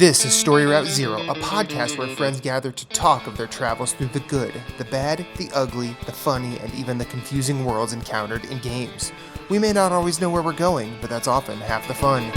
This is Story Route Zero, a podcast where friends gather to talk of their travels through the good, the bad, the ugly, the funny, and even the confusing worlds encountered in games. We may not always know where we're going, but that's often half the fun.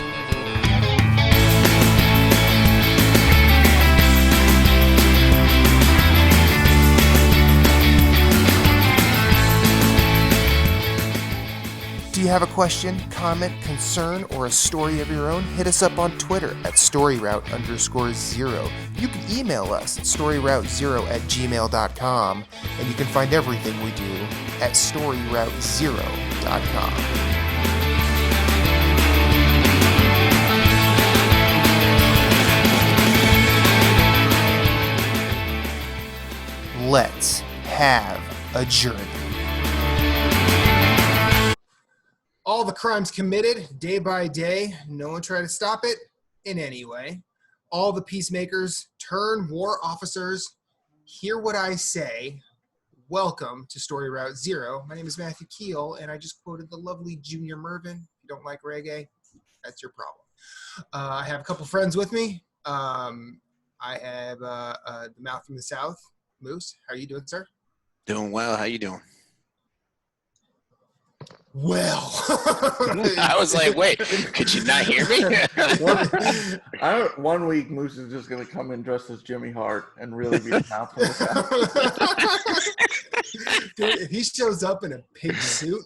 Do you have a question, comment, concern, or a story of your own? Hit us up on Twitter at storyroute_0. You can email us at storyroute0@gmail.com, and you can find everything we do at storyroute0.com. Let's have a journey. All the crimes committed day by day, no one tried to stop it in any way. All the peacemakers turn war officers. Hear what I say. Welcome to Story Route Zero. My name is Matthew Kiel, and I just quoted the lovely Junior Mervin. If you don't like reggae, that's your problem. I have a couple friends with me. I have the Mouth from the South, Moose. How are you doing, sir? Doing well. How you doing? Well, I was like, wait, could you not hear me? One week, Moose is just going to come in dressed as Jimmy Hart and really be the mouth from the South. Dude, if he shows up in a pig suit,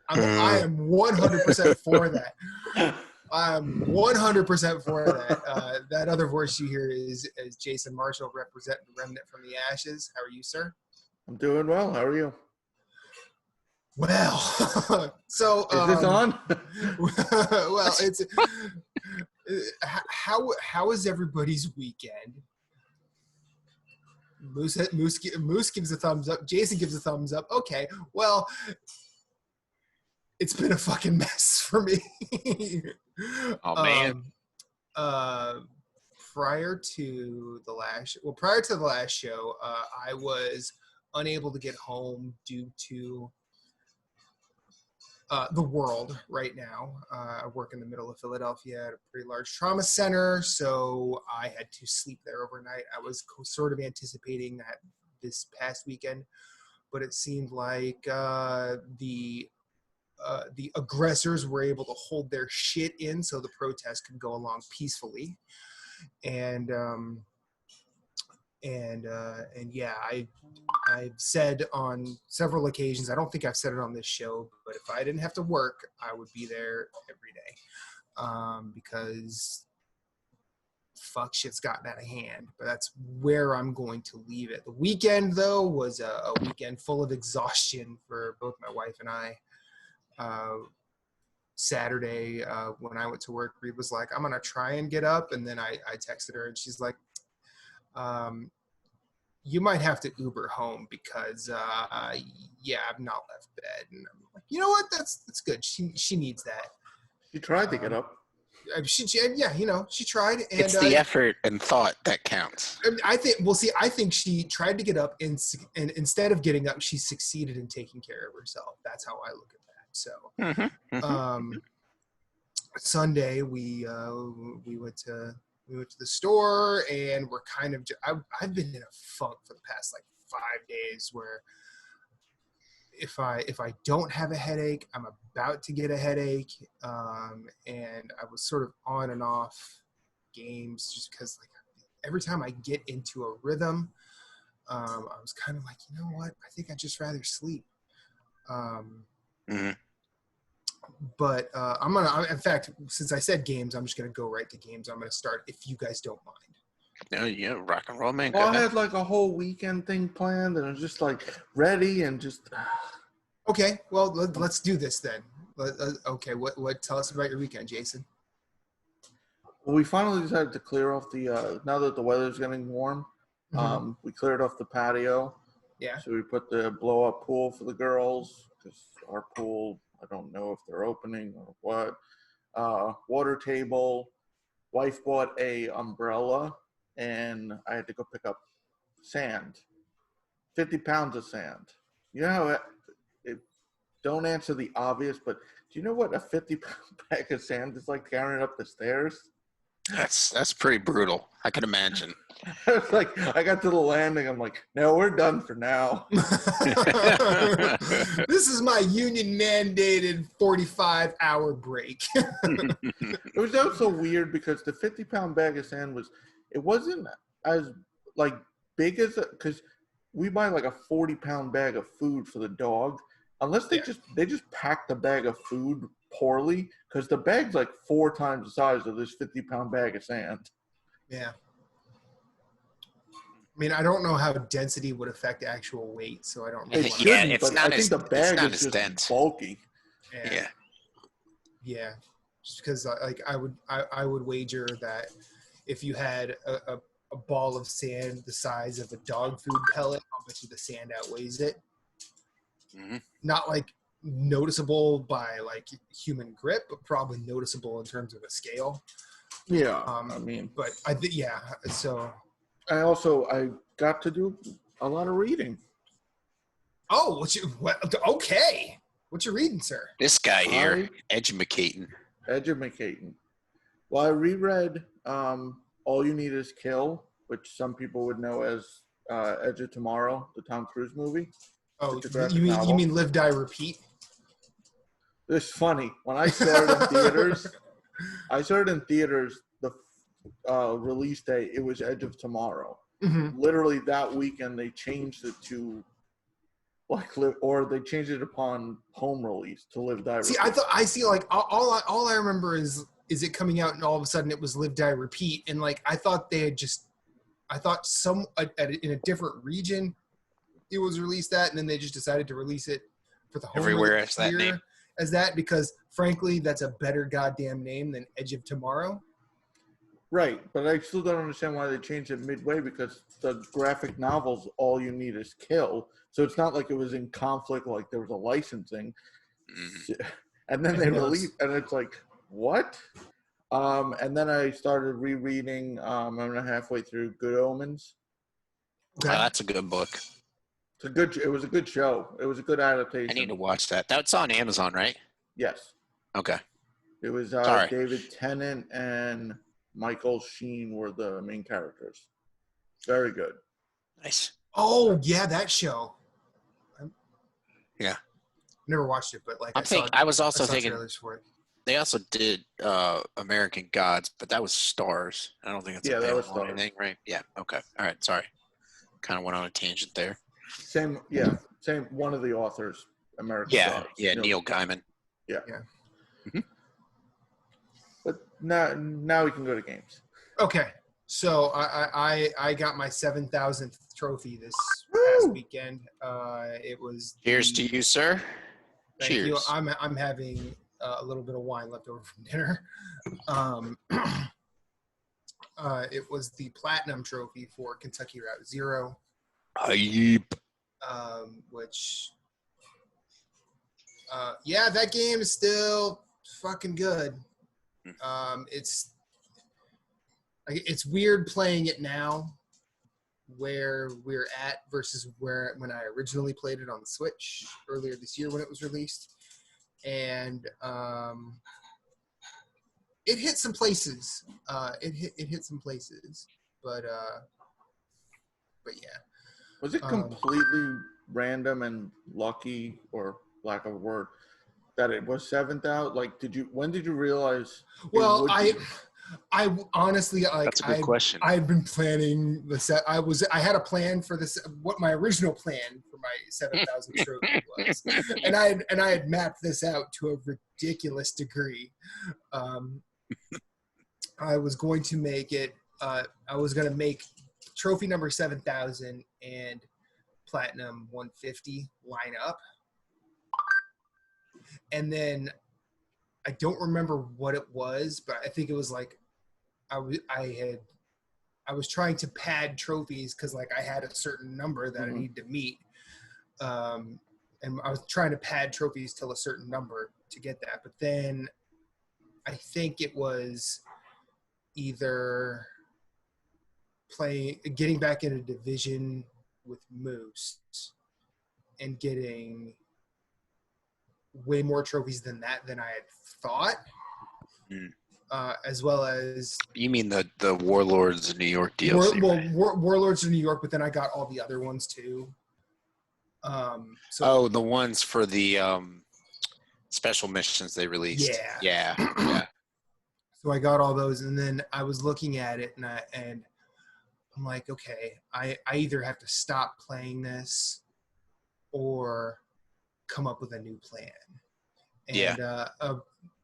I am 100% for that. I'm 100% for that. That other voice you hear is Jason Marshall representing Remnant from the Ashes. How are you, sir? I'm doing well. How are you? Well, so is this on? Well, it's how is everybody's weekend? Moose gives a thumbs up. Jason gives a thumbs up. Okay, well, it's been a fucking mess for me. Oh man. Prior to the last show, I was unable to get home due to the world right now. I work in the middle of Philadelphia at a pretty large trauma center, so I had to sleep there overnight. I was sort of anticipating that this past weekend, but it seemed like the aggressors were able to hold their shit in so the protest could go along peacefully. And yeah, I've said on several occasions, I don't think I've said it on this show, but if I didn't have to work, I would be there every day, because fuck shit's gotten out of hand. But that's where I'm going to leave it. The weekend, though, was a weekend full of exhaustion for both my wife and I. Saturday, when I went to work, Reed was like, I'm going to try and get up. And then I texted her, and she's like, you might have to Uber home because, yeah, I've not left bed. And I'm like, you know what? That's good. She needs that. She tried to get up. She tried. And it's the effort and thought that counts. I think she tried to get up, and instead of getting up, she succeeded in taking care of herself. That's how I look at that. So, Sunday we went to the store, and we're kind of I've been in a funk for the past like 5 days where if I don't have a headache, I'm about to get a headache, and I was sort of on and off games just because like every time I get into a rhythm, I was kind of like, you know what, I think I'd just rather sleep. But in fact, since I said games, I'm just gonna go right to games. I'm gonna start if you guys don't mind. No, yeah, rock and roll, man. Well, I had like a whole weekend thing planned, and I was just like ready and just. Okay, well let's do this then. Okay, what? Tell us about your weekend, Jason. Well, we finally decided to clear off the now that the weather's getting warm. We cleared off the patio. Yeah. So we put the blow up pool for the girls because our pool, I don't know if they're opening or what. Water table. Wife bought a umbrella, and I had to go pick up sand. 50 pounds of sand. You know how don't answer the obvious, but do you know what a 50-pound bag of sand is like carrying up the stairs? That's pretty brutal. I can imagine. It's like I got to the landing. I'm like, no, we're done for now. This is my union mandated 45-hour break. It was also weird because the 50-pound bag of sand it wasn't as like big as because we buy like a 40-pound bag of food for the dog. Unless they just pack the bag of food poorly because the bag's like 4 times the size of this 50-pound bag of sand. Yeah. I mean, I don't know how density would affect actual weight, so I don't really It want shouldn't, it's but not I think the bag is just dense. bulky. to. Yeah. Just because, like, I would wager that if you had a ball of sand the size of a dog food pellet, I'll bet you the sand outweighs it. Mm-hmm. Not like noticeable by like human grip, but probably noticeable in terms of a scale. Yeah, but I think So, I got to do a lot of reading. oh, okay. What you reading, sir? This guy here, educating. Well, I reread All You Need Is Kill, which some people would know as Edge of Tomorrow, the Tom Cruise movie. Oh, you mean Live, Die, Repeat? It's funny. When I saw it in theaters, the release date, it was Edge of Tomorrow. Mm-hmm. Literally that weekend, they changed it to they changed it upon home release to Live, Die, Repeat. See, all I remember is it coming out and all of a sudden it was Live, Die, Repeat, and like I thought in a different region it was released that, and then they just decided to release it for the home everywhere as that name. As that, because frankly that's a better goddamn name than Edge of Tomorrow. Right, but I still don't understand why they changed it midway, because the graphic novel's All You Need Is Kill, so it's not like it was in conflict, like there was a licensing. Mm-hmm. And then they released, and it's like, what? And then I started rereading, I'm halfway through Good Omens. Okay. Oh, that's a good book. It was a good show. It was a good adaptation. I need to watch that. That's on Amazon, right? Yes. Okay. It was David Tennant and Michael Sheen were the main characters. Very good. Nice. Oh yeah, that show. Yeah. Never watched it, but like I was also thinking trailers for it. They also did American Gods, but that was Stars. I don't think it's available on anything, right? Yeah. Okay. All right. Sorry. Kind of went on a tangent there. Same. One of the authors, American Gods. Yeah. Neil Gaiman. Yeah. Mm-hmm. But now we can go to games. Okay. So I got my 7,000th trophy this past weekend. It was. Cheers to you, sir. Thank Cheers. you. I'm having a little bit of wine left over from dinner. It was the Platinum Trophy for Kentucky Route Zero. Which, that game is still fucking good. It's weird playing it now, where we're at versus when I originally played it on the Switch earlier this year when it was released. And it hit some places. It hit some places, but yeah. Was it completely random and lucky, or lack of a word, that it was 7,000? Like, when did you realize? Well, I honestly, like, that's a good question. I've been planning the set. I had a plan for this. What my original plan for my 7,000 trophy was, and I had mapped this out to a ridiculous degree. I was going to make it. I was going to make trophy number 7,000 and platinum 150 line up, and then I don't remember what it was, but I think it was like I was trying to pad trophies because like I had a certain number that I needed to meet, and I was trying to pad trophies till a certain number to get that. But then I think it was either getting back in a division with Moose and getting way more trophies than I had thought. as well as... You mean the Warlords of New York DLC, right? Warlords of New York, but then I got all the other ones too. The ones for the special missions they released. Yeah. So I got all those, and then I was looking at it, and I'm like, okay, I either have to stop playing this or come up with a new plan. And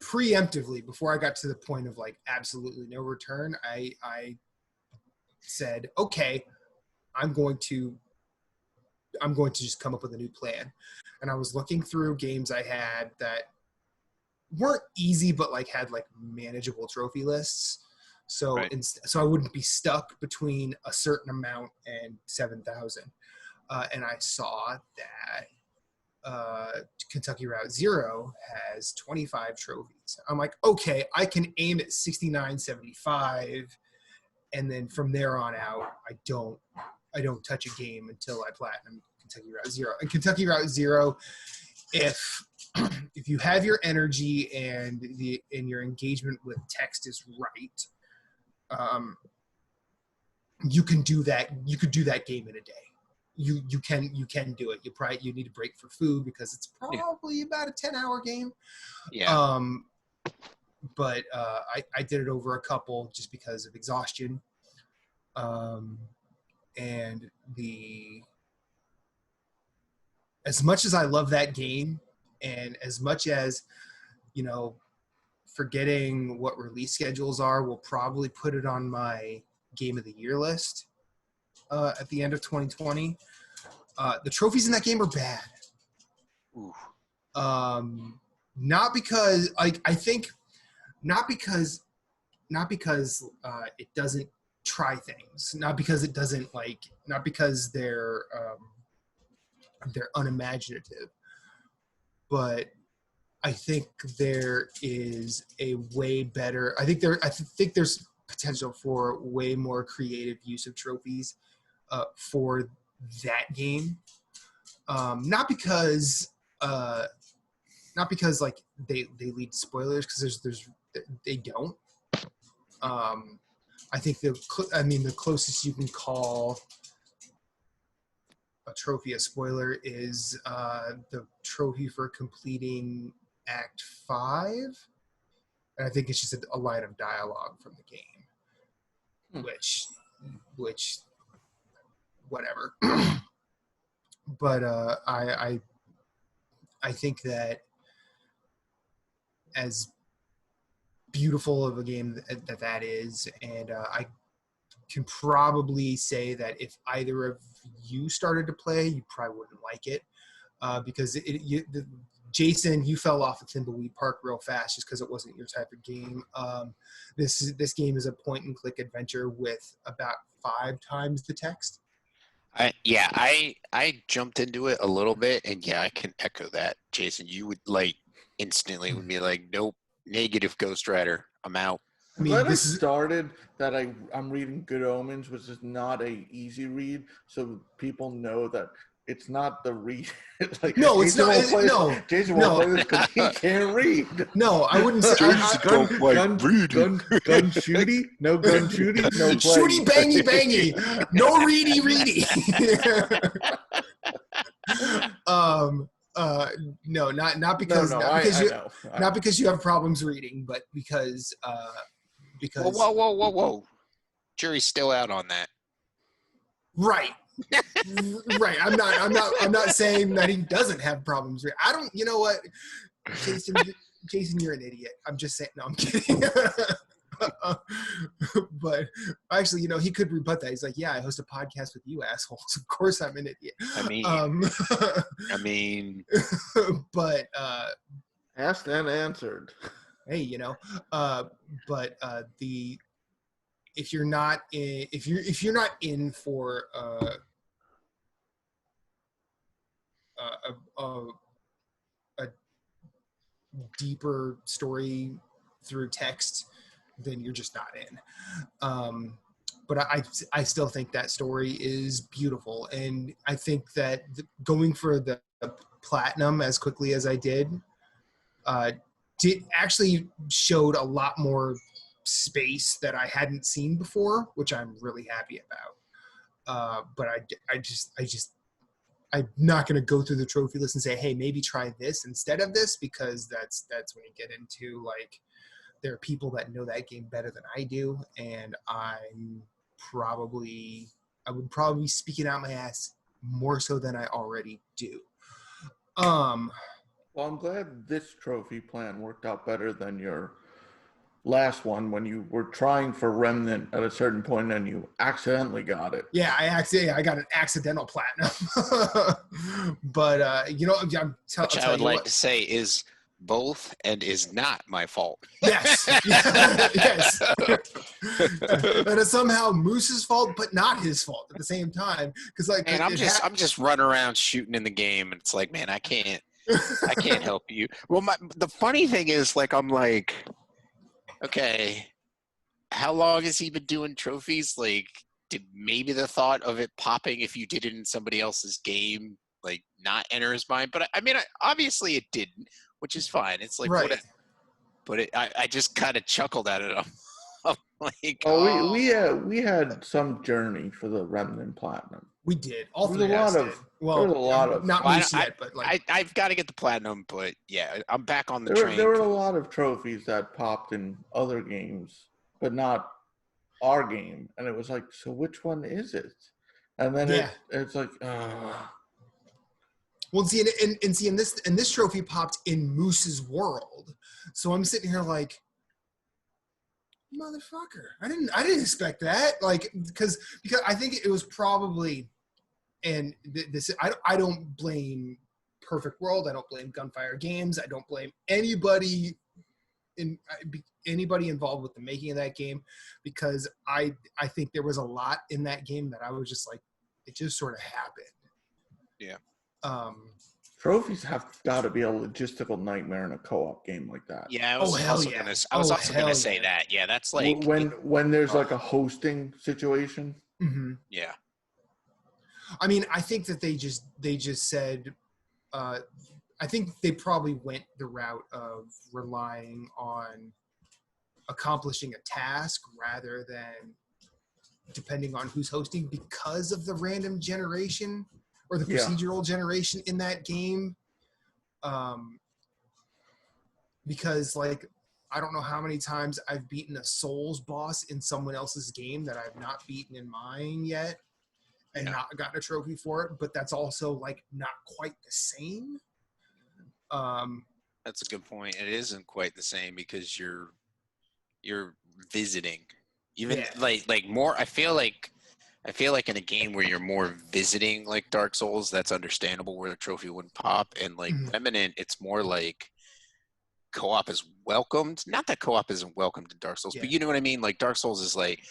preemptively, before I got to the point of like absolutely no return, I said, okay, I'm going to just come up with a new plan. And I was looking through games I had that weren't easy, but like had like manageable trophy lists. So so I wouldn't be stuck between a certain amount and 7,000. And I saw that Kentucky Route Zero has 25 trophies. I'm like, okay, I can aim at 6975, and then from there on out, I don't touch a game until I platinum Kentucky Route Zero. And Kentucky Route Zero, if you have your energy and your engagement with text is right, you can do that. You could do that game in a day. You can do it. You need a break for food because it's probably about a 10-hour game. Yeah. But I did it over a couple just because of exhaustion. And as much as I love that game, and as much as, forgetting what release schedules are, we'll probably put it on my Game of the Year list at the end of 2020. The trophies in that game are bad. Ooh. Not because not because it doesn't try things, not because they're unimaginative, but I think there is a way better. I think there's potential for way more creative use of trophies for that game. Not because like they lead to spoilers, because they don't. I think the closest you can call a trophy a spoiler is the trophy for completing Act 5, and I think it's just a line of dialogue from the game, which whatever. But I think that as beautiful of a game that is, and I can probably say that if either of you started to play, you probably wouldn't like it, because Jason, you fell off a Thimbleweed Park real fast just because it wasn't your type of game. This game is a point-and-click adventure with about 5 times the text. I jumped into it a little bit, and I can echo that, Jason. You would instantly would be like, nope, negative Ghost Rider, I'm out. Started that I'm reading Good Omens, which is not a easy read, so people know that it's not the read. No, it's not. Jason won't play this because he can't read. No, I wouldn't say. Gun shooty, no gun shooty, no play. Shooty bangy bangy, no ready. No, not because not because you have problems reading, but because whoa. Jury's still out on that. Right. Right. I'm not saying that he doesn't have problems. I don't. You know what, Jason, you're an idiot. I'm just saying. No, I'm kidding. But actually, he could rebut that. He's like, yeah, I host a podcast with you assholes. Of course I'm an idiot. I mean, but asked and answered. Hey, but if you're not in for a deeper story through text, then you're just not in. But I still think that story is beautiful, and I think that going for the platinum as quickly as I did actually showed a lot more space that I hadn't seen before, which I'm really happy about. But I'm not going to go through the trophy list and say, hey, maybe try this instead of this, because that's when you get into like, there are people that know that game better than I do, and I would probably be speaking out my ass more so than I already do. Well, I'm glad this trophy plan worked out better than your last one when you were trying for Remnant at a certain point and you accidentally got it. Yeah, I got an accidental platinum. But Which I would like to say is both and is not my fault. Yes. Yes. And it's somehow Moose's fault, but not his fault at the same time. Because like, man, I'm just running around shooting in the game, and it's like, man, I can't help you. Well, the funny thing is, like, I'm like, okay, how long has he been doing trophies? Like, did maybe the thought of it popping if you did it in somebody else's game, like, not enter his mind? But I mean, obviously it didn't, which is fine. It's like, right. But I just kind of chuckled at it. I'm like, oh, we had some journey for the Remnant Platinum. We did. All There three was of a us lot did. Well, there was a lot of not Well, Moose yet, but like I've got to get the platinum. But yeah, I'm back on the train. there were a lot of trophies that popped in other games, but not our game. And it was like, so which one is it? And then it's like, well, see, and see, in this trophy popped in Moose's world, so I'm sitting here like, motherfucker, I didn't expect that, like, because I think it was probably, and this I don't blame Perfect World, I don't blame Gunfire Games, I don't blame anybody involved with the making of that game, because I think there was a lot in that game that I was just like, it just sort of happened. Yeah. Trophies have got to be a logistical nightmare in a co-op game like that. Yeah, I was also gonna say that. Yeah, that's like when there's like a hosting situation. Mm-hmm. Yeah. I mean, I think that they just said, I think they probably went the route of relying on accomplishing a task rather than depending on who's hosting, because of the random generation or the procedural generation in that game. Because like, I don't know how many times I've beaten a Souls boss in someone else's game that I've not beaten in mine yet and not gotten a trophy for it, but that's also like not quite the same. That's a good point. It isn't quite the same because you're visiting. Even like more, I feel like in a game where you're more visiting, like Dark Souls, that's understandable where the trophy wouldn't pop. And like Remnant, it's more like co-op is welcomed. Not that co-op isn't welcomed in Dark Souls, but you know what I mean? Like Dark Souls is like,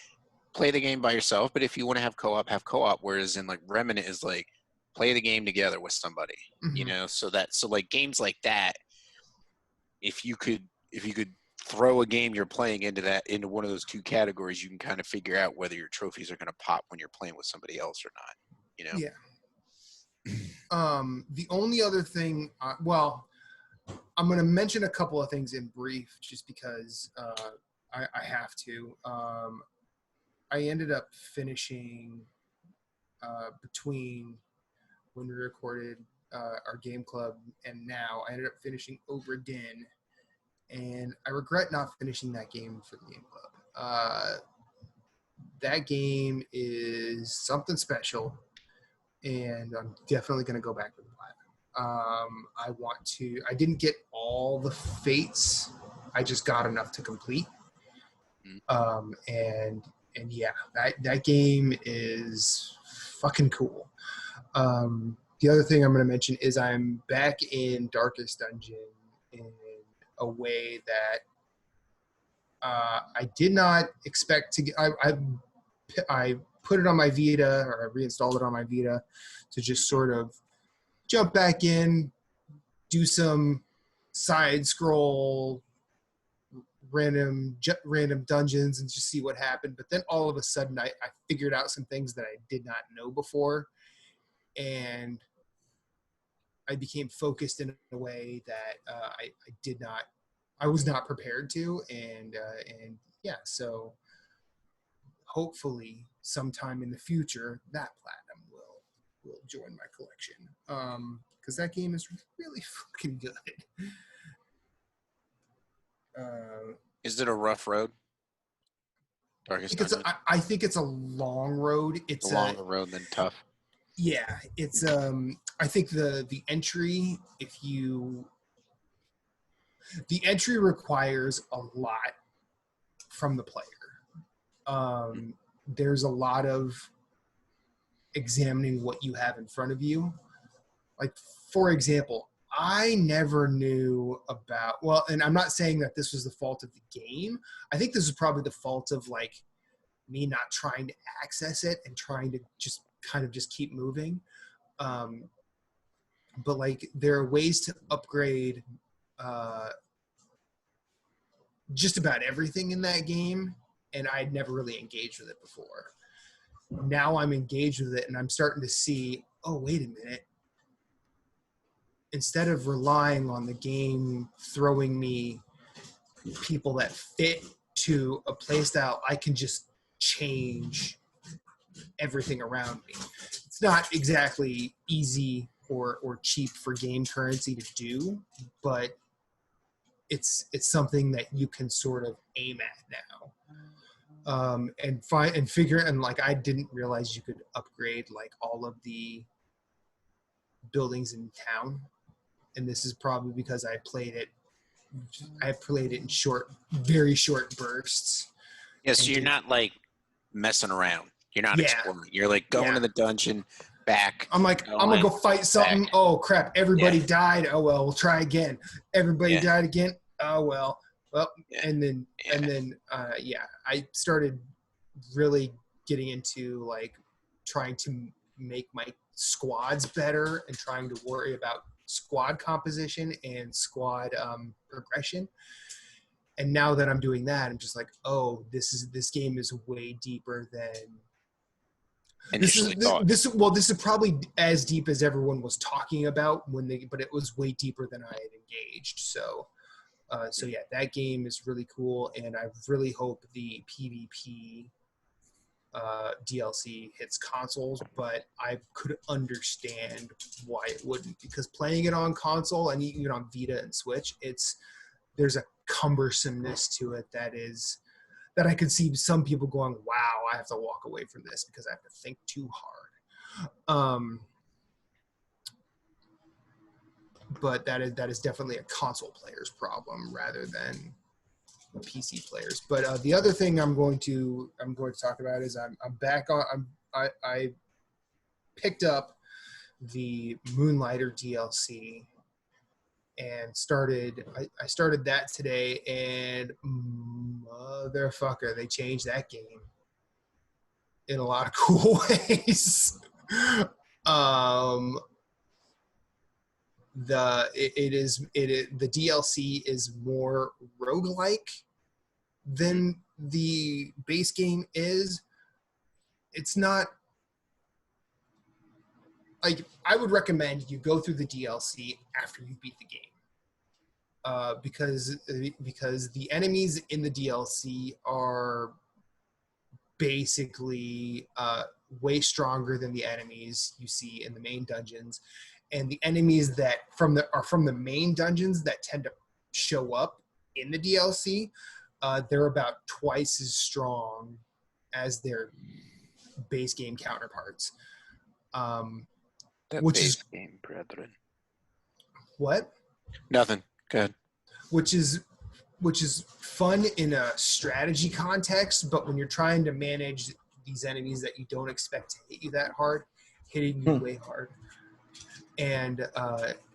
play the game by yourself, but if you want to have co-op. Whereas in like Remnant is like, play the game together with somebody, you know? So like games like that, if you could throw a game you're playing into one of those two categories, you can kind of figure out whether your trophies are going to pop when you're playing with somebody else or not, you know? Yeah. The only other thing, well, I'm going to mention a couple of things in brief, just because I have to. I ended up finishing between when we recorded our game club and now, I ended up finishing Obra Dinn, and I regret not finishing that game for the game club. That game is something special, and I'm definitely going to go back with platinum. I didn't get all the fates. I just got enough to complete. And yeah, that game is fucking cool. The other thing I'm going to mention is I'm back in Darkest Dungeon in a way that I did not expect to get. I put it on my Vita, or I reinstalled it on my Vita to just sort of jump back in, do some side scroll random dungeons and just see what happened. But then all of a sudden I figured out some things that I did not know before, and I became focused in a way that I was not prepared to, and yeah, so hopefully sometime in the future that platinum will join my collection, because that game is really fucking good. Is it a rough road? Darkest Dungeon? I think it's a long road. A longer road than tough. Yeah, it's I think the entry, the entry requires a lot from the player. There's a lot of examining what you have in front of you. Like, for example, I never knew about, well, and I'm not saying that this was the fault of the game. I think this is probably the fault of like me not trying to access it and trying to just kind of just keep moving. But like there are ways to upgrade just about everything in that game, and I'd never really engaged with it before. Now I'm engaged with it and I'm starting to see, oh, wait a minute. Instead of relying on the game throwing me people that fit to a playstyle, I can just change everything around me. It's not exactly easy or cheap for game currency to do, but it's something that you can sort of aim at now. And figure, and like I didn't realize you could upgrade like all of the buildings in town, and this is probably because I played it in very short bursts. Yeah, so you're not like messing around. You're not Yeah. exploring. You're like going to the dungeon, back. I'm like, I'm gonna go fight something. back. Oh crap! Everybody died. Oh well, we'll try again. Everybody died again. Oh well. And then I started really getting into like trying to make my squads better and trying to worry about squad composition and squad progression. And now that I'm doing that, I'm just like, oh, this game is way deeper than initially thought. This is probably as deep as everyone was talking about but it was way deeper than I had engaged. So yeah, that game is really cool, and I really hope the PvP DLC hits consoles, but I could understand why it wouldn't, because playing it on console and even on Vita and Switch, there's a cumbersomeness to it that I could see some people going, wow, I have to walk away from this because I have to think too hard. But that is definitely a console player's problem rather than PC players. But the other thing I'm going to talk about is I'm back on. I picked up the Moonlighter DLC and started that today, and motherfucker, they changed that game in a lot of cool ways. The DLC is more roguelike than the base game is. It's not like, I would recommend you go through the DLC after you beat the game, because the enemies in the DLC are basically way stronger than the enemies you see in the main dungeons, and the enemies that are from the main dungeons that tend to show up in the DLC, they're about twice as strong as their base game counterparts. Which is game, brethren. What? Nothing. Good. Which is fun in a strategy context, but when you're trying to manage these enemies that you don't expect to hit you that hard, hitting you way hard, and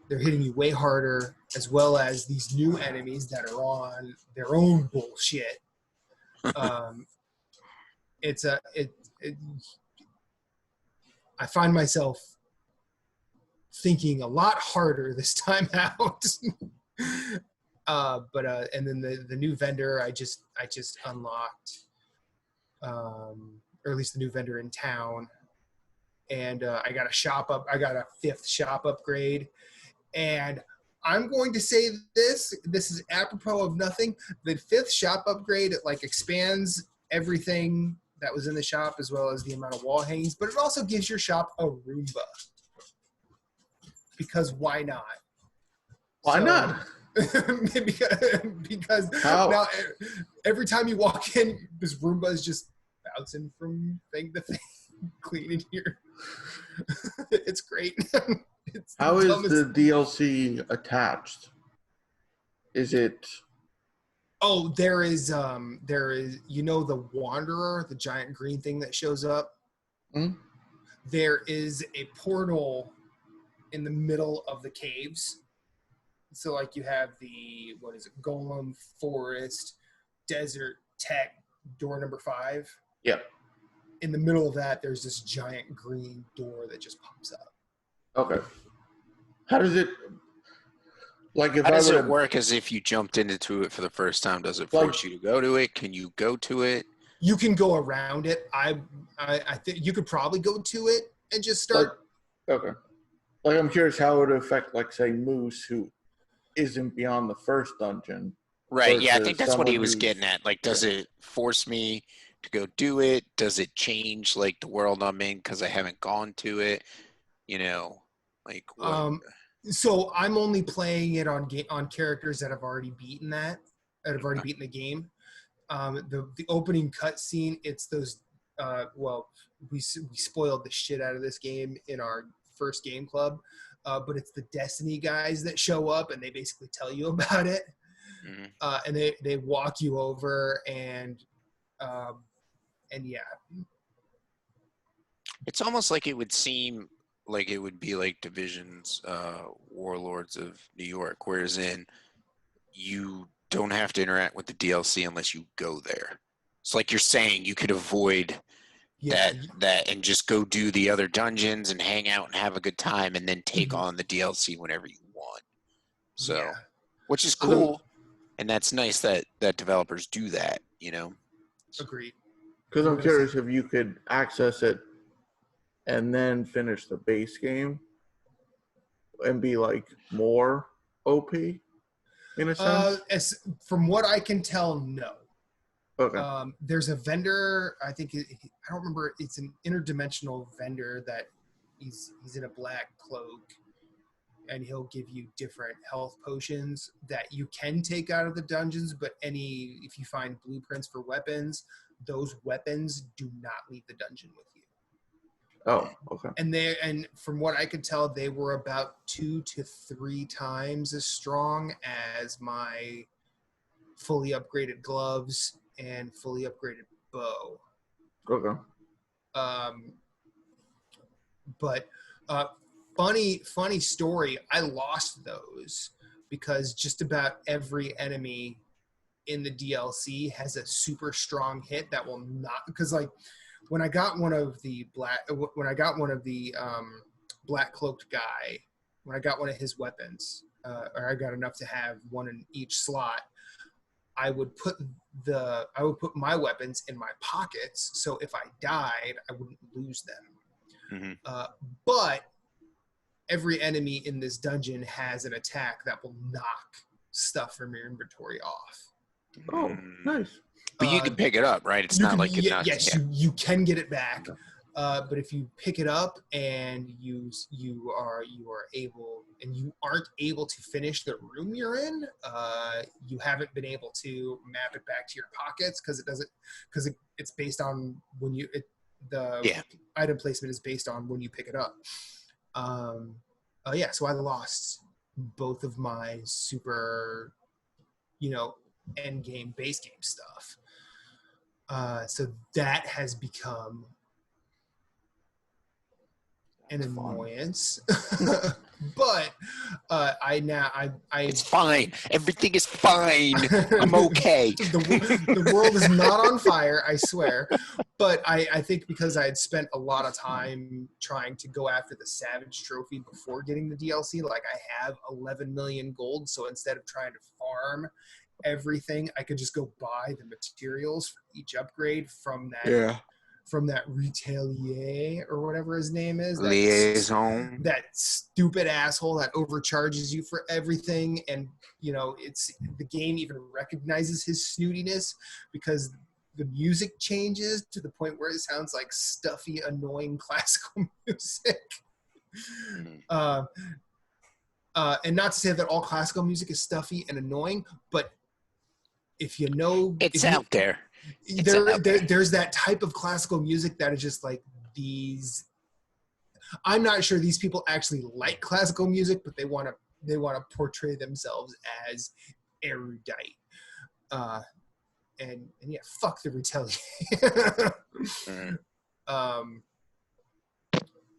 they're hitting you way harder, as well as these new enemies that are on their own bullshit. I find myself thinking a lot harder this time out. And then the new vendor I just unlocked, or at least the new vendor in town, and I got a 5th shop upgrade, and I'm going to say this. This is apropos of nothing. The 5th shop upgrade, it like expands everything that was in the shop as well as the amount of wall hangings, but it also gives your shop a Roomba. Because why not? Why not? because now every time you walk in, this Roomba is just bouncing from thing to thing, cleaning here. It's great. How is the DLC attached? Is it? Oh, there is the Wanderer, the giant green thing that shows up. Hmm? There is a portal in the middle of the caves. So like you have the Golem Forest, Desert Tech, door number 5. Yep. In the middle of that, there's this giant green door that just pops up. Okay. How does it? Like if How does it work as if you jumped into it for the first time? Does it force you to go to it? Can you go to it? You can go around it. I think you could probably go to it and just start. Okay. Like I'm curious how it would affect, like, say, Moose, who isn't beyond the first dungeon. Right. Yeah, I think that's what he was getting at. Like, does it force me to go do it? Does it change like the world I'm in because I haven't gone to it? You know, like what? So I'm only playing it on characters that have already beaten beaten the game. The opening cutscene, it's those. We spoiled the shit out of this game in our first game club, but it's the Destiny guys that show up and they basically tell you about it, and they walk you over and yeah. It's almost like it would seem like it would be like Division's Warlords of New York, whereas you don't have to interact with the DLC unless you go there. It's like you're saying you could avoid that and just go do the other dungeons and hang out and have a good time and then take on the DLC whenever you want. So, which is cool, and that's nice that developers do that, you know? Agreed. Because I'm curious if you could access it and then finish the base game and be like more OP in a sense? From what I can tell, no. Okay. There's a vendor, I think, I don't remember, it's an interdimensional vendor that he's in a black cloak and he'll give you different health potions that you can take out of the dungeons, but if you find blueprints for weapons, those weapons do not leave the dungeon with you. Oh, okay. And from what I could tell, they were about 2 to 3 times as strong as my fully upgraded gloves and fully upgraded bow. Okay. But funny story, I lost those because just about every enemy in the DLC has a super strong hit that will not, because like when I got one of the black cloaked guy, when I got one of his weapons, or I got enough to have one in each slot, I would put my weapons in my pockets, so if I died, I wouldn't lose them. But every enemy in this dungeon has an attack that will knock stuff from your inventory off. Oh, nice. But you can pick it up, right? It's not like it knocks. Yes, you can get it back. But if you pick it up and you are able, and you aren't able to finish the room you're in, you haven't been able to map it back to your pockets because it's based on when item placement is based on when you pick it up. So I lost both of my super, end game, base game stuff. So that has become an annoyance. But it's fine. Everything is fine. I'm okay. The world is not on fire, I swear. But I think because I had spent a lot of time trying to go after the Savage trophy before getting the DLC, like I have 11 million gold, so instead of trying to farm everything, I could just go buy the materials for each upgrade from from that Retelier or whatever his name is. Liaison. That stupid asshole that overcharges you for everything. And, it's the game even recognizes his snootiness because the music changes to the point where it sounds like stuffy, annoying classical music. And not to say that all classical music is stuffy and annoying, but if you know... It's out there. There's that type of classical music that is just like these... I'm not sure these people actually like classical music, but they want to portray themselves as erudite. And yeah, fuck the Retelier.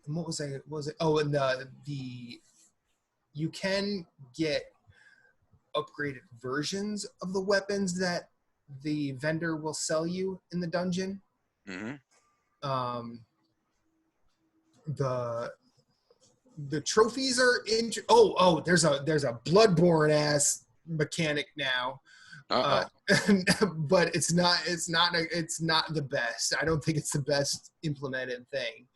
What was it? Oh, and the you can get upgraded versions of the weapons that the vendor will sell you in the dungeon. The trophies are there's a Bloodborne ass mechanic now. But it's not the best. I don't think it's the best implemented thing.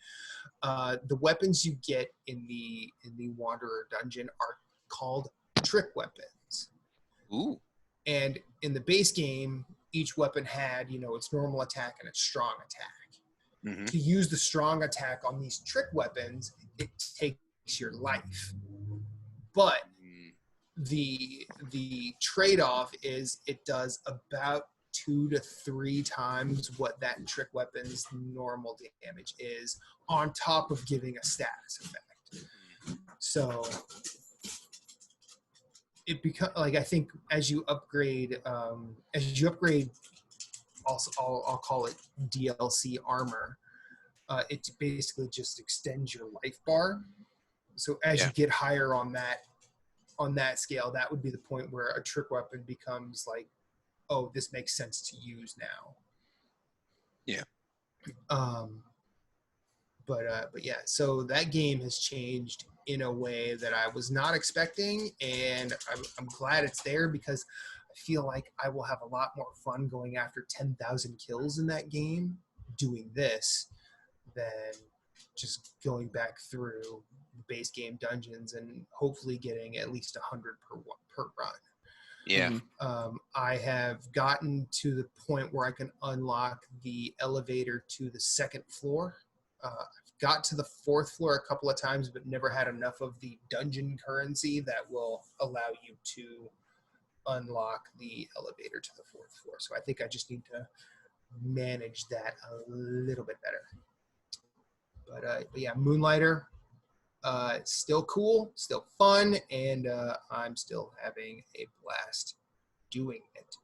The weapons you get in the Wanderer dungeon are called trick weapons. Ooh. And in the base game, each weapon had, its normal attack and its strong attack. To use the strong attack on these trick weapons, it takes your life. But the trade-off is it does about 2 to 3 times what that trick weapon's normal damage is, on top of giving a status effect. So it becomes like, I think as you upgrade, also I'll call it DLC armor. It basically just extends your life bar. So as you get higher on that scale, that would be the point where a trick weapon becomes like, oh, this makes sense to use now. Yeah. But yeah, so that game has changed in a way that I was not expecting, and I'm glad it's there because I feel like I will have a lot more fun going after 10,000 kills in that game doing this than just going back through the base game dungeons and hopefully getting at least 100 per run. Yeah. I have gotten to the point where I can unlock the elevator to the second floor. I've got to the 4th floor a couple of times, but never had enough of the dungeon currency that will allow you to unlock the elevator to the 4th floor. So I think I just need to manage that a little bit better. But yeah, Moonlighter, still cool, still fun, and I'm still having a blast doing it.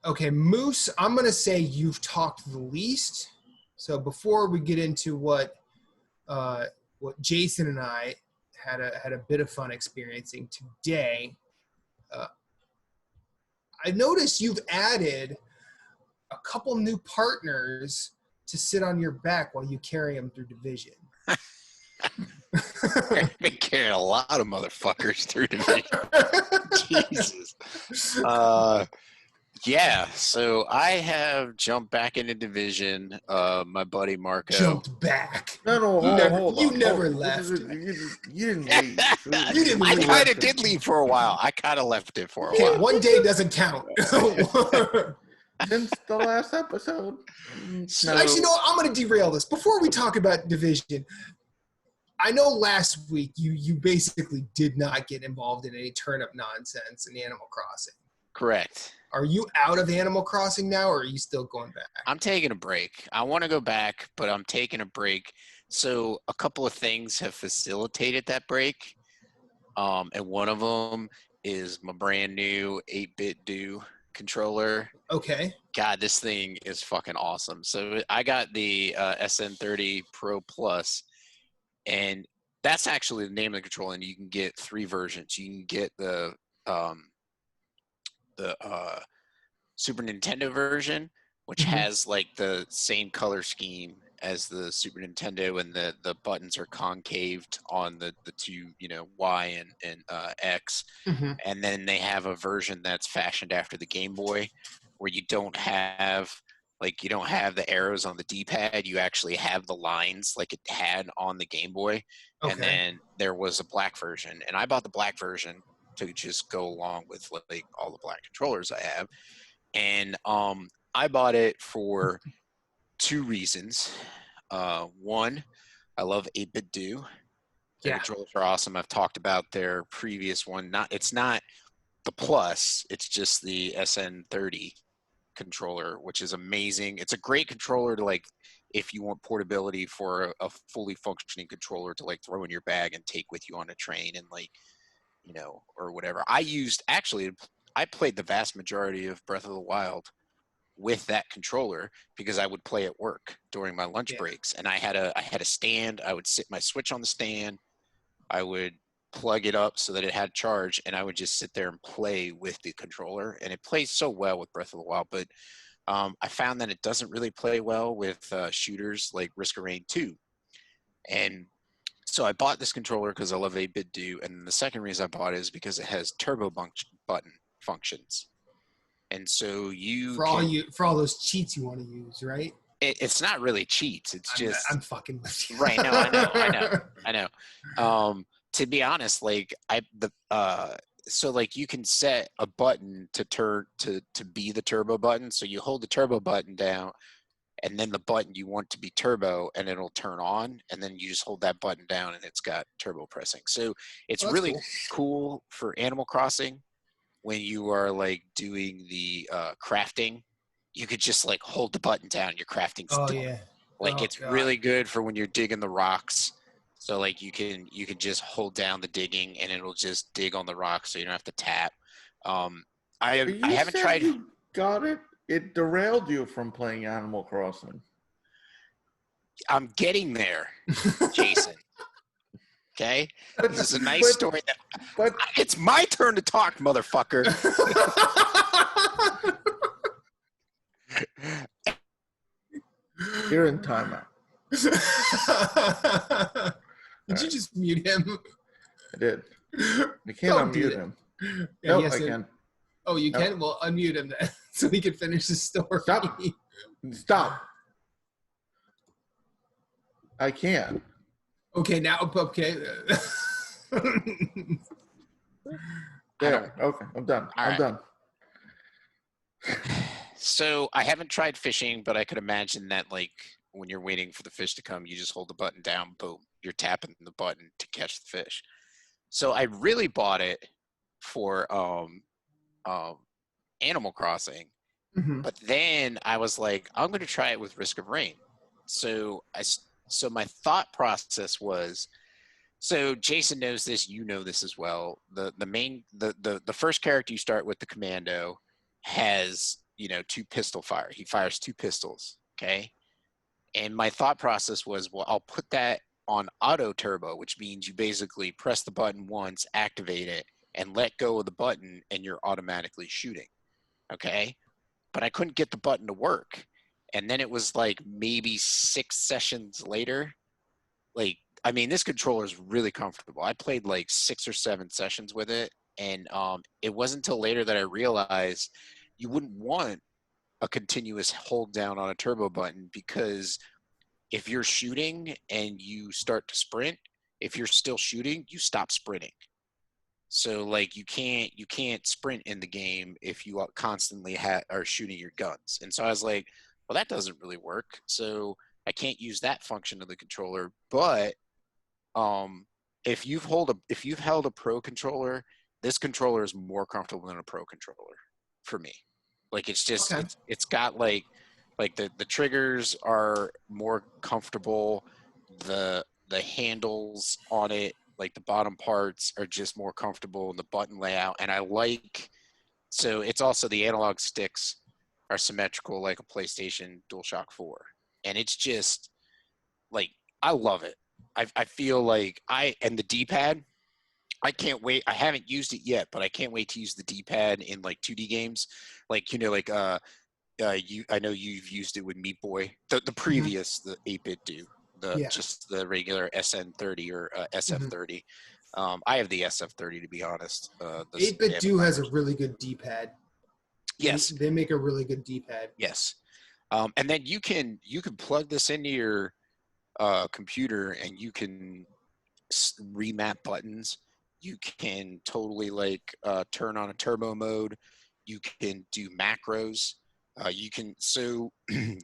Okay, Moose, I'm going to say you've talked the least. So before we get into what Jason and I had a bit of fun experiencing today, I've noticed you've added a couple new partners to sit on your back while you carry them through Division. I've been carrying a lot of motherfuckers through Division. Jesus. Yeah, so I have jumped back into Division. My buddy Marco. Jumped back. No, You never left. You didn't leave. You didn't I leave. kind of did leave for a while. I kind of left it for a Okay, while. one day doesn't count. Since the last episode. No. Actually, no, I'm going to derail this. Before we talk about Division, I know last week you basically did not get involved in any turnip nonsense in Animal Crossing. Correct. Are you out of Animal Crossing now, or are you still going back? I'm taking a break. I want to go back, but I'm taking a break. So a couple of things have facilitated that break. And one of them is my brand new 8-bit do controller. Okay. God, this thing is fucking awesome. So I got the SN30 Pro Plus, and that's actually the name of the controller, and you can get 3 versions. You can get the Super Nintendo version, which has like the same color scheme as the Super Nintendo, and the buttons are concaved on the 2, Y and X. And then they have a version that's fashioned after the Game Boy, where you don't have Like you don't have the arrows on the D-pad, you actually have the lines like it had on the Game Boy. Okay. And then there was a black version, and I bought the black version to just go along with like all the black controllers I have. And I bought it for two reasons. One, I love 8-bit Do. Their controllers are awesome. I've talked about their previous one. It's not the Plus, it's just the SN30 controller, which is amazing. It's a great controller to like if you want portability for a fully functioning controller to like throw in your bag and take with you on a train and like, you know, or whatever. I played the vast majority of Breath of the Wild with that controller because I would play at work during my lunch breaks, and I had a stand. I would sit my Switch on the stand. I would plug it up so that it had charge, and I would just sit there and play with the controller, and it plays so well with Breath of the Wild. But I found that it doesn't really play well with shooters like Risk of Rain 2. And so I bought this controller because I love 8-bit Do, and the second reason I bought it is because it has turbo button functions. And so for all those cheats you want to use, right? It's not really cheats. It's just I'm fucking with you. Right. No, I know. To be honest, like so like you can set a button to turn to be the turbo button. So you hold the turbo button down, and then the button you want to be turbo, and it'll turn on, and then you just hold that button down, and it's got turbo pressing. So it's really cool for Animal Crossing when you are like doing the crafting. You could just like hold the button down, your crafting's done. Yeah. Like it's really good for when you're digging the rocks. So like you can just hold down the digging and it'll just dig on the rocks, so you don't have to tap. I haven't tried. You got it. It derailed you from playing Animal Crossing. I'm getting there, Jason. Okay, this is a nice story. But it's my turn to talk, motherfucker. You're in timeout. Did you just mute him? I did. I can't unmute him. Yeah, no, I can. Oh, you can? Well, unmute him then, so he can finish his story. Stop. I can. Okay, now, okay. There. Okay, I'm done. I'm done. So I haven't tried fishing, but I could imagine that like when you're waiting for the fish to come, you just hold the button down, boom, you're tapping the button to catch the fish. So I really bought it for Animal Crossing, but then I was like, I'm going to try it with Risk of Rain. So my thought process was, so Jason knows this, you know this as well. The first character you start with, the commando, has, you know, 2 pistol fire. He fires 2 pistols. Okay. And my thought process was, well, I'll put that on auto turbo, which means you basically press the button once, activate it, and let go of the button, and you're automatically shooting. Okay. But I couldn't get the button to work. And then it was like maybe 6 sessions later. Like, I mean, this controller is really comfortable. I played like 6 or 7 sessions with it. And it wasn't until later that I realized you wouldn't want a continuous hold down on a turbo button, because if you're shooting and you start to sprint, if you're still shooting, you stop sprinting. So like you can't sprint in the game if you constantly are shooting your guns. And so I was like, well, that doesn't really work. So I can't use that function of the controller. But if you've held a pro controller, this controller is more comfortable than a pro controller for me. Like it's just it's got like the triggers are more comfortable. The handles on it, like the bottom parts, are just more comfortable in the button layout. And so it's also the analog sticks are symmetrical like a PlayStation DualShock 4. And it's just like, I love it. I feel like and the D-pad, I can't wait. I haven't used it yet, but I can't wait to use the D-pad in like 2D games. Like, you know, like I know you've used it with Meat Boy, the previous, the 8-bit Do, just the regular SN30 or SF30. I have the SF30, to be honest. 8-bit Do has a really good D-pad. Yes. They make a really good D-pad. Yes. And then you can plug this into your computer, and you can remap buttons. You can totally like turn on a turbo mode. You can do macros. You can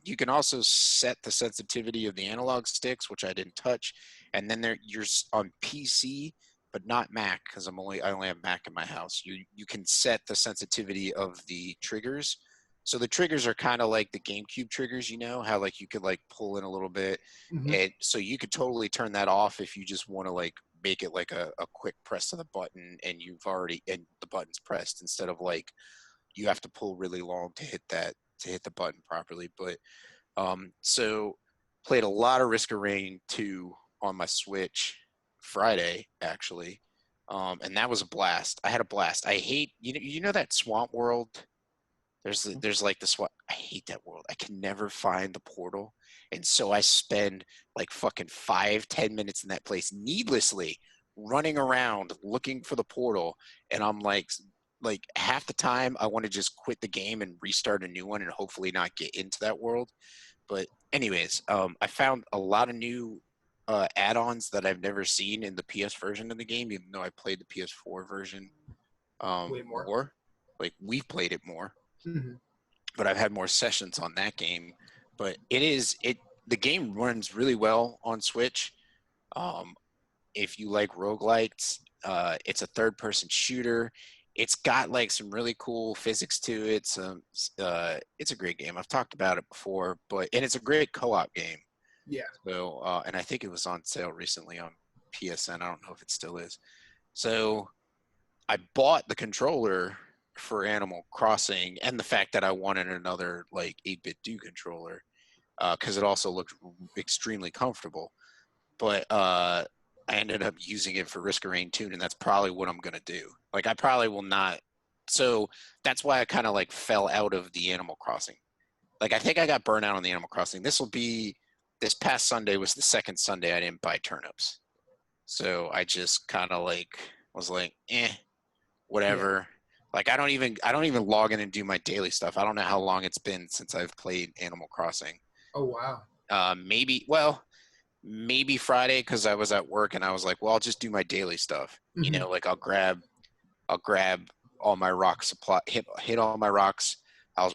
you can also set the sensitivity of the analog sticks, which I didn't touch. And then you're on PC, but not Mac, because I only have Mac in my house. You can set the sensitivity of the triggers. So the triggers are kind of like the GameCube triggers, you know, how like you could like pull in a little bit. Mhm. And so you could totally turn that off if you just want to like make it like a quick press of the button, and the button's pressed, instead of like you have to pull really long to hit the button properly. But so played a lot of Risk of Rain 2 on my Switch Friday, actually. And that was a blast. I had a blast. I hate, you know that swamp world? There's like the swamp. I hate that world. I can never find the portal. And so I spend like fucking 5-10 minutes in that place needlessly running around looking for the portal. And I'm like half the time I want to just quit the game and restart a new one and hopefully not get into that world. But anyways, I found a lot of new add-ons that I've never seen in the PS version of the game, even though I played the PS4 version Way more. more. Like we've played it more, Mhm. but I've had more sessions on that game. But the game runs really well on Switch. Um, if you like roguelites, it's a third-person shooter. It's got like some really cool physics to it. It's a great game. I've talked about it before, and it's a great co-op game. Yeah. So, and I think it was on sale recently on PSN. I don't know if it still is. So, I bought the controller for Animal Crossing, and the fact that I wanted another like 8-bit do controller, because it also looked extremely comfortable. But I ended up using it for Risk of Rain 2, and that's probably what I'm gonna do. Like I probably will not. So that's why I kind of like fell out of the Animal Crossing. Like I think I got burnt out on the Animal Crossing. This past Sunday was the second Sunday I didn't buy turnips. So I just kind of like was like, whatever. Like I don't even log in and do my daily stuff. I don't know how long it's been since I've played Animal Crossing. Oh wow. Maybe Friday, because I was at work and I was like, well, I'll just do my daily stuff. You Mhm. know, like I'll grab all my rock supply, hit all my rocks. I'll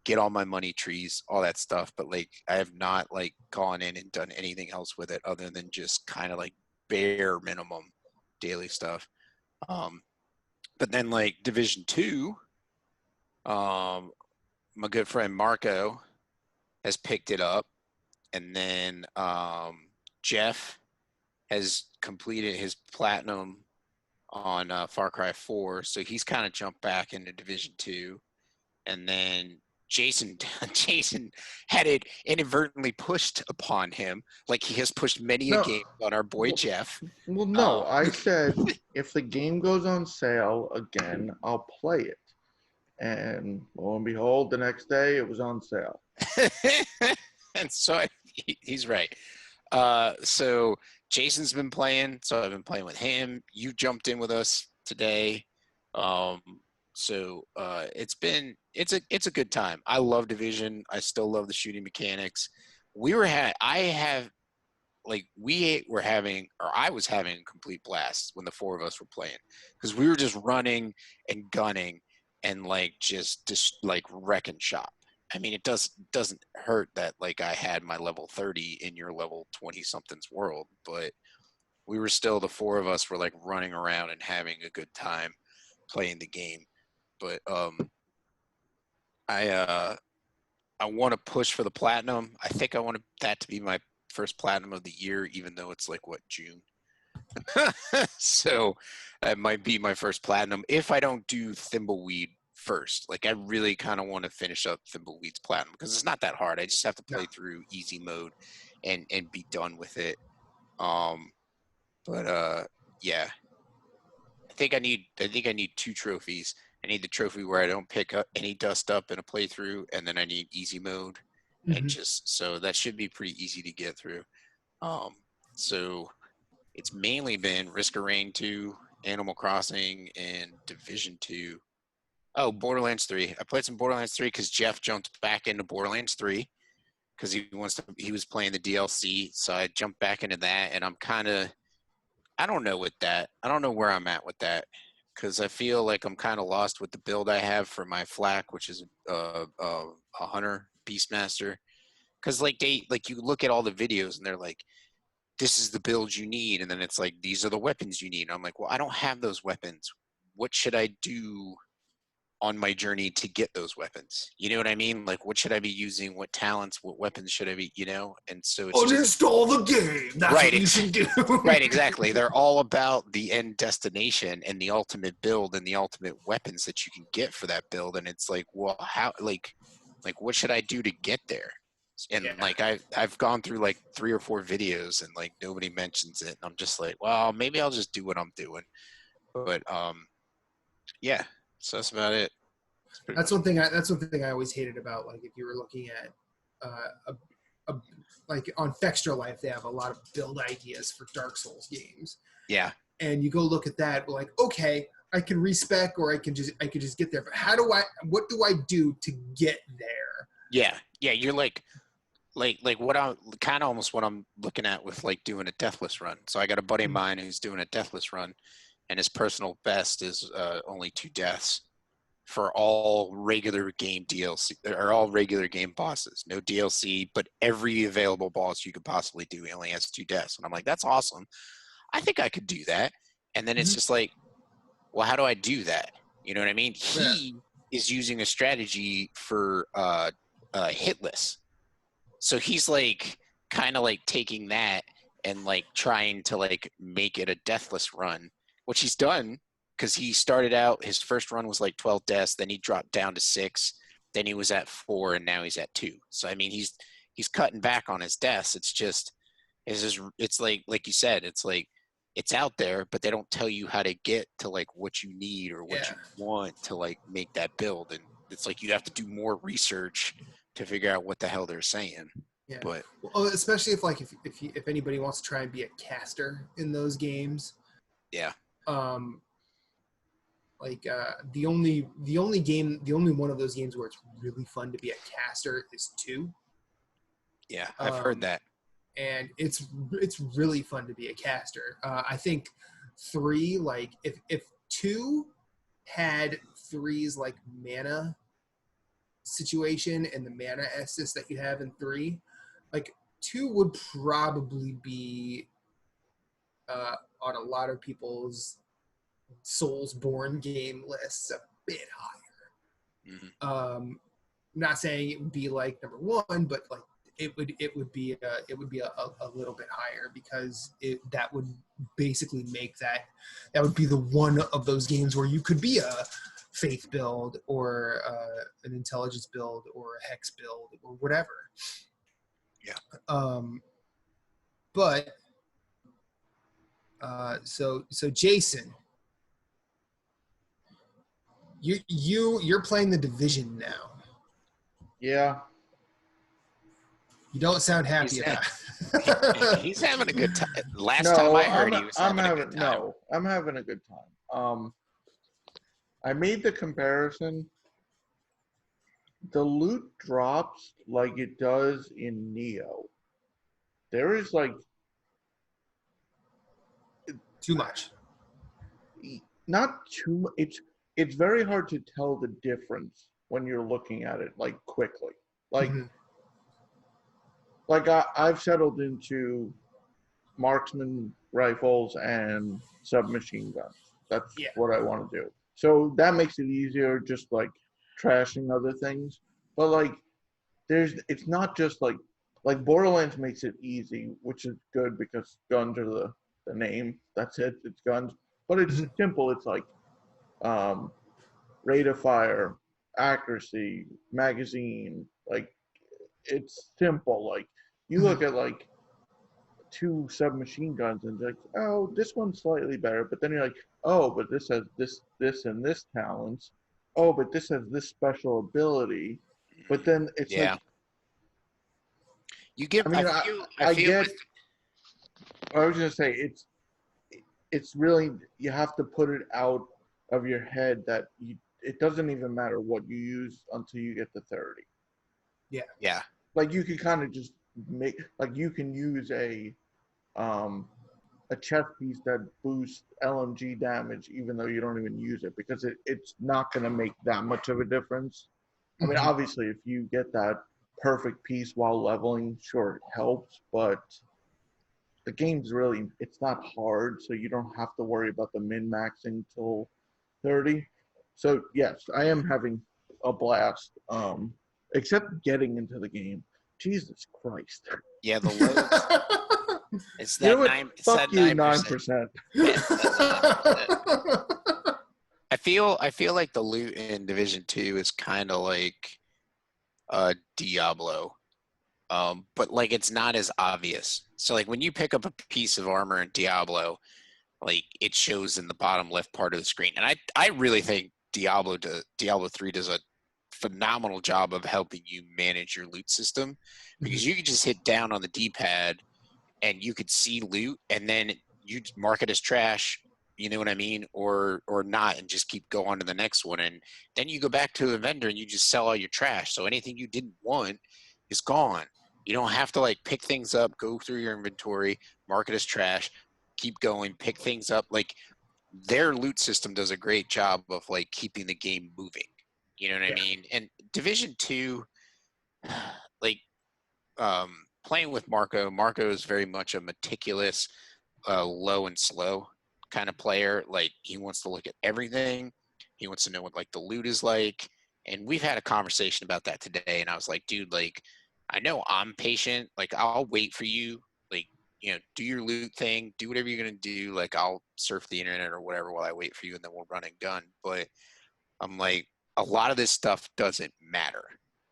get all my money trees, all that stuff. But like I have not like gone in and done anything else with it other than just kind of like bare minimum daily stuff. But then like Division 2, my good friend Marco has picked it up, and then Jeff has completed his platinum on Far Cry 4, so he's kind of jumped back into Division 2. And then Jason had it inadvertently pushed upon him, like he has pushed many a No. game on our boy Well, Jeff. Well, no, I said if the game goes on sale again, I'll play it. And lo and behold, the next day it was on sale. And so he's right. So Jason's been playing, so I've been playing with him. You jumped in with us today. So it's a good time. I love Division. I still love the shooting mechanics. I was having a complete blast when the four of us were playing, because we were just running and gunning and like just like wrecking shop. I mean, it doesn't hurt that like I had my level 30 in your level 20 something's world, but we were still, the four of us were like running around and having a good time playing the game. But I want to push for the platinum. I think I want that to be my first platinum of the year, even though it's like what, June. So that might be my first platinum if I don't do Thimbleweed first. Like I really kind of want to finish up Thimbleweed's platinum, because it's not that hard. I just have to play through easy mode and be done with it. But yeah, I think I need 2 trophies. I need the trophy where I don't pick up any dust up in a playthrough, and then I need easy mode, and just so that should be pretty easy to get through. So it's mainly been Risk of Rain 2, Animal Crossing, and Division 2. Oh, Borderlands 3. I played some Borderlands 3 because Jeff jumped back into Borderlands 3 because he was playing the DLC. So I jumped back into that, and I don't know with that. I don't know where I'm at with that because I feel like I'm kind of lost with the build I have for my flak, which is a hunter beastmaster. Because you look at all the videos and they're like, this is the build you need, and then it's like, these are the weapons you need. And I'm like, well, I don't have those weapons. What should I do on my journey to get those weapons? You know what I mean? Like, what should I be using? What talents? What weapons should I be? And so it's uninstall the game. That's right, what you should do. right, exactly. They're all about the end destination and the ultimate build and the ultimate weapons that you can get for that build. And it's like, well, how, what should I do to get there? And I've gone through like 3 or 4 videos and like nobody mentions it. And I'm just like, well, maybe I'll just do what I'm doing. But yeah, so that's about it. That's one thing I always hated about, like, if you were looking at like on Fextra Life, they have a lot of build ideas for Dark Souls games. Yeah. And you go look at that, like, okay, I can respec or I could just get there. But what do I do to get there? Yeah. Yeah. You're like what I'm kind of almost what I'm looking at with like doing a deathless run. So I got a buddy of mine who's doing a deathless run, and his personal best is only 2 deaths for all regular game DLC, or all regular game bosses. No DLC, but every available boss you could possibly do, he only has 2 deaths. And I'm like, that's awesome. I think I could do that. And then it's just like, well, how do I do that? You know what I mean? He is using a strategy for hitless. So he's like kind of like taking that and like trying to like make it a deathless run, which he's done. Because he started out, his first run was like 12 deaths, then he dropped down to 6, then he was at 4, and now he's at 2. So I mean, he's cutting back on his deaths. It's like you said, it's like it's out there, but they don't tell you how to get to like what you need or what you want to like make that build, and it's like you have to do more research to figure out what the hell they're saying. Yeah, but especially if anybody wants to try and be a caster in those games. Yeah. The only one of those games where it's really fun to be a caster is 2. Yeah, I've heard that. And it's really fun to be a caster. I think 3, like if 2 had 3's like mana situation and the mana assist that you have in 3, like 2 would probably be on a lot of people's Soulsborne game lists a bit higher. Not saying it would be like number 1, but like it would be a little bit higher, because that would basically make that would be the one of those games where you could be a faith build or an intelligence build or a hex build or whatever. Yeah. But so Jason, you're playing the Division now. Yeah. You don't sound happy about it. He's having a good time. Last time I heard, he was having a good time. No, I'm having a good time. I made the comparison. The loot drops like it does in Neo. There is like too much. Not too much. It's very hard to tell the difference when you're looking at it like quickly. Like I've settled into marksman rifles and submachine guns. That's what I want to do. So that makes it easier, just like trashing other things. But like, it's not just like Borderlands makes it easy, which is good because guns are the name. That's it. It's guns. But it's simple. It's like rate of fire, accuracy, magazine. Like, it's simple. Like, you look at like 2 submachine guns and like, oh, this one's slightly better. But then you're like, oh, but this has this and this talents. Oh, but this has this special ability. But then it's like, you give. I was gonna say it's really, you have to put it out of your head that it doesn't even matter what you use until you get to 30. Yeah. Like you can kind of just you can use a chest piece that boosts LMG damage even though you don't even use it because it's not going to make that much of a difference. I mean, obviously, if you get that perfect piece while leveling, sure, it helps, but the game's really, it's not hard, so you don't have to worry about the min-maxing till 30. So, yes, I am having a blast, except getting into the game. Jesus Christ. Yeah, the loads. It's that You know what? 9. It's Fuck that you, 9%. 9%. I feel like the loot in Division 2 is kind of like Diablo, but like it's not as obvious. So like when you pick up a piece of armor in Diablo, like it shows in the bottom left part of the screen, and I really think Diablo 3 does a phenomenal job of helping you manage your loot system because you can just hit down on the D-pad and you could see loot, and then you mark it as trash. You know what I mean? Or not, and just keep going to the next one. And then you go back to a vendor and you just sell all your trash. So anything you didn't want is gone. You don't have to like pick things up, go through your inventory, mark it as trash, keep going, pick things up. Like their loot system does a great job of like keeping the game moving. You know what I mean? And Division 2, like playing with Marco is very much a meticulous, low and slow kind of player. Like he wants to look at everything. He wants to know what like the loot is like. And we've had a conversation about that today. And I was like, dude, like I know I'm patient. Like I'll wait for you. Like, you know, do your loot thing, do whatever you're gonna do. Like I'll surf the internet or whatever while I wait for you, and then we'll run and gun. But I'm like, a lot of this stuff doesn't matter.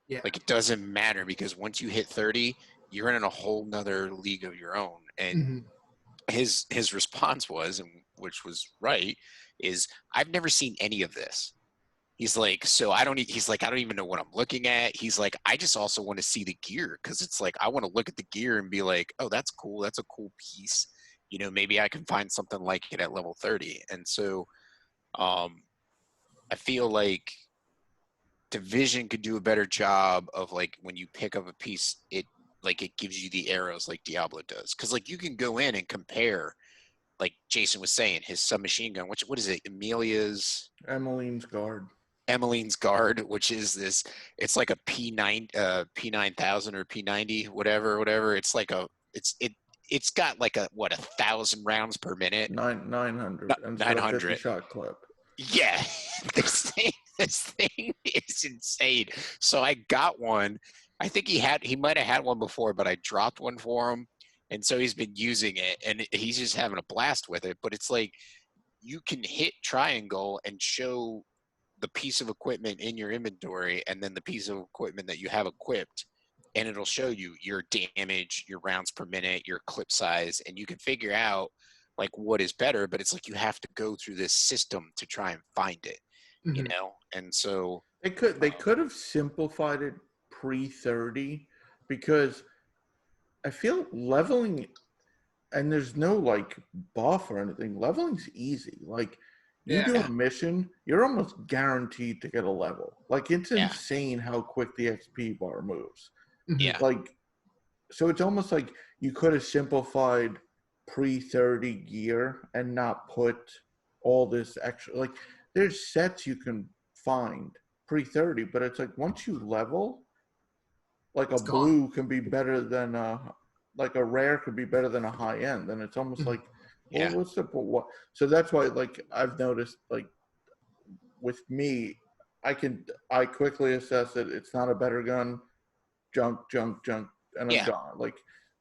Yeah. Like it doesn't matter because once you hit 30, you're in a whole nother league of your own. And his response was, and which was right, is I've never seen any of this. He's like, so he's like, I don't even know what I'm looking at. He's like, I just also want to see the gear because it's like, I want to look at the gear and be like, oh, that's cool. That's a cool piece. You know, maybe I can find something like it at level 30. And so I feel like Division could do a better job of like when you pick up a piece, it gives you the arrows like Diablo does. Because like you can go in and compare, like Jason was saying, his submachine gun. What is it? Emmeline's Guard. Emmeline's Guard, which is this. It's like a P9000 or P90, whatever. It's like it's got like 1,000 rounds per minute. 900 and 900 50-shot clip. Yeah, this thing is insane. So I got one. I think he might have had one before, but I dropped one for him, and so he's been using it, and he's just having a blast with it. But it's like you can hit triangle and show the piece of equipment in your inventory, and then the piece of equipment that you have equipped, and it'll show you your damage, your rounds per minute, your clip size, and you can figure out like what is better. But it's like you have to go through this system to try and find it, you know. And so they could have simplified it pre-30 because I feel leveling, and there's no like buff or anything. Leveling's easy. Like you do a mission, you're almost guaranteed to get a level. Like it's insane how quick the XP bar moves. Yeah. Like, so it's almost like you could have simplified pre-30 gear and not put all this extra. Like there's sets you can find pre-30, but it's like once you level, like a blue can be better than like a rare could be better than a high end. And it's almost like, well, what's the what? So that's why, like, I've noticed, like, with me, I quickly assess it. It's not a better gun. Junk, and I'm gone. Like,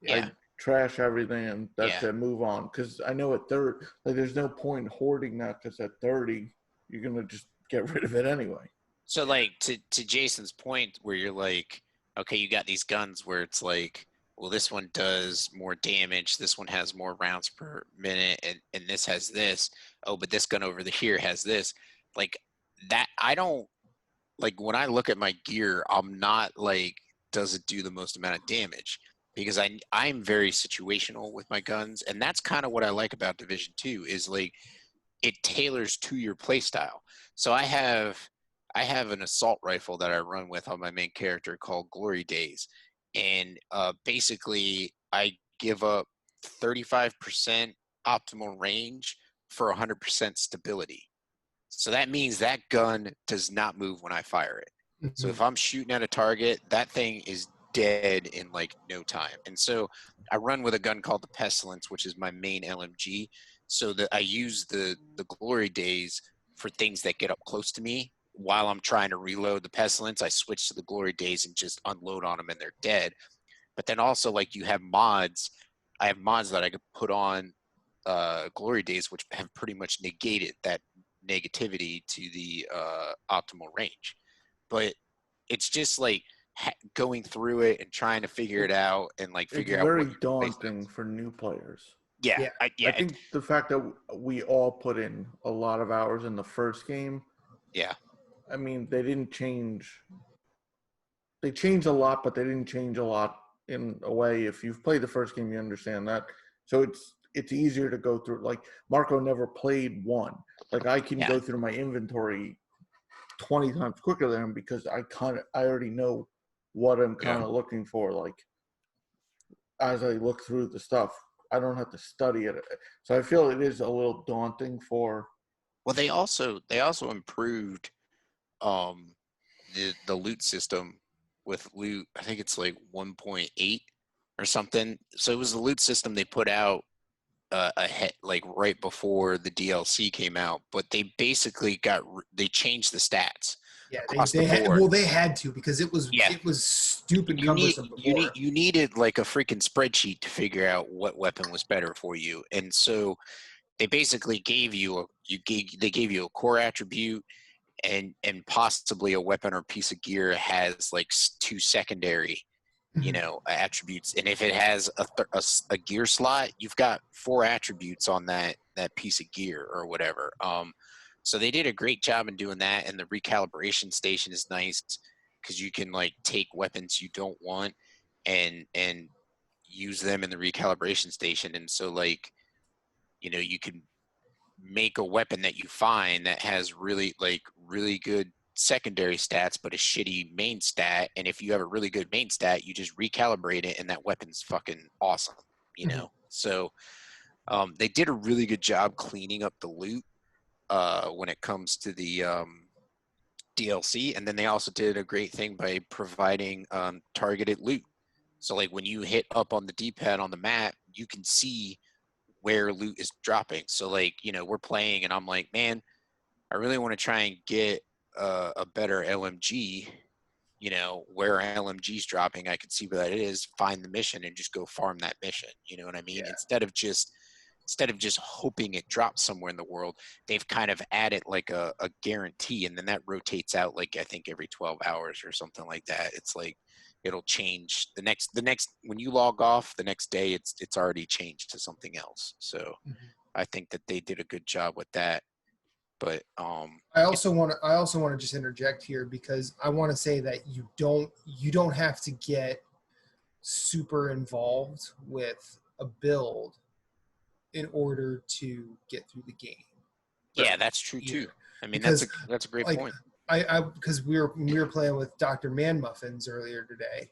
I trash everything, and that's it. Move on, because I know at 30, like, there's no point hoarding that, because at 30, you're gonna just get rid of it anyway. So, like, to Jason's point, where you're like, okay, you got these guns where it's like, well, this one does more damage, this one has more rounds per minute, and this has this. Oh, but this gun over here has this. Like that, I don't like when I look at my gear, I'm not like, does it do the most amount of damage? Because I'm very situational with my guns, and that's kind of what I like about Division 2 is like it tailors to your play style. So I have I have an assault rifle that I run with on my main character called Glory Days, and basically I give up 35% optimal range for 100% stability. So that means that gun does not move when I fire it. So if I'm shooting at a target, that thing is dead in like no time. And so I run with a gun called the Pestilence, which is my main LMG. So that I use the Glory Days for things that get up close to me. While I'm trying to reload the Pestilence, I switch to the Glory Days and just unload on them and they're dead. But then also, like, you have mods. I have mods that I could put on Glory Days, which have pretty much negated that negativity to the optimal range. But it's just like going through it and trying to figure it out and like figure It's out very what daunting for new players. Yeah, Yeah. I think the fact that we all put in a lot of hours in the first game. Yeah. I mean, they didn't change. They changed a lot, but they didn't change a lot in a way. If you've played the first game, you understand that. So it's easier to go through. Like, Marco never played one. Like, I can go through my inventory 20 times quicker than him because I already know what I'm kind of looking for. Like, as I look through the stuff, I don't have to study it. So I feel it is a little daunting for. Well, they also improved the loot system with loot. I think it's like 1.8 or something. So it was the loot system they put out ahead, like right before the DLC came out. But they basically they changed the stats. Yeah, they had to because it was stupid cumbersome before. You needed like a freaking spreadsheet to figure out what weapon was better for you, and so they basically gave you a core attribute and possibly a weapon or piece of gear has like 2 secondary attributes, and if it has a gear slot, you've got 4 attributes on that piece of gear or whatever. So they did a great job in doing that, and the recalibration station is nice because you can like take weapons you don't want and use them in the recalibration station, and so like you can make a weapon that you find that has really good secondary stats but a shitty main stat, and if you have a really good main stat, you just recalibrate it and that weapon's fucking awesome. So they did a really good job cleaning up the loot when it comes to the DLC, and then they also did a great thing by providing targeted loot. So like when you hit up on the D-pad on the map, you can see where loot is dropping. So like we're playing and I'm like, man, I really want to try and get a better LMG. Where LMG's dropping, I can see where that is, find the mission and just go farm that mission. You know what I mean? Yeah. Instead of just hoping it drops somewhere in the world, they've kind of added like a guarantee, and then that rotates out like I think every 12 hours or something like that. It's like it'll change the next when you log off the next day, it's already changed to something else. So I think that they did a good job with that. But I also want to just interject here because I want to say that you don't have to get super involved with a build in order to get through the game. Yeah, that's true too. I mean, that's a great point. I because we were playing with Dr. Man Muffins earlier today.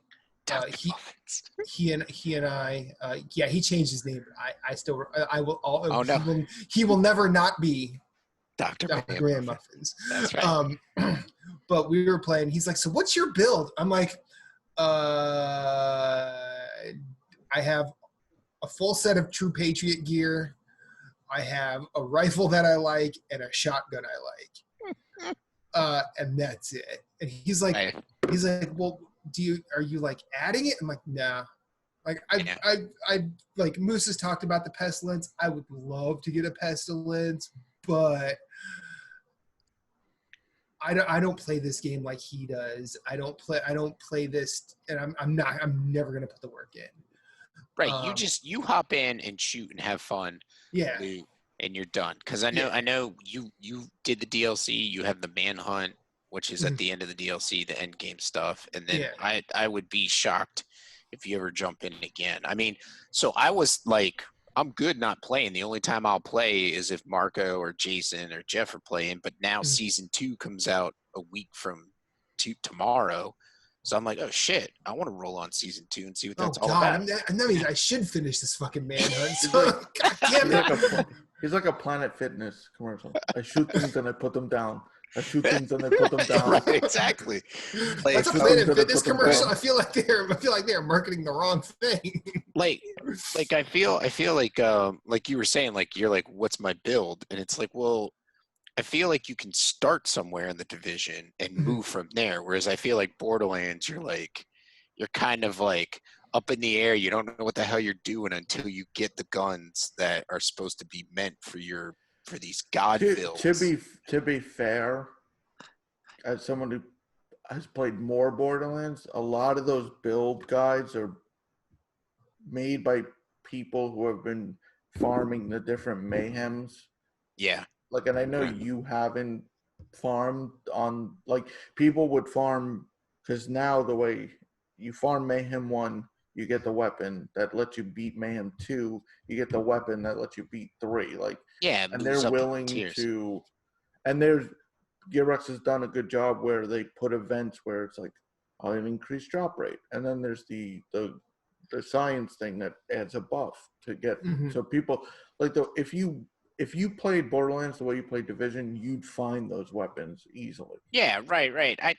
He and I he changed his name. I will he will never not be Dr. Man Muffins. That's right. But we were playing. He's like, so what's your build? I'm like, I have a full set of True Patriot gear. I have a rifle that I like and a shotgun I like. And that's it. And he's like, well, are you like adding it? I'm like, nah. Like I like Moose has talked about the Pestilence. I would love to get a Pestilence, but I don't play this game like he does. I don't play this, and I'm never gonna put the work in. Right. You hop in and shoot and have fun. Yeah. And you're done. Because I know you did the DLC. You have the manhunt, which is at the end of the DLC, the end game stuff. And then I would be shocked if you ever jump in again. I mean, so I was like, I'm good not playing. The only time I'll play is if Marco or Jason or Jeff are playing. But now season 2 comes out a week from tomorrow. So I'm like, oh shit, I want to roll on season 2 and see what that's all about. And that means I should finish this fucking manhunt. He's So, like- God damn it. He's like a Planet Fitness commercial. I shoot things and I put them down. I shoot things and I put them down. Right, exactly. Like, That's a should Planet them Fitness put them commercial. down. I feel like they're marketing the wrong thing. like I feel like you were saying, like, you're like, what's my build? And it's like, well, I feel like you can start somewhere in the division and move from there. Whereas I feel like Borderlands, you're kind of like up in the air. You don't know what the hell you're doing until you get the guns that are supposed to be meant for these god builds. To be fair, as someone who has played more Borderlands, a lot of those build guides are made by people who have been farming the different mayhems. Yeah. Like, and I know you haven't farmed on, like, people would farm, because now the way you farm Mayhem 1, you get the weapon that lets you beat Mayhem 2, you get the weapon that lets you beat 3. Like, Yeah. and they're willing to, and Gearbox has done a good job where they put events where it's like, oh, an increased drop rate. And then there's the science thing that adds a buff to get, so people, like, if you played Borderlands the way you played Division, you'd find those weapons easily. Yeah, right. I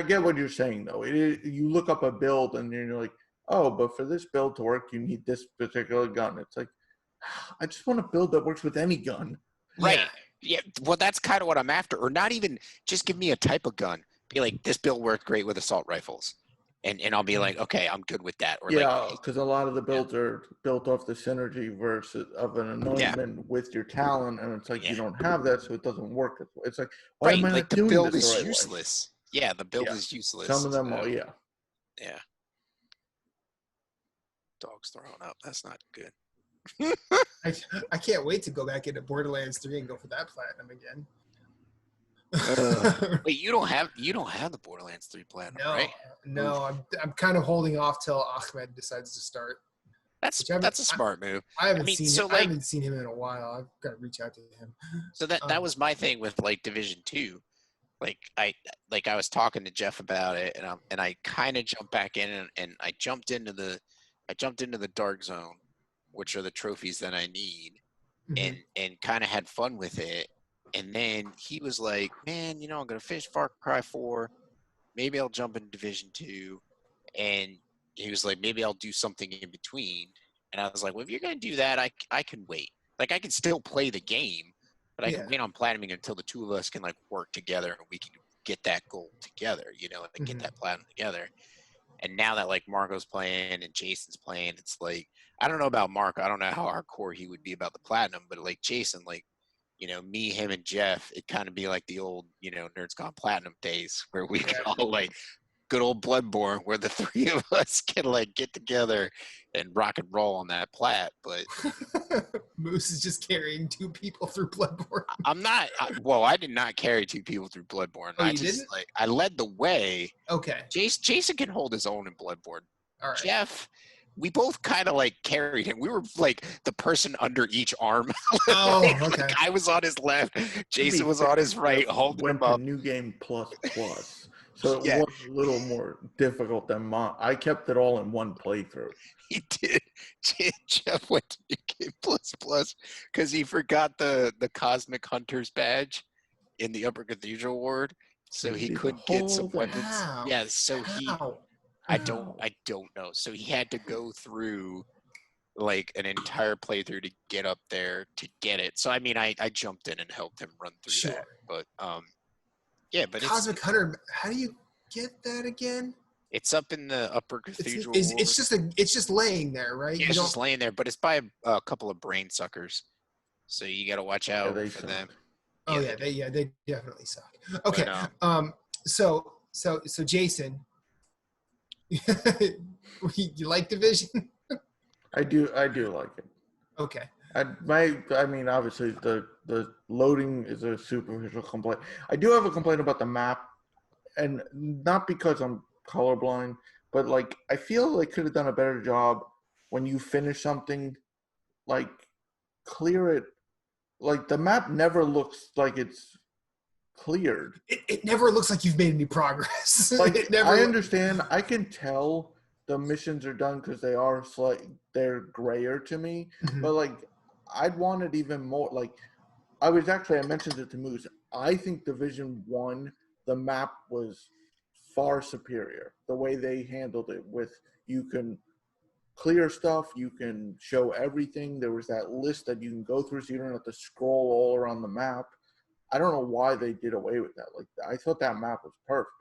get what you're saying, though. You look up a build and you're like, oh, but for this build to work, you need this particular gun. It's like, I just want a build that works with any gun. Right. Yeah. Well, that's kind of what I'm after. Or not even just give me a type of gun. Be like, this build worked great with assault rifles. And I'll be like, okay, I'm good with that. Or yeah, because a lot of the builds are built off the synergy versus of an anointment with your talent, and it's like you don't have that, so it doesn't work. It's like, why am I not doing build this is the right useless. way? Yeah, the build is useless. Some of them are, yeah. Yeah. Dogs throwing up. That's not good. I can't wait to go back into Borderlands 3 and go for that platinum again. Wait, you don't have the Borderlands 3 platinum, right? No, I'm kind of holding off till Ahmed decides to start. That's a smart move. I haven't seen him in a while. I've got to reach out to him. So that was my thing with like Division 2. Like I was talking to Jeff about it, and I kind of jumped back in and I jumped into the dark zone, which are the trophies that I need, and kind of had fun with it. And then he was like, man, I'm going to finish Far Cry 4. Maybe I'll jump into Division 2. And he was like, maybe I'll do something in between. And I was like, well, if you're going to do that, I can wait. Like, I can still play the game, but I can wait on platinuming until the two of us can, like, work together and we can get that goal together, and get that platinum together. And now that, like, Marco's playing and Jason's playing, it's like, I don't know about Marco. I don't know how hardcore he would be about the platinum, but, like, Jason, like, me, him, and Jeff, it'd kind of be like the old, Nerds Gone Platinum days where we could all, like, good old Bloodborne, where the three of us can, like, get together and rock and roll on that plat. But Moose is just carrying 2 people through Bloodborne. I did not carry 2 people through Bloodborne. Oh, you didn't? I led the way. Okay. Jason can hold his own in Bloodborne. All right. Jeff, we both kind of like carried him. We were like the person under each arm. Oh, okay. Like, I was on his left, Jason was on his right, holding him up. New game plus. So it was a little more difficult than mine. I kept it all in one playthrough. He did. Jeff went to New Game Plus because he forgot the Cosmic Hunter's badge in the Upper Cathedral Ward, so he couldn't get some weapons. How? Yeah, so How? I don't know. So he had to go through like an entire playthrough to get up there to get it. So I mean, I jumped in and helped him run through that. But but Cosmic Hunter, how do you get that again? It's up in the Upper Cathedral. It's just laying there, right? Yeah, it's just laying there, but it's by a couple of brain suckers. So you got to watch out for them. Oh yeah, they definitely suck. Okay. So Jason, you like Division? I do like it. Okay. I mean, obviously the loading is a superficial complaint. I do have a complaint about the map, and not because I'm colorblind, but like I feel they could have done a better job when you finish something, like clear it. Like the map never looks like it's cleared. It never looks like you've made any progress. Like, It never. I understand. I can tell the missions are done because they're grayer to me. Mhm. But like, I'd want it even more. Like, I mentioned it to Moose. I think Division 1, the map was far superior. The way they handled it with, you can clear stuff, you can show everything. There was that list that you can go through so you don't have to scroll all around the map. I don't know why they did away with that. Like, I thought that map was perfect,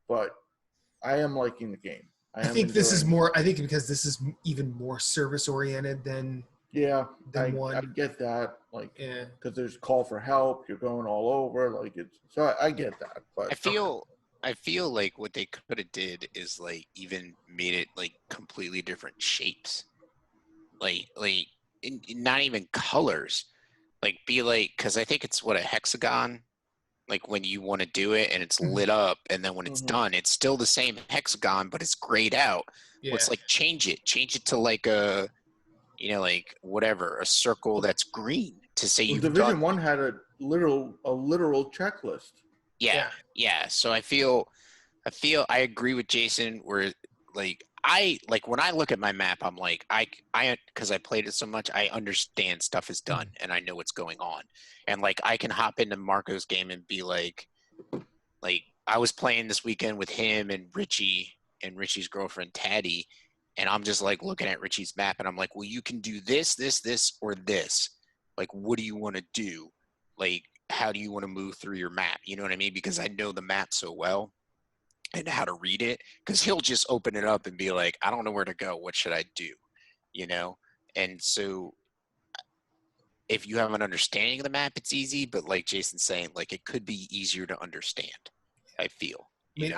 but I am liking the game. I think this is more. I think because this is even more service oriented than I one. get that. Like, Yeah. because there's call for help, you're going all over. Like, it's so I get that. But I feel like what they could have did is like even made it like completely different shapes, like not even colors, like be like, because I think it's what, a hexagon, like when you want to do it and it's lit up, and then when it's done it's still the same hexagon but it's grayed out. Yeah. Let's like change it to like a, you know, like whatever, a circle that's green to say you've Division done. 1 had a literal checklist. Yeah. So I feel I agree with Jason where like when I look at my map, I'm like, I because I played it so much, I understand stuff is done and I know what's going on. And like I can hop into Marco's game and be like I was playing this weekend with him and Richie's girlfriend Taddy, and I'm just like looking at Richie's map and I'm like, well, you can do this, or this. Like, what do you want to do? Like, how do you want to move through your map? You know what I mean? Because I know the map so well and how to read it, because he'll just open it up and be like, I don't know where to go. What should I do? You know? And so if you have an understanding of the map, it's easy, but like Jason's saying, like it could be easier to understand, I feel. I mean,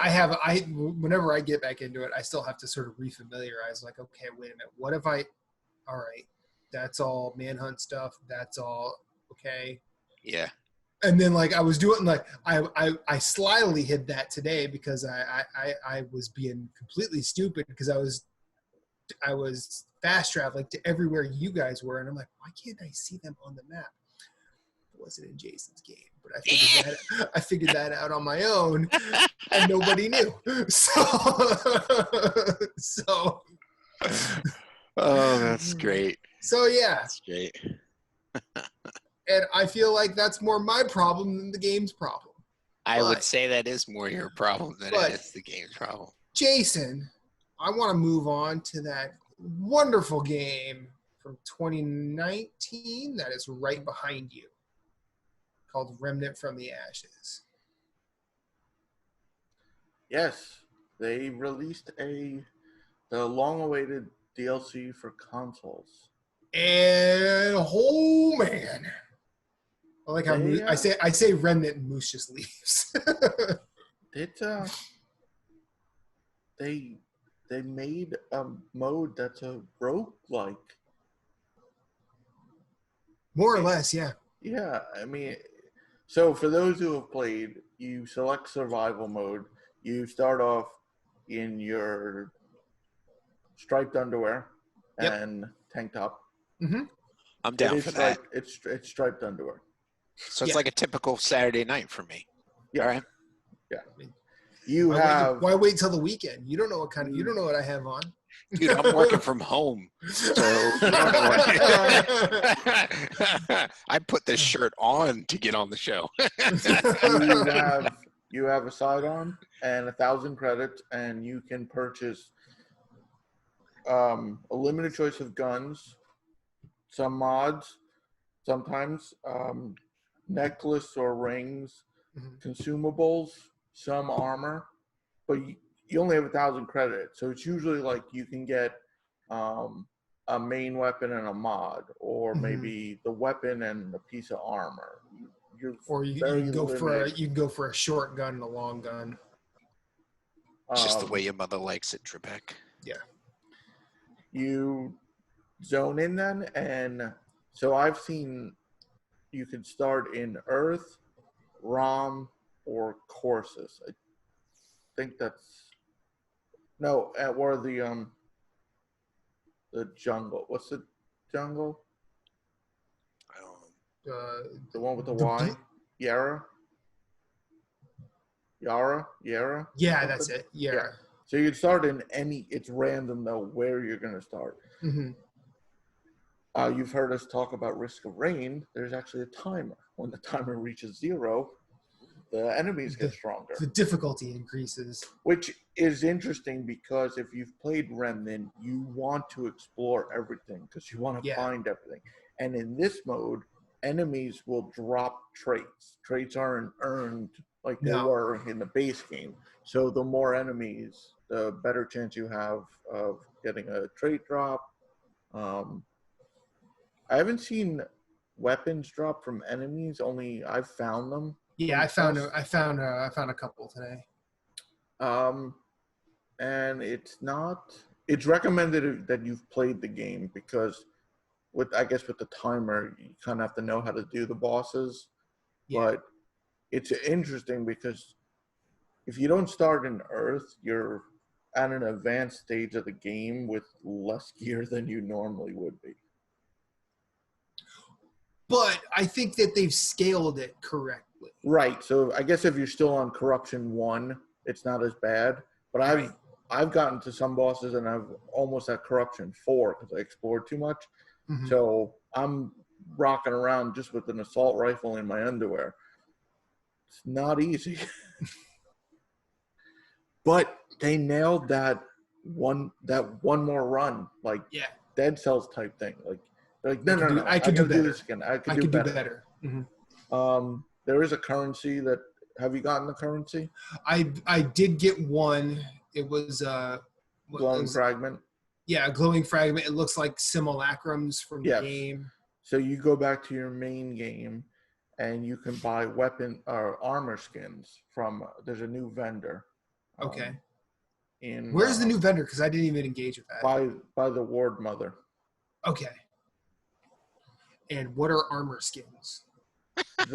whenever I get back into it, I still have to sort of refamiliarize, like, okay, wait a minute. What if all right, that's all manhunt stuff. That's all okay. Yeah. And then like I was doing, like I slyly hid that today because I was being completely stupid because I was fast traveling to everywhere you guys were, and I'm like, why can't I see them on the map? It wasn't in Jason's game, but I figured that out on my own, and nobody knew. So Oh, that's great. So yeah, That's great. and I feel like that's more my problem than the game's problem. I would say that is more your problem than it is the game's problem. Jason, I want to move on to that wonderful game from 2019 that is right behind you, called Remnant From the Ashes. Yes, they released the long-awaited DLC for consoles. And oh man, I like how I say Remnant and Moose just leaves. They made a mode that's a roguelike. More or less, yeah. Yeah, I mean, so for those who have played, you select survival mode. You start off in your striped underwear and tank top. Mm-hmm. I'm down for that. It's striped underwear. So it's like a typical Saturday night for me. Yeah. All right. Yeah. Why wait till the weekend? You don't know what I have on. Dude, I'm working from home, so I put this shirt on to get on the show. You have a sidearm and 1,000 credits, and you can purchase a limited choice of guns, some mods, sometimes necklace or rings, consumables, some armor, but you only have 1,000 credits. So it's usually like you can get a main weapon and a mod, or maybe the weapon and a piece of armor. You can go for a short gun and a long gun. Just the way your mother likes it, Trebek. Yeah. You zone in then, and so I've seen you could start in Earth, Rom, or Corsus. I think that's or the jungle. What's the jungle? The one with the Y? Yarra? Yara? Yeah, Something? that's it. Yeah. So you'd start in it's random though where you're going to start. Mm-hmm. You've heard us talk about Risk of Rain. There's actually a timer. When the timer reaches 0, the enemies get stronger. The difficulty increases. Which is interesting because if you've played Remnant, you want to explore everything because you want to find everything. And in this mode, enemies will drop traits. Traits aren't earned like they were in the base game. So the more enemies, the better chance you have of getting a trait drop. I haven't seen weapons drop from enemies. Only I've found them. Yeah, I found a couple today. And it's recommended that you've played the game because with the timer, you kind of have to know how to do the bosses. Yeah. But it's interesting because if you don't start in Earth, you're at an advanced stage of the game with less gear than you normally would be. But I think that they've scaled it correctly. Right. So I guess if you're still on Corruption 1, it's not as bad. But I've gotten to some bosses and I've almost at Corruption 4 because I explored too much. Mm-hmm. So I'm rocking around just with an assault rifle in my underwear. It's not easy. But they nailed that one more run, like Dead Cells type thing. Like no. I could do this again. I could do better. Mm-hmm. There is a currency that. Have you gotten the currency? I did get one. It was glowing fragment. Yeah, a glowing fragment. It looks like simulacrums from the game. So you go back to your main game, and you can buy weapon or armor skins from. There's a new vendor. Okay. Where's the new vendor? Because I didn't even engage with that. By the Ward Mother. Okay. And what are armor skins?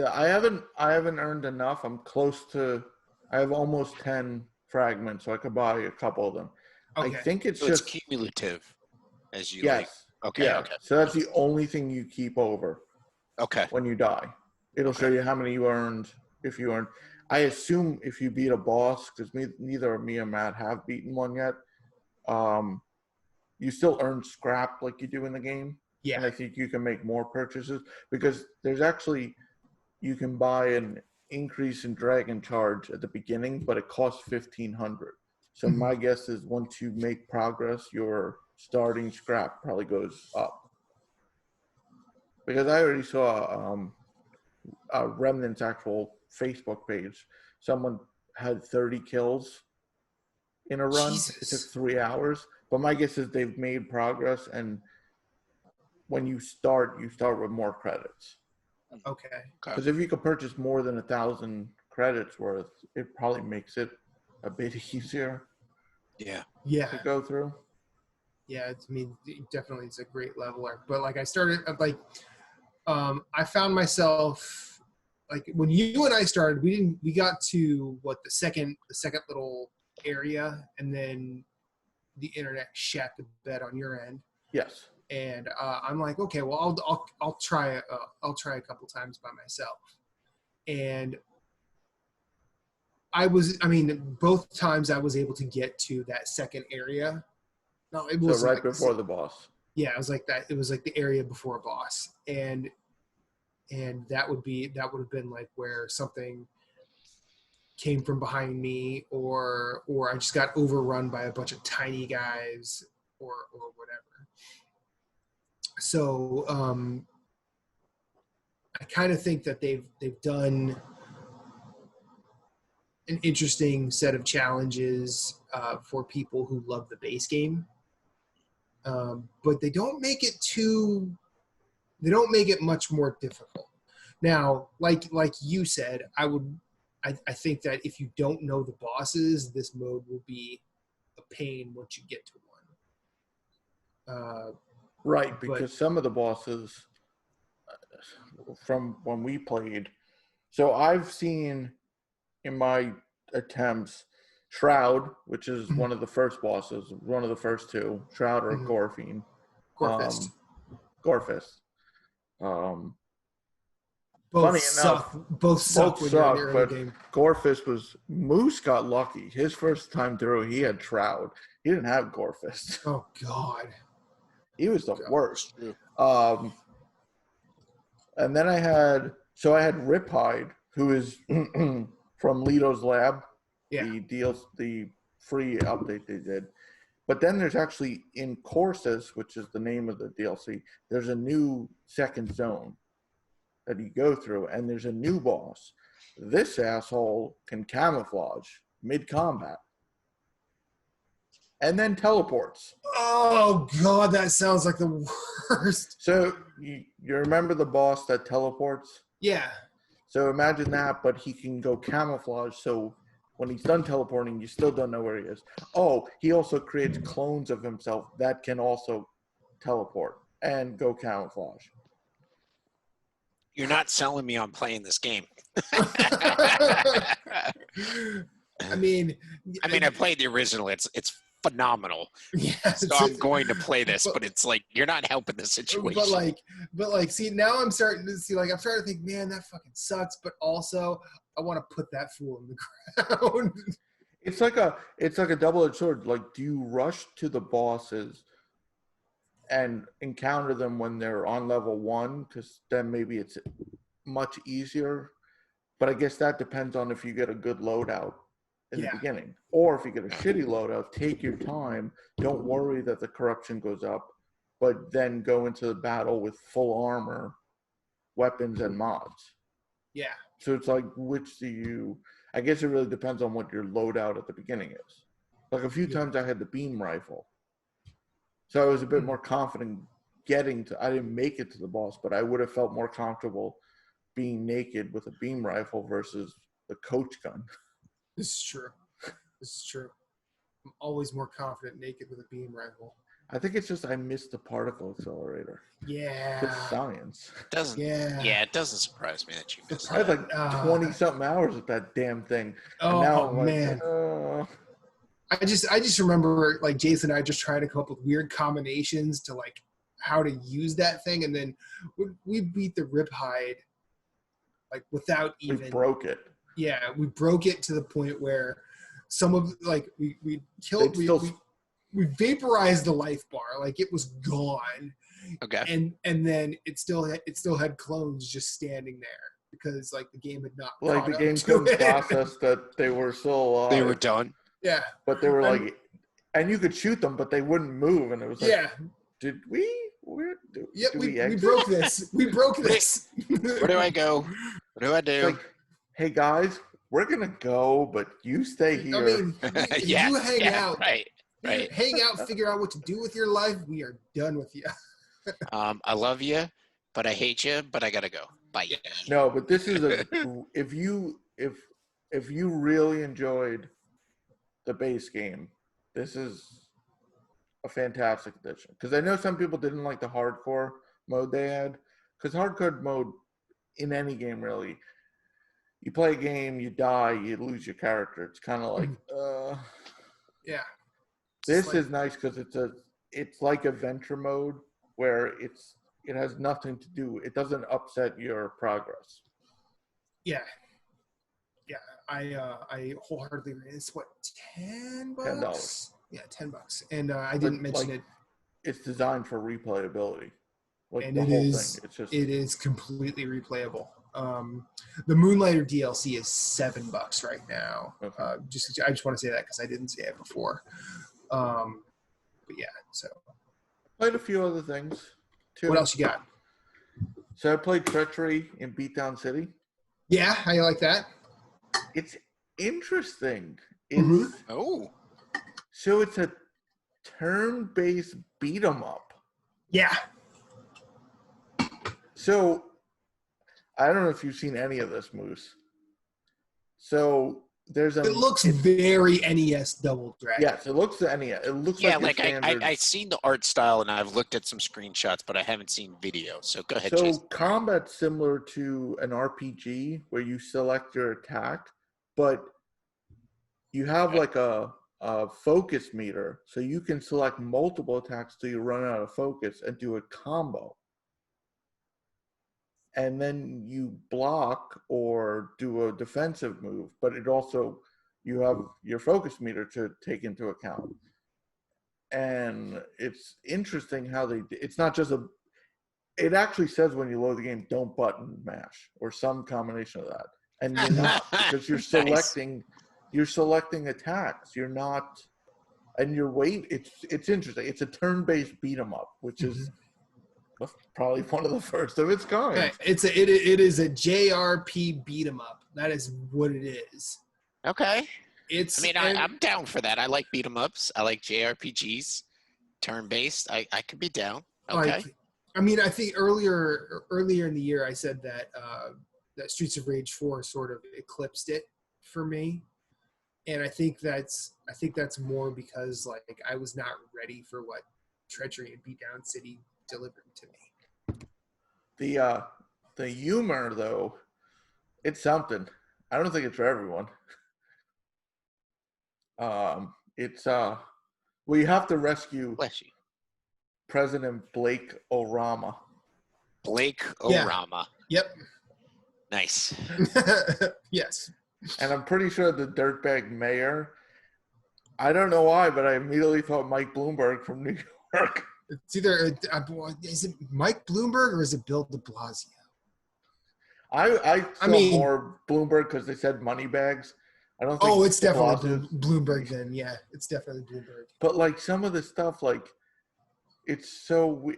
I haven't earned enough. I'm close to. I have almost 10 fragments, so I could buy a couple of them. Okay. I think it's just cumulative, as you like. Okay. Yeah. Okay. So that's the only thing you keep over. Okay. When you die, it'll show you how many you earned. If you earned, I assume if you beat a boss, because neither me or Matt have beaten one yet. You still earn scrap like you do in the game. Yeah. And I think you can make more purchases because there's actually, you can buy an increase in dragon charge at the beginning, but it costs 1,500. So my guess is once you make progress, your starting scrap probably goes up. Because I already saw Remnant's actual Facebook page. Someone had 30 kills in a run. Jesus. It took 3 hours. But my guess is they've made progress, and when you start with more credits. Okay. Because if you could purchase more than 1,000 credits worth, it probably makes it a bit easier. Yeah. To go through. Yeah, definitely it's a great leveler. But like I started I found myself like when you and I started, we got to the second little area, and then the internet shat the bed on your end. Yes. And I'm like, okay, well, I'll try a couple times by myself. And both times I was able to get to that second area. No, it was right before the boss. Yeah, it was like that. It was like the area before a boss, and that would have been like where something came from behind me, or I just got overrun by a bunch of tiny guys, or whatever. So I kind of think that they've done an interesting set of challenges for people who love the base game, but they don't make it much more difficult. Now, like you said, I think that if you don't know the bosses, this mode will be a pain once you get to one. Right, because some of the bosses from when we played, so I've seen in my attempts Shroud, which is one of the first bosses, one of the first two, Shroud or Gorfist. Funny suck. enough, Both suck both when you're in suck, the early but game. Gorefist was Moose got lucky. His first time through, he had Shroud. He didn't have Gorefist. Oh God. He was the worst. True. And then I had Riphide, who is from Lito's Lab, Yeah. the free update they did. But then there's actually in Corsus, which is the name of the DLC, there's a new second zone that you go through, and there's a new boss. This asshole can camouflage mid-combat and then teleports. Oh God, that sounds like the worst. So you remember the boss that teleports? Yeah. So imagine that, but he can go camouflage, so when he's done teleporting, you still don't know where he is. Oh, he also creates clones of himself that can also teleport and go camouflage. You're not selling me on playing this game. I mean, I played the original. It's phenomenal. yeah. So I'm going to play this, but it's like you're not helping the situation. But like, see, now I'm starting to think, man, that fucking sucks. But also, I want to put that fool in the ground. It's like a double-edged sword. Like, do you rush to the bosses and encounter them when they're on level 1? Because then maybe it's much easier. But I guess that depends on if you get a good loadout in the beginning. Or if you get a shitty loadout, take your time. Don't worry that the corruption goes up. But then go into the battle with full armor, weapons, and mods. Yeah. So it's like, which do you... I guess it really depends on what your loadout at the beginning is. Like a few times I had the beam rifle. So I was a bit more confident getting to... I didn't make it to the boss, but I would have felt more comfortable being naked with a beam rifle versus the coach gun. This is true. I'm always more confident naked with a beam rifle. I think it's just I missed the particle accelerator. Yeah. It's science. It doesn't surprise me that you missed I had it. like 20-something hours with that damn thing. Oh, and now I'm man. I just remember like Jason and I just trying to come up with weird combinations to like how to use that thing, and then we beat the Riphide like without even... We broke it. Yeah, we broke it to the point where some of like we killed we vaporized the life bar, like it was gone. Okay. And then it still had clones just standing there because like the game had not Like the game couldn't process that they were still alive. They were done. Yeah. But they were like, and you could shoot them, but they wouldn't move, and it was like, did we? We broke this. We broke this. Where do I go? What do I do? Like, hey guys, we're gonna go, but you stay here. I mean, if you hang out, right. Hang out, figure out what to do with your life. We are done with you. I love you, but I hate you, but I gotta go. Bye. No, but this is if you really enjoyed the base game, this is a fantastic addition. Because I know some people didn't like the hardcore mode they had. Because hardcore mode in any game really, you play a game, you die, you lose your character. It's kind of like, yeah. This is nice because it's like adventure mode where it has nothing to do. It doesn't upset your progress. Yeah. Yeah. I wholeheartedly agree. It's what, $10? $10. Yeah, $10. And I didn't mention it. It's designed for replayability. Like and the whole thing. It's just, it is completely replayable. The Moonlighter DLC is $7 right now. Okay. I just want to say that because I didn't say it before. But yeah, so played a few other things too. What else you got? So I played Treachery in Beatdown City. Yeah, how you like that? It's interesting. So it's a turn-based beat 'em up. Yeah. So I don't know if you've seen any of this, Moose. So it looks very NES Double Dragon. Yes, it looks to NES. It looks like I've seen the art style and I've looked at some screenshots, but I haven't seen video. So go ahead. So Jason. combat's similar to an RPG where you select your attack, but you have like a focus meter, so you can select multiple attacks till you run out of focus and do a combo. and then you block or do a defensive move, but it also, you have your focus meter to take into account. And it's interesting how it's not just it actually says when you load the game, don't button mash or some combination of that. And you're not, because you're selecting, you're selecting attacks. You're not, and your weight, it's interesting. It's a turn-based beat 'em up, which is probably one of the first of its kind. Okay. It is a JRP beat 'em up. That is what it is. Okay. It's. I'm down for that. I like beat 'em ups. I like JRPGs, turn-based. I could be down. Okay. Like, I mean, I think earlier in the year I said that that Streets of Rage 4 sort of eclipsed it for me, and I think that's more because like I was not ready for what Treachery and Beatdown City delivered to me. The humor though, it's something. I don't think it's for everyone. It's well, you have to rescue President Blake Orama. Blake Orama. Yep. Nice. Yes. And I'm pretty sure the dirtbag mayor, I don't know why, but I immediately thought Mike Bloomberg from New York. It's either, is it Mike Bloomberg or is it Bill de Blasio? I saw more Bloomberg because they said money bags. I don't think it's definitely Bloomberg then. Yeah, it's definitely Bloomberg. But like some of the stuff, like it's so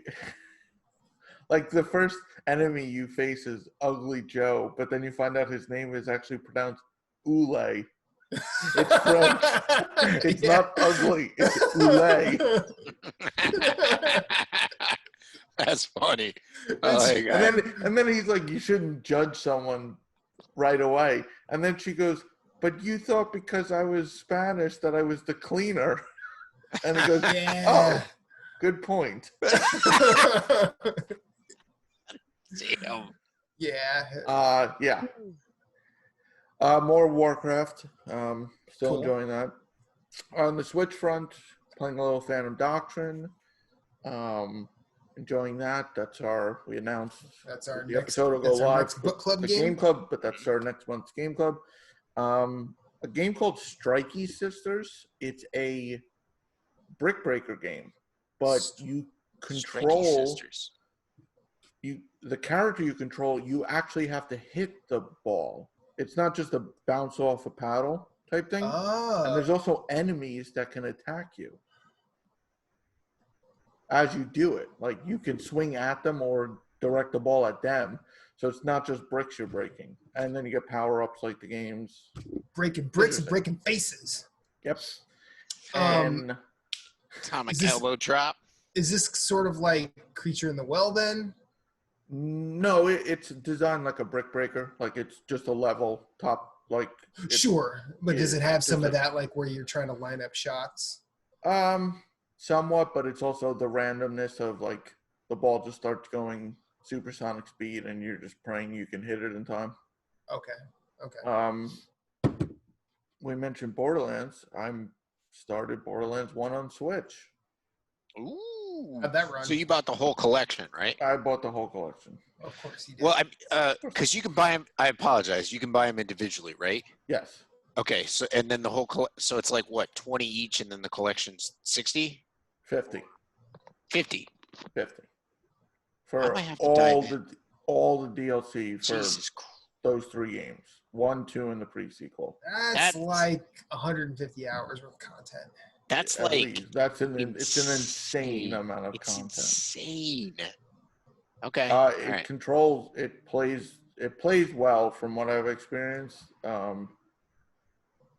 like the first enemy you face is Ugly Joe, but then you find out his name is actually pronounced Oulé. It's French. It's not ugly. It's Oulé. That's funny. And then he's like, you shouldn't judge someone right away. And then she goes, but you thought because I was Spanish that I was the cleaner. And he goes, oh, good point. Damn. Yeah. Yeah. More Warcraft. Still Cool. enjoying that. On the Switch front, playing a little Phantom Doctrine. Enjoying that. We announced That's our the next, episode will go live. next book club the game club, but that's our next month's game club. A game called Strikey Sisters. It's a brick breaker game, but you control the character you control. You actually have to hit the ball. It's not just a bounce off a paddle type thing. And there's also enemies that can attack you as you do it. Like you can swing at them or direct the ball at them. So it's not just bricks you're breaking. And then you get power-ups like the games. breaking bricks and breaking faces. Yep. And Atomic elbow drop. Is this sort of like Creature in the Well then? no, it's designed like a brick breaker. Like it's just a level top. Like Sure, but does it have some of that, like where you're trying to line up shots? Somewhat, but it's also the randomness of like the ball just starts going supersonic speed, and you're just praying you can hit it in time. Okay. We mentioned Borderlands. Started Borderlands 1 on Switch. Ooh. How'd that run? So you bought the whole collection, right? I bought the whole collection. Of course you did. Well, because you can buy them. I apologize. You can buy them individually, right? Yes. Okay. So and then the whole so it's like what, 20 each, and then the collection's 60? 50. 50. 50. For all the DLC for those 3 games. 1, 2, and the pre-sequel. That's like 150 hours worth of content. That's At like least. It's an insane amount of content. Insane. Okay. It controls. It plays well from what I've experienced.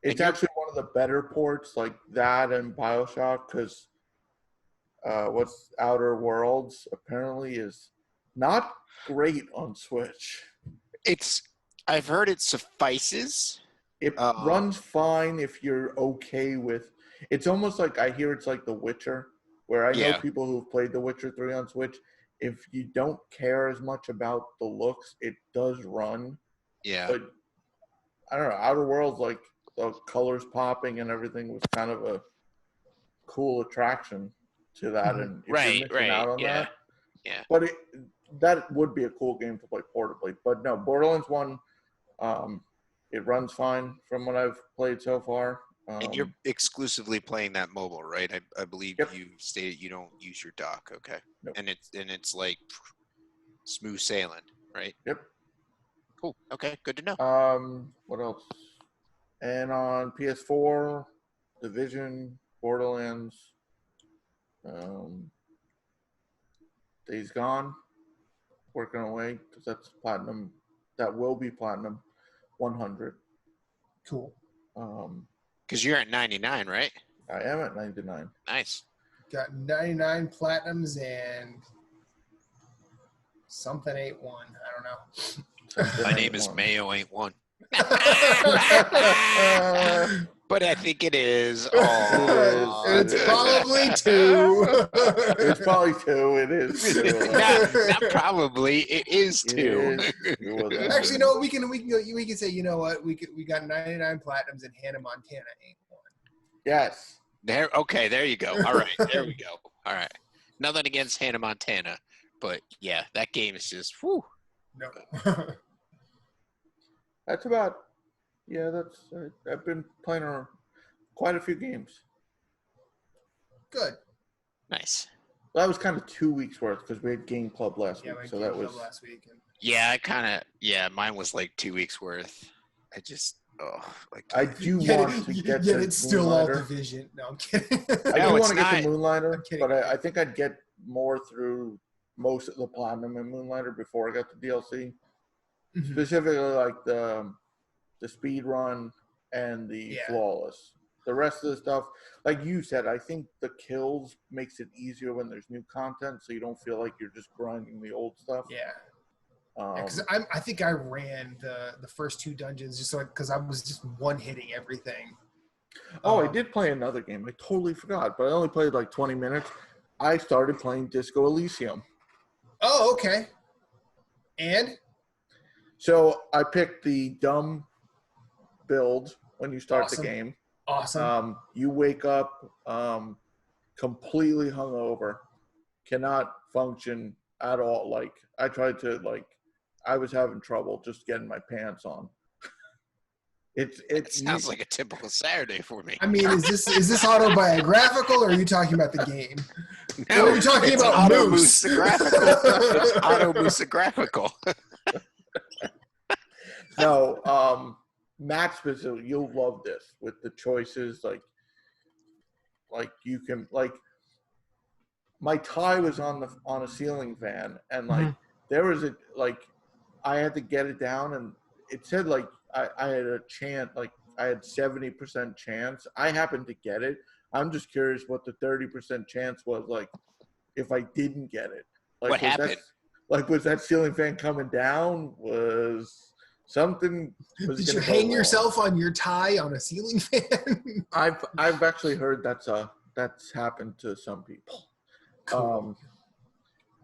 It's actually one of the better ports, like that and BioShock, because what's Outer Worlds apparently is not great on Switch. I've heard it suffices. It runs fine if you're okay with. It's almost like I hear it's like The Witcher, where I know people who've played The Witcher 3 on Switch. If you don't care as much about the looks, it does run. Yeah. But I don't know. Outer Worlds, like the colors popping and everything, was kind of a cool attraction to that. And if you're missing out on that, yeah. But that would be a cool game to play portably. But no, Borderlands 1, it runs fine from what I've played so far. And you're exclusively playing that mobile, right? I believe Yep. you stated you don't use your dock. Okay. Nope. And it's like smooth sailing, right? Yep. Cool. Okay. Good to know. What else? And on PS4, Division, Borderlands, Days Gone, working away because that's platinum. That will be platinum 100. Cool. Because you're at 99, right? I am at 99. Nice. Got 99 platinums and something ain't one. I don't know. My name is Mayo Ain't One. But I think it is. Oh, It's probably 2. It's probably 2. It is 2. not probably. It is 2. Actually, no. We can say, you know what? We got 99 platinums and Hannah Montana ain't one. Yes. Okay, there you go. All right, there we go. All right. Nothing against Hannah Montana, but yeah, that game is just whew. No. That's about. Yeah, that's. I've been playing quite a few games. Good. Nice. That was kind of 2 weeks worth because we had Game Club last week, so that was last week. Yeah, mine was like 2 weeks worth. I do want to get Yet to it's still all Moonlighter. Division. No, I'm kidding. I do want to get to I'm Moonlighter, kidding. but I think I'd get more through most of the platinum in Moonlighter before I got to DLC. Mhm. Specifically, like the speed run and the flawless. The rest of the stuff, like you said, I think the kills makes it easier when there's new content, so you don't feel like you're just grinding the old stuff. Yeah. Because I think I ran the first 2 dungeons just because I was just one-hitting everything. I did play another game. I totally forgot, but I only played like 20 minutes. I started playing Disco Elysium. Oh, okay. And? So I picked the dumb build when you start the game. Awesome. You wake up completely hungover, cannot function at all. Like I tried to I was having trouble just getting my pants on. It sounds like a typical Saturday for me. I mean, is this autobiographical or are you talking about the game? No, or are you talking about Moose? It's automusographical. No, Matt specifically, you'll love this with the choices. Like you can my tie was on a ceiling fan, and there was I had to get it down, and it said I had a chance, I had 70% chance. I happened to get it. I'm just curious what the 30% chance was if I didn't get it. What happened? Was that ceiling fan coming down? Was something? Did you hang yourself on your tie on a ceiling fan? I've actually heard that's happened to some people. Cool.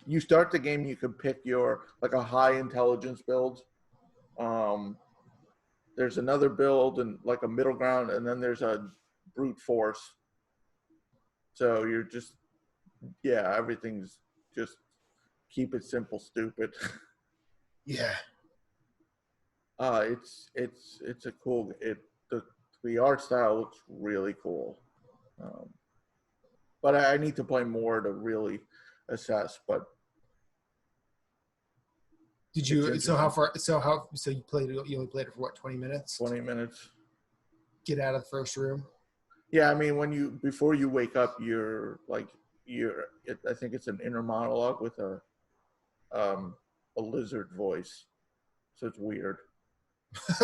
You start the game, you can pick your a high intelligence build. There's another build and a middle ground, and then there's a brute force. So you're just everything's just keep it simple, stupid. Yeah. It's a cool. The art style looks really cool. But I need to play more to really assess. But did you? So how far? So you played? You only played it for what? 20 minutes. 20 minutes. Get out of the first room. Yeah, I mean, before you wake up, you're I think it's an inner monologue with a lizard voice, so it's weird.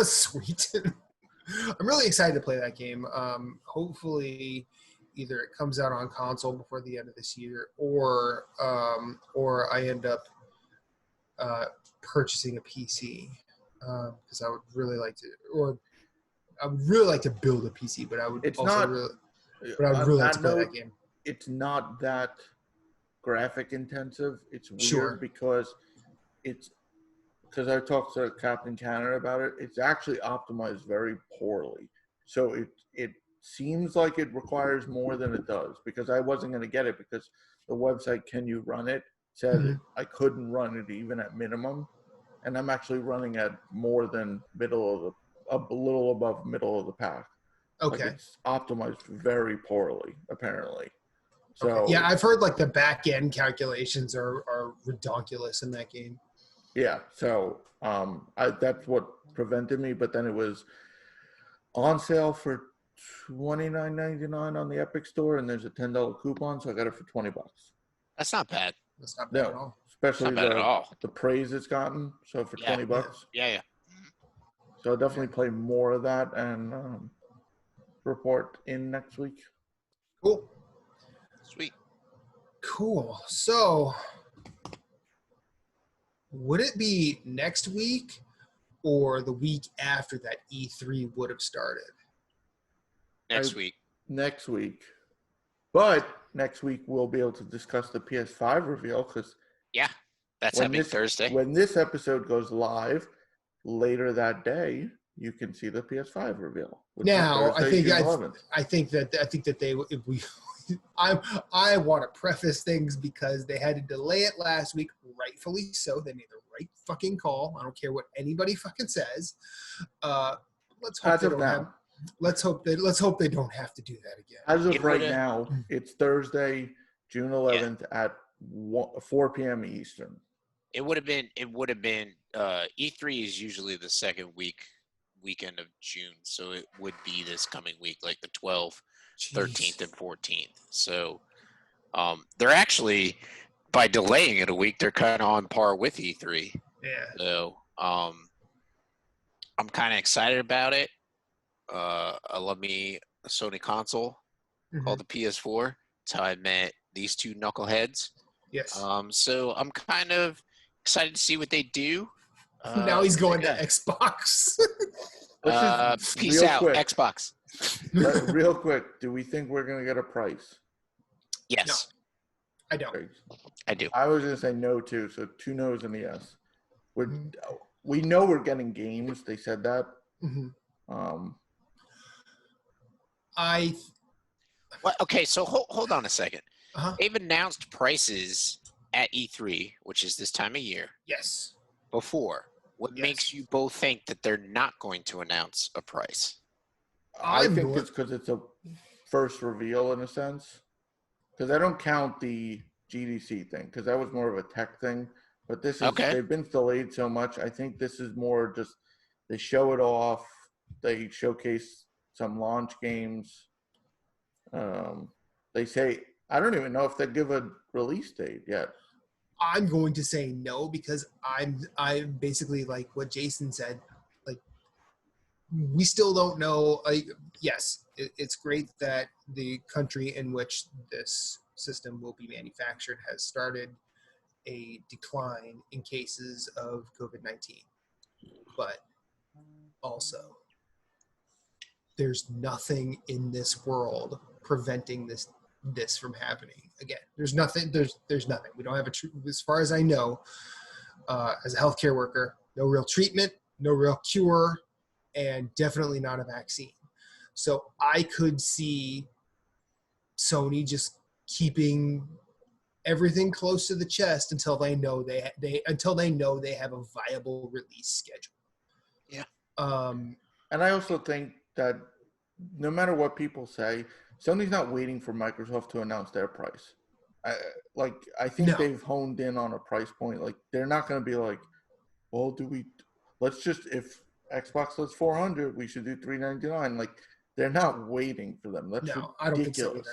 Sweet. I'm really excited to play that game. Hopefully, either it comes out on console before the end of this year, or I end up purchasing a PC because I would really like to, or I would really like to build a PC, but I would really like to play that game. It's not that graphic intensive. It's weird because I talked to Captain Canada about it. It's actually optimized very poorly. So it seems like it requires more than it does, because I wasn't going to get it because the website, Can You Run It, said Mhm. I couldn't run it even at minimum, and I'm actually running at more than a little above middle of the pack. Okay. Like it's optimized very poorly, apparently. So Okay. Yeah, I've heard like the back end calculations are redonkulous in that game. yeah, so that's what prevented me. But then it was on sale for $29.99 on the Epic Store, and there's a $10 coupon, so I got it for $20. That's not bad. That's not bad at No, all. It's especially not bad at all. the praise it's gotten. So for Yeah. $20, Yeah. so I'll definitely play more of that and report in next week. Cool. Sweet. Cool. So, would it be next week or the week after that E3 would have started? Next week. Next week. But next week we'll be able to discuss the PS5 reveal because Yeah. That's happening Thursday. When this episode goes live later that day, you can see the PS5 reveal. Now, I think June 11th. I think that they if we I want to preface things because they had to delay it last week, rightfully so. They made the right fucking call. I don't care what anybody fucking says. Let's hope they don't have. Let's hope they don't have to do that again. As of right now, it's Thursday, June 11th at 4 p.m. Eastern. It would have been. E3 is usually the second weekend of June, so it would be this coming week, like the 12th, 13th, and 14th. So, they're actually, by delaying it a week, they're kind of on par with E3. Yeah. So, I'm kind of excited about it. I love me a Sony console called the PS4. That's how I met these two knuckleheads. Yes. So I'm kind of excited to see what they do. Now he's going to Xbox. Peace out, quick. Xbox. Real quick, do we think we're going to get a price? Yes. No, I don't. I do. I was going to say no, too, so 2 no's and a yes. We know we're getting games. They said that. Okay, so hold on a second. They've announced prices at E3, which is this time of year. Yes. Before. What makes you both think that they're not going to announce a price? I think it's because it's a first reveal in a sense. Because I don't count the GDC thing, because that was more of a tech thing. But this is, they've been delayed so much. I think this is more just, they show it off. They showcase some launch games. They say, I don't even know if they give a release date yet. I'm going to say no because I'm basically like what Jason said. Like, we still don't know. Like, yes, it's great that the country in which this system will be manufactured has started a decline in cases of COVID-19, but also there's nothing in this world preventing this from happening again. There's nothing. There's nothing. We don't have as far as I know, as a healthcare worker, no real treatment, no real cure, and definitely not a vaccine. So I could see Sony just keeping everything close to the chest until they know they have a viable release schedule. Yeah. And I also think that no matter what people say, Sony's not waiting for Microsoft to announce their price. I think they've honed in on a price point. Like, they're not going to be like, well, if Xbox does 400, we should do 399. Like, they're not waiting for them. That's ridiculous. I don't think so either.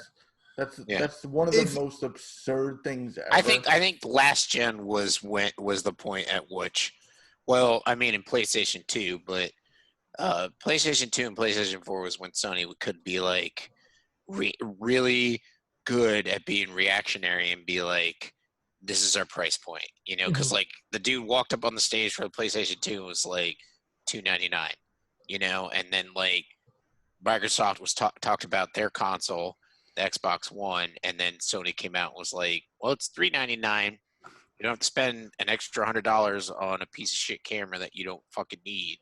That's one of the most absurd things ever. I think last gen was the point at which, well, I mean in PlayStation 2, but PlayStation 2 and PlayStation 4 was when Sony could be like really good at being reactionary and be like, this is our price point, because like the dude walked up on the stage for the PlayStation 2 and was like $299, and then like Microsoft was talked about their console, the Xbox One, and then Sony came out and was like, well, it's $399. You don't have to spend an extra $100 on a piece of shit camera that you don't fucking need,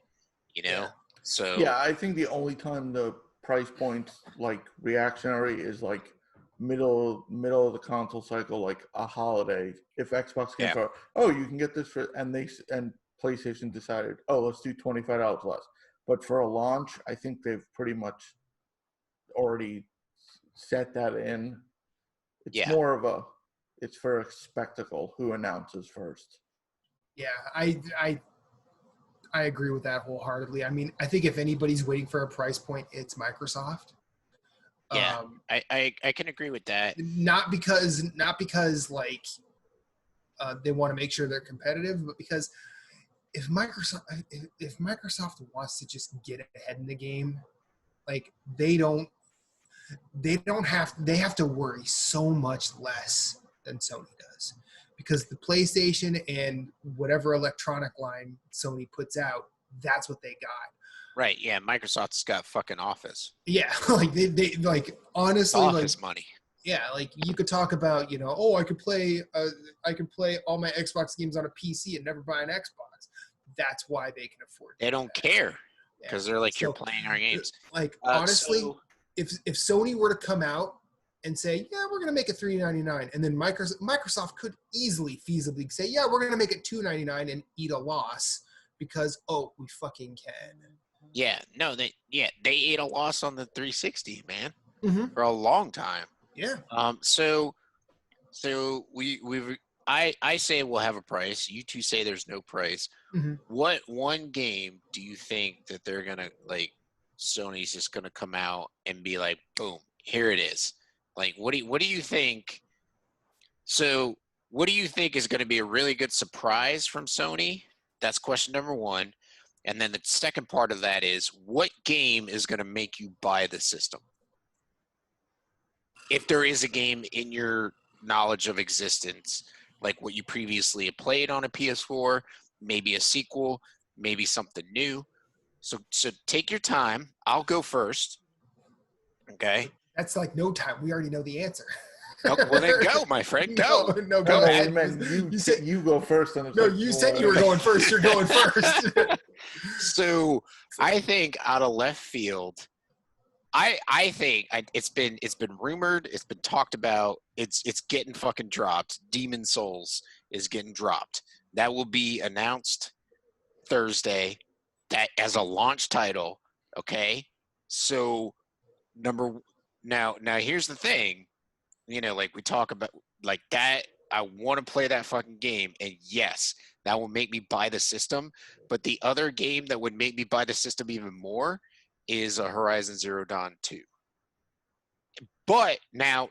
So yeah, I think the only time the price point's like reactionary is like middle of the console cycle, like a holiday. If Xbox came for, you can get this for, and PlayStation decided, let's do $25 less. But for a launch, I think they've pretty much already set that in. It's more of it's for a spectacle who announces first. Yeah, I agree with that wholeheartedly. I mean, I think if anybody's waiting for a price point, it's Microsoft. Yeah, I can agree with that. Not because like they want to make sure they're competitive, but because if Microsoft wants to just get ahead in the game, like they have to worry so much less than Sony does, because the PlayStation and whatever electronic line Sony puts out, that's what they got. Right, yeah, Microsoft's got fucking Office. Yeah, like they like honestly Office like money. Yeah, like you could talk about, I could play all my Xbox games on a PC and never buy an Xbox. That's why they can afford They don't care because they're like, you're playing our games. Like honestly, if Sony were to come out and say, yeah, we're gonna make it $3.99, and then Microsoft could feasibly say, yeah, we're gonna make it $2.99 and eat a loss because we fucking can. Yeah, no, they ate a loss on the 360, man, for a long time. Yeah. So I say we'll have a price. You two say there's no price. What one game do you think that they're gonna like? Sony's just gonna come out and be like, boom, here it is. Like, what do you think? So, what do you think is going to be a really good surprise from Sony? That's question number one. And then the second part of that is, what game is going to make you buy the system? If there is a game in your knowledge of existence, like what you previously had played on a PS4, maybe a sequel, maybe something new. So take your time. I'll go first. Okay. That's like no time. We already know the answer. Okay, well then go, my friend. Go. No, go ahead. You said you go first. You said you were going first. You're going first. So I think out of left field, I think it's been rumored, it's been talked about, it's getting fucking dropped. Demon Souls is getting dropped. That will be announced Thursday. That as a launch title. Okay, so now here's the thing. Like we talk about like that, I want to play that fucking game, and yes, that will make me buy the system. But the other game that would make me buy the system even more is a Horizon Zero Dawn 2. But now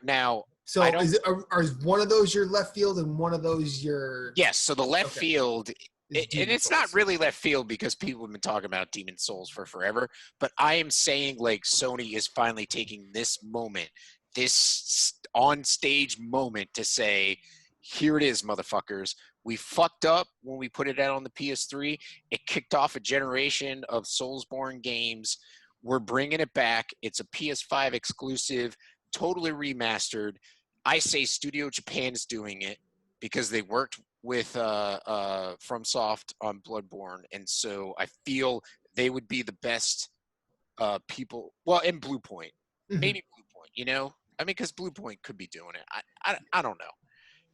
so are one of those your left field and one of those your yes, so the left field, and it's not really left field because people have been talking about Demon Souls for forever, but I am saying like Sony is finally taking this moment, this on-stage moment to say, here it is, motherfuckers. We fucked up when we put it out on the PS3. It kicked off a generation of Soulsborne games. We're bringing it back. It's a PS5 exclusive, totally remastered. I say Studio Japan is doing it because they worked with FromSoft on Bloodborne, and so I feel they would be the best people. Well, in Bluepoint, maybe Bluepoint. I mean, because Bluepoint could be doing it. I don't know.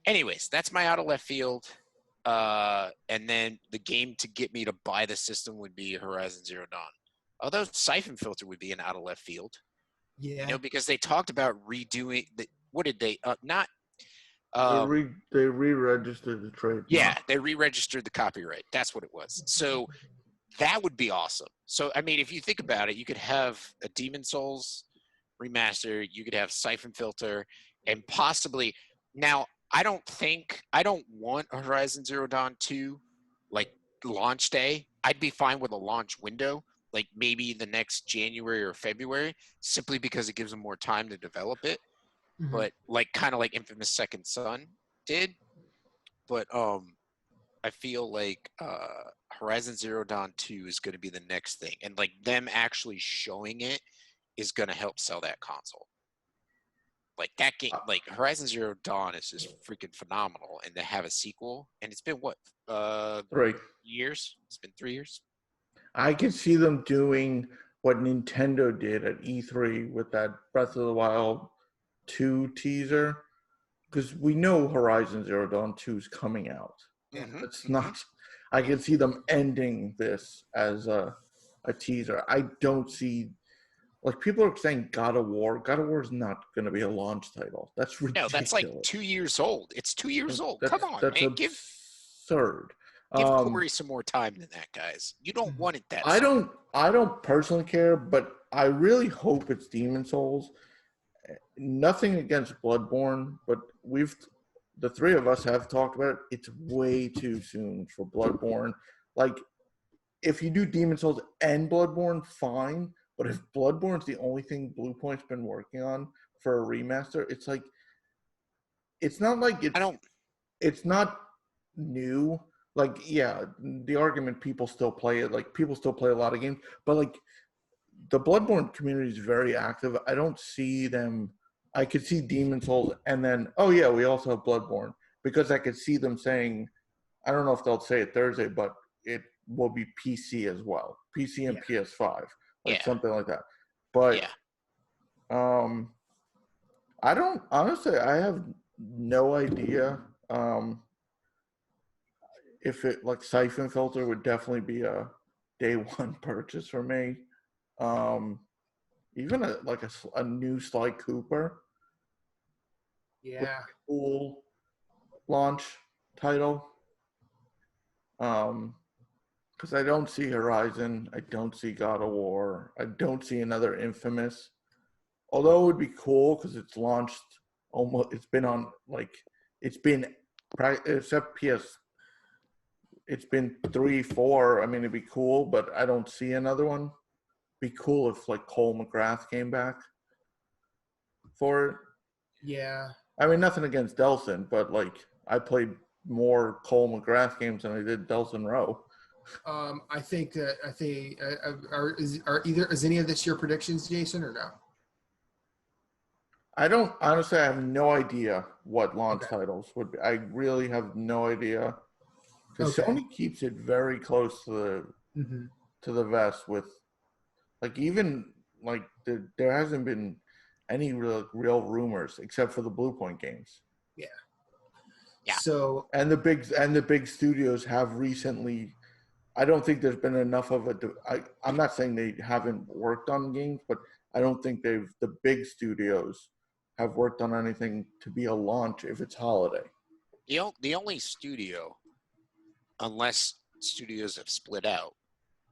Anyways, that's my out of left field. And then the game to get me to buy the system would be Horizon Zero Dawn. Although Siphon Filter would be an out of left field. Yeah. Because they talked about redoing what did they not they re-registered the trademark. Yeah, they re-registered the copyright. That's what it was. So that would be awesome. So I mean, if you think about it, you could have a Demon Souls remaster, you could have Siphon Filter, and possibly now I don't want a Horizon Zero Dawn 2 like launch day. I'd be fine with a launch window, like maybe the next January or February, simply because it gives them more time to develop it. But like kind of like Infamous Second Son did. But I feel like Horizon Zero Dawn 2 is going to be the next thing, and like them actually showing it is going to help sell that console. Like that game, like Horizon Zero Dawn is just freaking phenomenal, and to have a sequel, and it's been what 3 years? It's been 3 years. I could see them doing what Nintendo did at E3 with that Breath of the Wild 2 teaser, because we know Horizon Zero Dawn 2 is coming out. It's not. I can see them ending this as a teaser. I don't see. Like, people are saying God of War. God of War is not going to be a launch title. That's ridiculous. No, that's like 2 years old. It's 2 years old. That's, Come on, that's man. absurd. Give Corey some more time than that, guys. You don't want it that soon. I don't personally care, but I really hope it's Demon Souls. Nothing against Bloodborne, but the 3 of us have talked about it. It's way too soon for Bloodborne. Like, if you do Demon Souls and Bloodborne, fine. But if Bloodborne's the only thing Bluepoint's been working on for a remaster, it's like, it's not like it's not new. Like, yeah, the argument, people still play it. Like, people still play a lot of games, but like, the Bloodborne community is very active. I don't see them. I could see Demon Souls, and then, oh yeah, we also have Bloodborne, because I could see them saying, I don't know if they'll say it Thursday, but it will be PC as well, PC and PS5, like something like that. But I don't, honestly, I have no idea. If it, like, Siphon Filter would definitely be a day one purchase for me. Even a new Sly Cooper. Yeah. Cool launch title. Because I don't see Horizon. I don't see God of War. I don't see another Infamous. Although it would be cool because it's launched almost. It's been on, like, it's been, except PS. It's been 3, 4. I mean, it'd be cool, but I don't see another one. Be cool if, like, Cole McGrath came back for it. Yeah. I mean, nothing against Delson, but, like, I played more Cole McGrath games than I did Delson Rowe. I think is any of this your predictions, Jason, or no? I don't, honestly, I have no idea what launch titles would be. I really have no idea. Because Sony keeps it very close to the vest with, like, even, like, there hasn't been any real rumors except for the Bluepoint games. Yeah. So, and the big studios have recently. I don't think there's been enough of I'm not saying they haven't worked on games, but I don't think the big studios have worked on anything to be a launch if it's holiday. The only studio, unless studios have split out,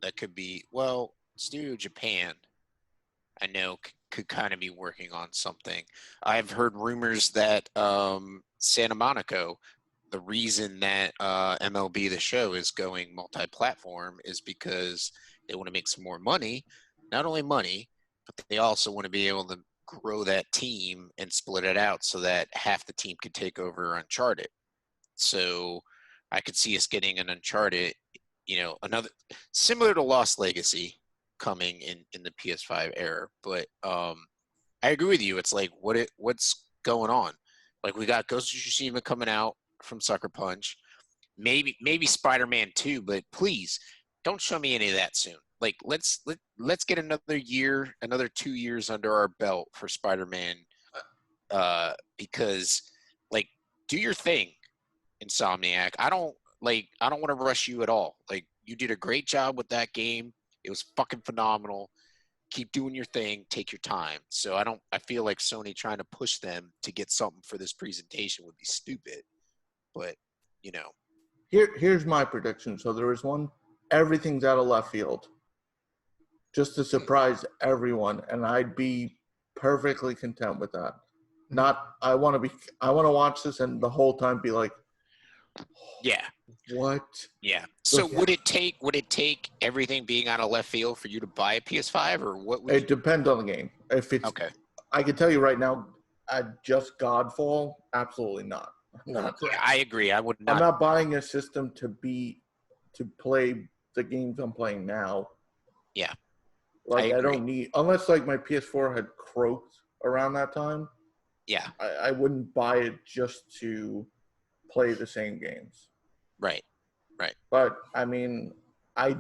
that could be, well, Studio Japan, I know could kind of be working on something. I've heard rumors that Santa Monica, the reason that MLB The Show is going multi-platform is because they want to make some more money. Not only money, but they also want to be able to grow that team and split it out so that half the team could take over Uncharted. So I could see us getting an Uncharted, another similar to Lost Legacy coming in the PS5 era. But I agree with you. It's like, what's going on? Like, we got Ghost of Tsushima coming out from Sucker Punch, maybe Spider-Man 2, but please don't show me any of that soon. Like, let's get another 2 years under our belt for Spider-Man, because, like, do your thing, Insomniac. I don't want to rush you at all. Like, you did a great job with that game. It was fucking phenomenal. Keep doing your thing. Take your time. So I feel like Sony trying to push them to get something for this presentation would be stupid. But, Here's my prediction. So there is one. Everything's out of left field, just to surprise everyone, and I'd be perfectly content with that. I want to watch this and the whole time be like, what? Yeah. So would it take everything being out of left field for you to buy a PS5, or what? It depends on the game. If it's okay, I can tell you right now, just Godfall, absolutely not. Yeah, I agree. I would not. I'm not buying a system to play the games I'm playing now. Yeah. Like, I don't need, unless, like, my PS4 had croaked around that time. Yeah. I wouldn't buy it just to play the same games. Right. But I mean, I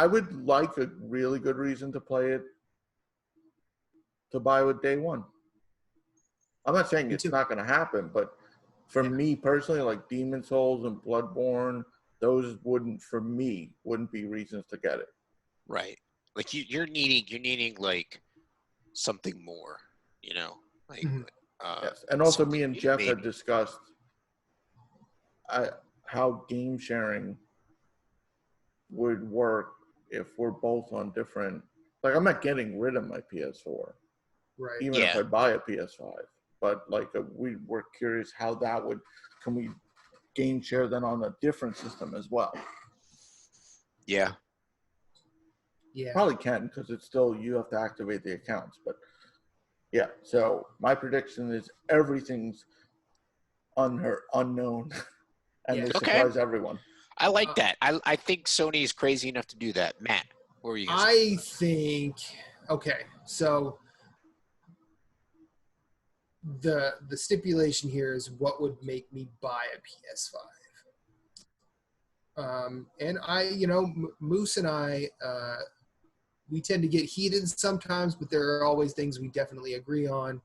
would like a really good reason to play it, to buy with day one. I'm not saying Me it's too. not going to happen, but for me personally, like Demon Souls and Bloodborne, those wouldn't be reasons to get it. Right. Like you're needing like something more, like Mhm. Yes, and also something me and new, Jeff had maybe. discussed how game sharing would work if we're both on different. Like, I'm not getting rid of my PS4, Right. even if Yeah. I buy a PS5. But like, we were curious how that would. Can we game share then on a different system as well? Yeah. Yeah. Probably can, because it's still, you have to activate the accounts. But yeah, so my prediction is everything's unknown, and Yeah. they Okay. surprise everyone. I like that. I think Sony is crazy enough to do that. Matt, what were you gonna say? I think, okay, so the stipulation here is what would make me buy a PS5. And Moose and I, we tend to get heated sometimes, but there are always things we definitely agree on.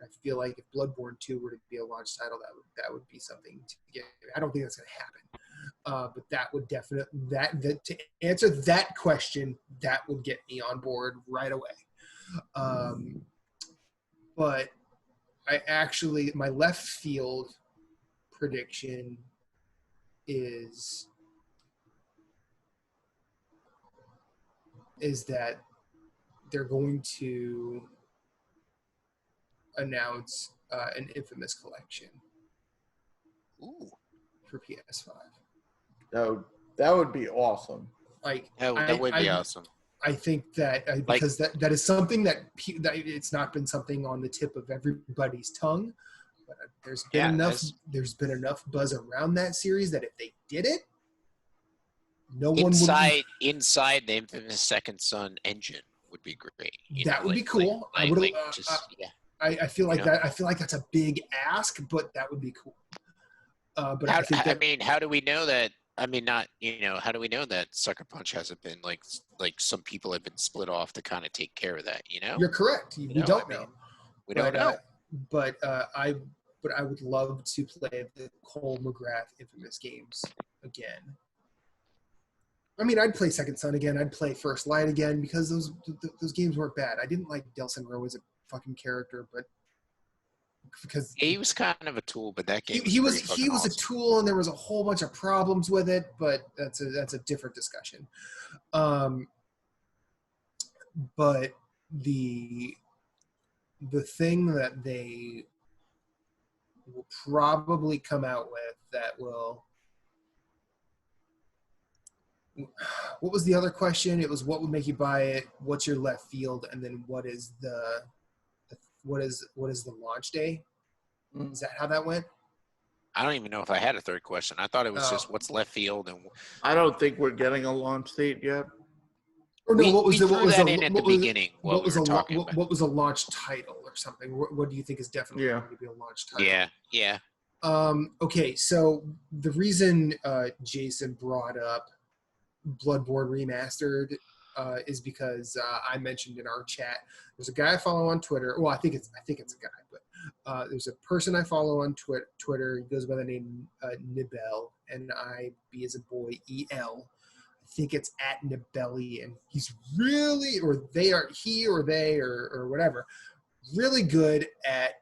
I feel like if Bloodborne 2 were to be a launch title, that would be something to get. I don't think that's going to happen, but that would definitely to answer that question, that would get me on board right away. But my left field prediction is that they're going to announce an Infamous collection Ooh, for PS5. That would be awesome. Like that would be awesome. I think that because that is something that it's not been something on the tip of everybody's tongue, but there's been enough buzz around that series that if they did it, no one would. Inside the Infamous Second Son engine would be great. That would be cool. I would. I feel like that. I feel like that's a big ask, but that would be cool. But I think that, I mean, how do we know that? I mean, not how do we know that Sucker Punch hasn't been like some people have been split off to kind of take care of that? You're correct. We don't know. We don't know. But I would love to play the Cole McGrath Infamous games again. I mean, I'd play Second Son again. I'd play First Light again because those games weren't bad. I didn't like Delson Rowe as a fucking character, but because he was kind of a tool, but that game he was awesome. a tool, and there was a whole bunch of problems with it. But that's a different discussion. But the thing that they will probably come out with that will. What was the other question? It was what would make you buy it, what's your left field, and then what is the launch day? Is that how that went? I don't even know if I had a third question. I thought it was just what's left field, and I don't think we're getting a launch date yet. Or no, what was a launch title or something? What do you think is definitely going to be a launch title? Yeah. Okay, so the reason Jason brought up Bloodborne Remastered is because I mentioned in our chat. There's a guy I follow on Twitter. Well, I think it's a guy, but there's a person I follow on Twitter. He goes by the name Nibel, N-I-B as a boy, E-L. I think it's at Nibellian. He's really, or they are, he or they or whatever, really good at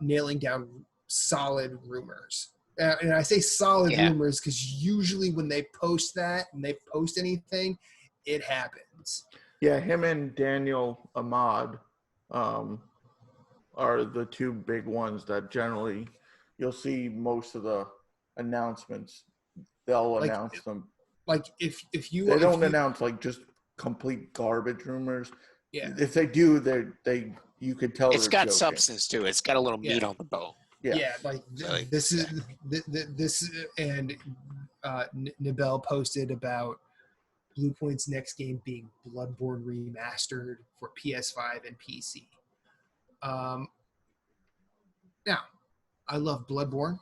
nailing down solid rumors. And I say solid rumors because usually when they post that and they post anything, it happens. Yeah, him and Daniel Ahmad are the two big ones that generally you'll see most of the announcements. They'll announce them. Like if you they don't announce like just complete garbage rumors. Yeah. If they do, they you could tell it's got joking. substance to it. It's got a little meat on the bone. Yeah, this is and Nibel posted about Blue Point's next game being Bloodborne Remastered for PS5 and PC. Now, I love Bloodborne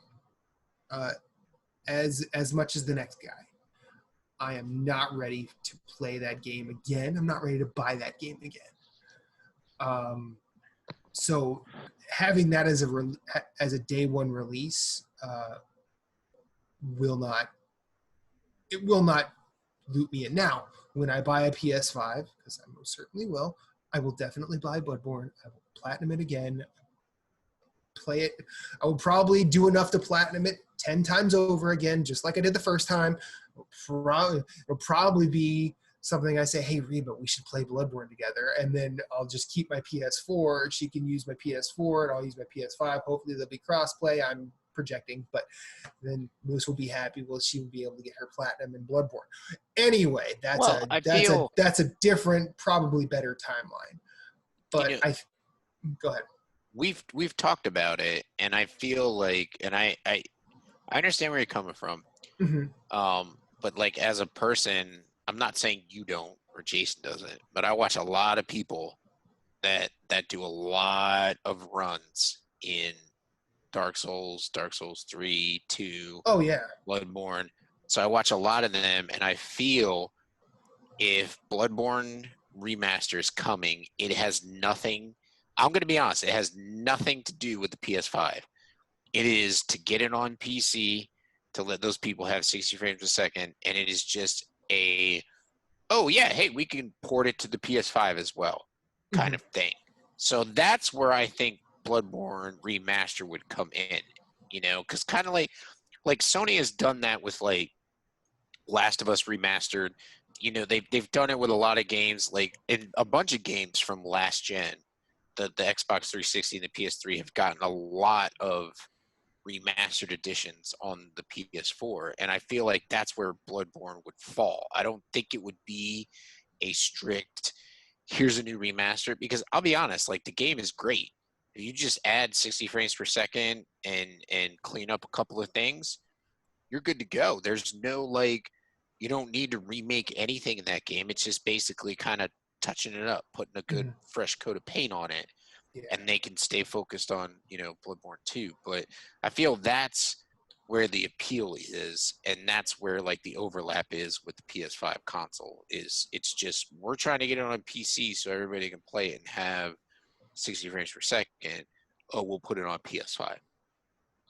as much as the next guy. I am not ready to play that game again. I'm not ready to buy that game again. So having that as a day one release will not loop me in. Now, when I buy a PS5, because I most certainly will, I will definitely buy Bloodborne. I will platinum it again, play it. I will probably do enough to platinum it 10 times over again, just like I did the first time. It'll probably be something I say, hey, Reba, we should play Bloodborne together. And then I'll just keep my PS4. She can use my PS4 and I'll use my PS5. Hopefully there'll be crossplay. I'm projecting, but then Moose will be happy. Well, she will be able to get her platinum in Bloodborne. Anyway, that's a different, probably better timeline. But go ahead. We've talked about it, and I feel like, and I understand where you're coming from. Mm-hmm. But like as a person, I'm not saying you don't or Jason doesn't, but I watch a lot of people that do a lot of runs in Dark Souls 3, 2, Oh yeah, Bloodborne. So I watch a lot of them, and I feel if Bloodborne Remaster is coming, it has nothing. I'm going to be honest, it has nothing to do with the PS5. It is to get it on PC, to let those people have 60 frames per second, and it is just oh yeah, hey, we can port it to the PS5 as well, kind of thing. So that's where I think Bloodborne Remaster would come in, because kind of like Sony has done that with like Last of Us Remastered. They've done it with a lot of games, like in a bunch of games from last gen. The Xbox 360 and the PS3 have gotten a lot of remastered editions on the PS4, and I feel like that's where Bloodborne would fall. I don't think it would be a strict here's a new remaster, because I'll be honest, like the game is great. If you just add 60 frames per second and clean up a couple of things, you're good to go. There's no you don't need to remake anything in that game. It's just basically kind of touching it up, putting a good fresh coat of paint on it, and they can stay focused on Bloodborne 2. But I feel that's where the appeal is, and that's where like the overlap is with the PS5 console. It's just we're trying to get it on a PC so everybody can play it and have 60 frames per second. Oh, we'll put it on PS5.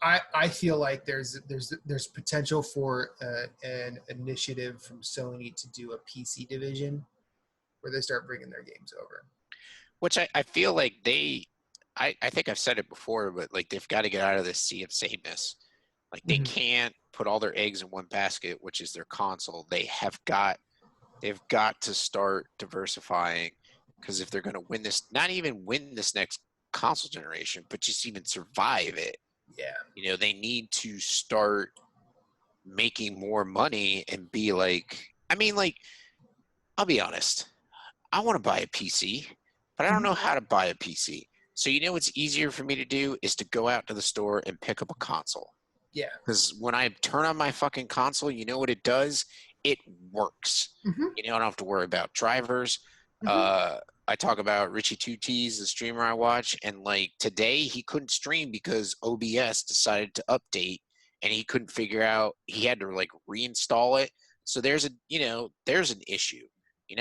I feel like there's potential for an initiative from Sony to do a PC division where they start bringing their games over. Which I feel like I think I've said it before, but like they've got to get out of this sea of sameness. Like they can't put all their eggs in one basket, which is their console. They've got to start diversifying, because if they're going to win this, not even win this next console generation, but just even survive it. Yeah. They need to start making more money and be like, I mean, like, I'll be honest. I want to buy a PC, but I don't know how to buy a PC. So what's easier for me to do is to go out to the store and pick up a console. Yeah. Because when I turn on my fucking console, you know what it does? It works. I don't have to worry about drivers. I talk about Richie 2T's, the streamer I watch, and like today he couldn't stream because OBS decided to update, and he couldn't figure out, he had to like reinstall it. So there's an issue,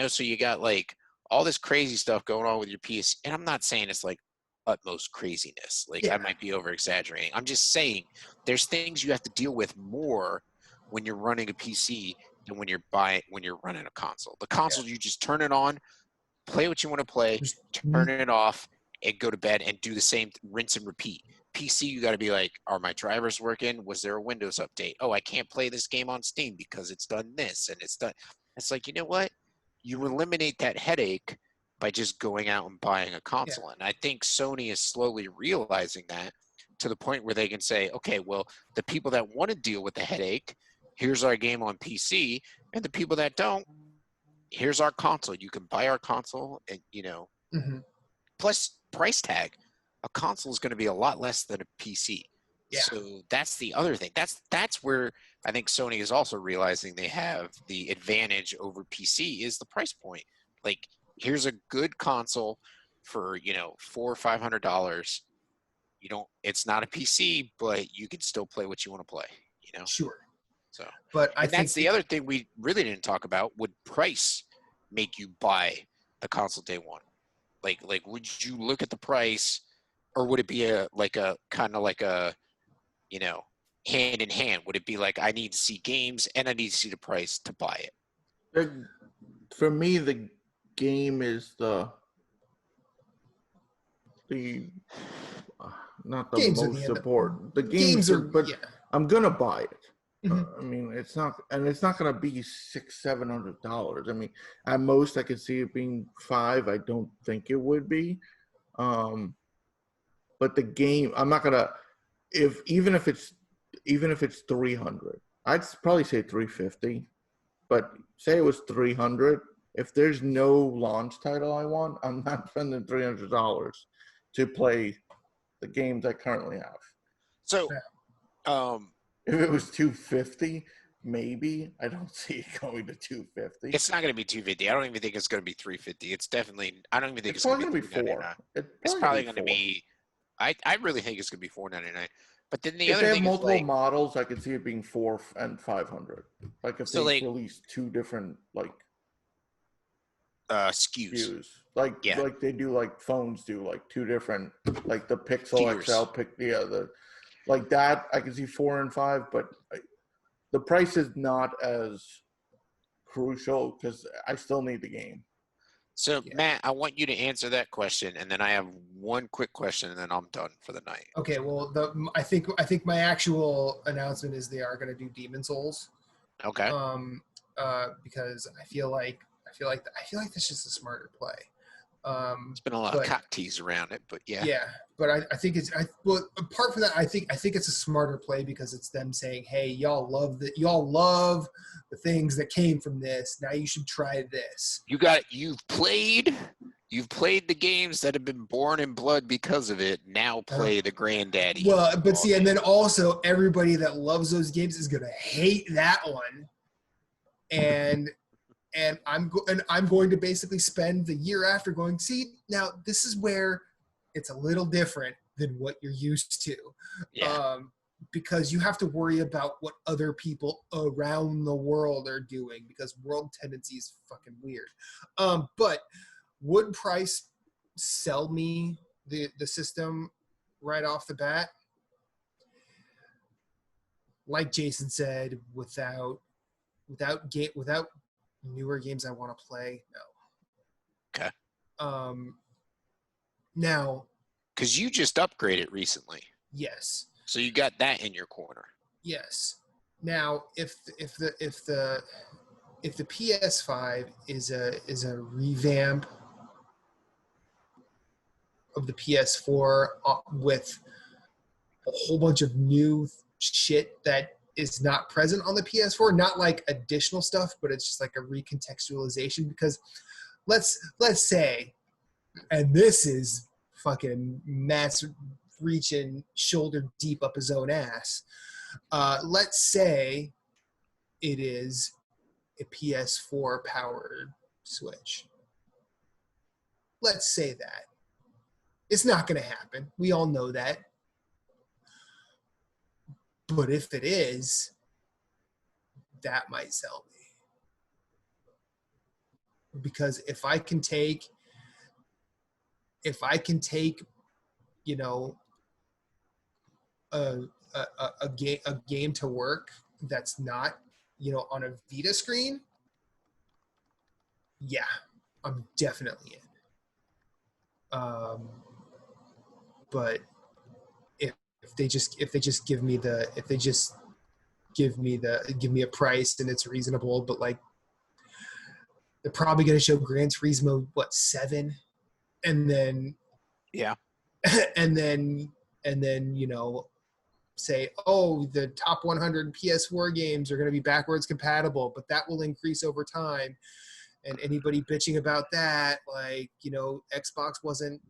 so you got like all this crazy stuff going on with your PC, and I'm not saying it's like utmost craziness. Like I might be over exaggerating. I'm just saying there's things you have to deal with more when you're running a PC than when you're running a console. The console, you just turn it on, play what you want to play, turn it off, and go to bed and do the same, rinse and repeat. PC, you got to be like, are my drivers working? Was there a Windows update? Oh, I can't play this game on Steam because it's done this and it's done. It's like, you know what? You eliminate that headache by just going out and buying a console. And I think Sony is slowly realizing that, to the point where they can say, okay, well, the people that want to deal with the headache, here's our game on PC, and the people that don't, here's our console. You can buy our console, and plus price tag. A console is going to be a lot less than a PC. Yeah. So that's the other thing. That's where I think Sony is also realizing they have the advantage over PC is the price point. Like, here's a good console for $400 or $500. It's not a PC, but you can still play what you want to play. Sure. So, but I think that's the other thing we really didn't talk about. Would price make you buy the console day one? Like would you look at the price or would it be a kind of like a, you know, hand in hand? Would it be like I need to see games and I need to see the price to buy it? For me, the game is the not the Games are most the end. important. The Games are, but yeah. I'm gonna buy it. Mhm. I mean, it's not gonna be $600-700. I mean, at most I could see it being $5. I don't think it would be. But the game, I'm not gonna. Even if it's 300, I'd probably say 350. But say it was 300. If there's no launch title I want, I'm not spending $300 to play the games I currently have. So, if it was 250, maybe. I don't see it going to 250. it's not going to be 250. I don't even think it's going to be 350. It's definitely. I don't even think it's going to be 4. It's probably going to be. I really think it's going to be $499. But then the if other they have thing multiple is like, models, I could see it being $400 and $500. Like if so they like release 2 different SKUs. like Yeah. they do, like phones do, like 2 different, like the Pixel Tiers. XL, the like that. I can see 4 and 5, but the price is not as crucial because I still need the game. So Matt, I want you to answer that question, and then I have one quick question, and then I'm done for the night. Okay, well, I think my actual announcement is they are going to do Demon Souls. Okay. Because I feel like that's just a smarter play. There's been a lot of cock tease around it, but yeah. Yeah, but I think well, apart from that, I think it's a smarter play because it's them saying, hey, y'all love the things that came from this. Now you should try this. You've played the games that have been born in blood because of it. Now play the granddaddy. Well, but see, and then also everybody that loves those games is gonna hate that one, and I'm going to basically spend the year after going, see, now this is where it's a little different than what you're used to. Yeah. Because you have to worry about what other people around the world are doing because world tendency is fucking weird. But would price sell me the system right off the bat? Like Jason said, without newer games I want to play, no. Okay. Now, because you just upgraded recently. Yes. So you got that in your corner. Yes. Now, if the PS5 is a revamp of the PS4 with a whole bunch of new shit that is not present on the PS4, not like additional stuff, but it's just like a recontextualization. Because let's say, and this is fucking Matt's reaching shoulder deep up his own ass. Let's say it is a PS4 powered Switch. Let's say that. It's not going to happen. We all know that. But if it is, that might sell me. Because if I can take, you know, a game to work that's not, you know, on a Vita screen, yeah, I'm definitely in. But if they just give me a price and it's reasonable, but like they're probably going to show Gran Turismo 7, and then and then you know, say, oh, the top 100 PS4 games are going to be backwards compatible, but that will increase over time. And anybody bitching about that, like, you know, Xbox wasn't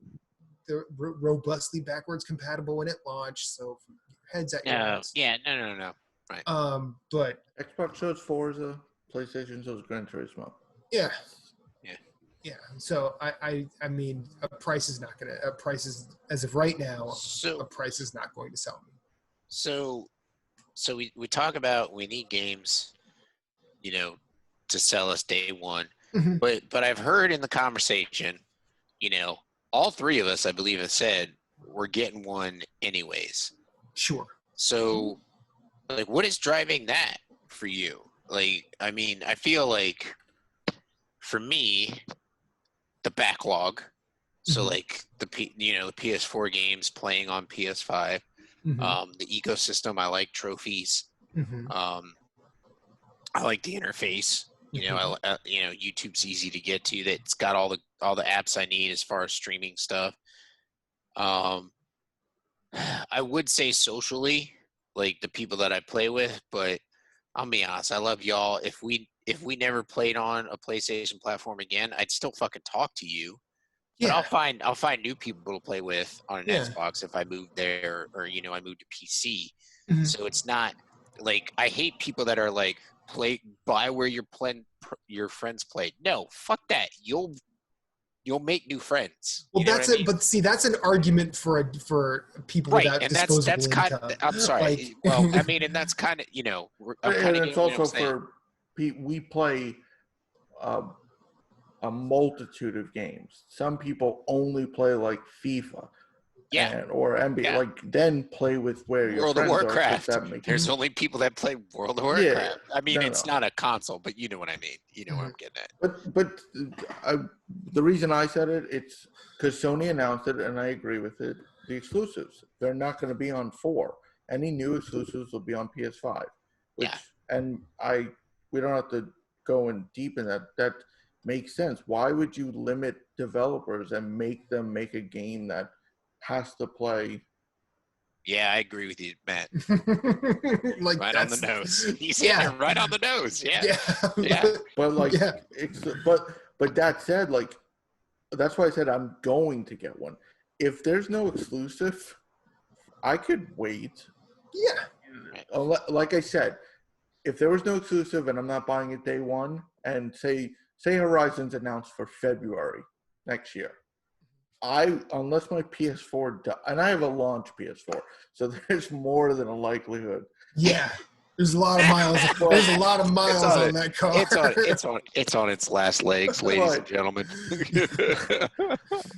robustly backwards compatible when it launched, so heads at your ass. Yeah, no. Right. But Xbox shows Forza, PlayStation shows Gran Turismo. Yeah. So I mean, a price is as of right now, a price is not going to sell me. So we talk about we need games, you know, to sell us day one. Mm-hmm. But I've heard in the conversation, you know, all three of us, I believe, have said we're getting one anyways. Sure. So, like, what is driving that for you? Like, I mean, I feel like for me, the backlog. So, Mhm. like the PS4 games playing on PS5. The ecosystem. I like trophies. Mhm. I like the interface. Mhm. YouTube's easy to get to. That's got all the apps I need as far as streaming stuff. Um, I would say socially, like the people that I play with, but I'll be honest, I love y'all. If we never played on a PlayStation platform again, I'd still fucking talk to you. But Yeah. I'll find new people to play with on an Yeah. Xbox if I move there, or I moved to PC. Mhm. So it's not like I hate people that are like buy where your friends played. No, fuck that. You'll make new friends. Well, You know what that's I it. mean? But see, that's an argument for people Right, without and that's disposable kind of, income. I'm sorry. Like, Well, I mean, and that's kind of I'm kind And of it's getting what I'm also saying. for we play uh, a multitude of games. Some people only play like FIFA Yeah, or NBA. yeah. Like then play with where your World of friends are, because Warcraft. that makes There's only people that play World of yeah. Warcraft. I mean, it's No. not a console, but you know what I mean. You know what Mhm. I'm getting at. But the reason I said it's because Sony announced it, and I agree with it. The exclusives, they're not going to be on 4. Any new exclusives will be on PS5. Yeah. We don't have to go in deep in that. That makes sense. Why would you limit developers and make them make a game that has to play? Yeah, I agree with you, Matt. like Right on the that's nose. He's hitting yeah, it right on the nose. Yeah. yeah, Yeah. But like, yeah, but that said, like, that's why I said I'm going to get one. If there's no exclusive, I could wait. yeah. Like I said, if there was no exclusive and I'm not buying it day one, and say Horizon's announced for February next year, unless my PS4 and I have a launch PS4, so there's more than a likelihood. Yeah, there's a lot of miles. There's a lot of miles on that car. It's on its last legs, ladies and gentlemen.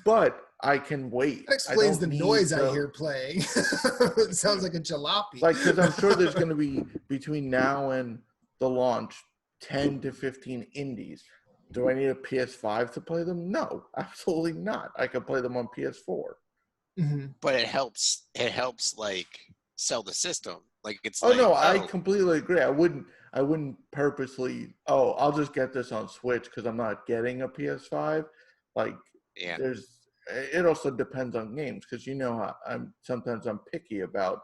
But I can wait. That explains the need noise I hear playing. It sounds like a jalopy. Like, because I'm sure there's going to be, between now and the launch, 10 to 15 indies. Do I need a PS5 to play them? No, absolutely not. I can play them on PS4. Mm-hmm. But it helps like sell the system. Like it's I completely agree. I wouldn't purposely, I'll just get this on Switch because I'm not getting a PS5. Like, yeah. It also depends on games, because sometimes I'm picky about,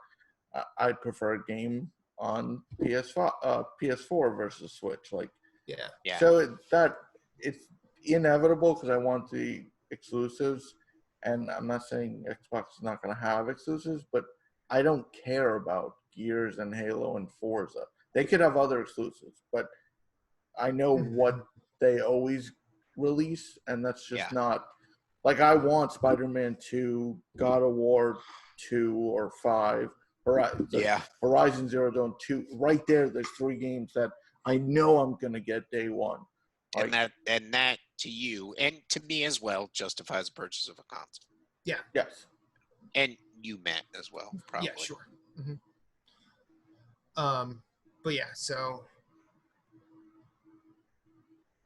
I'd prefer a game on PS4 versus Switch. Like, Yeah. so it's inevitable because I want the exclusives, and I'm not saying Xbox is not going to have exclusives, but I don't care about Gears and Halo and Forza. They could have other exclusives, but I know what they always release, and that's just not. Like, I want Spider-Man 2, God of War 2 or 5, Horizon Zero Dawn 2. Right there, there's 3 games that I know I'm going to get day one. Like, and that to you and to me as well justifies the purchase of a console. Yeah. Yes. And you, Matt, as well, probably. Yeah, sure. Mm-hmm. But yeah, so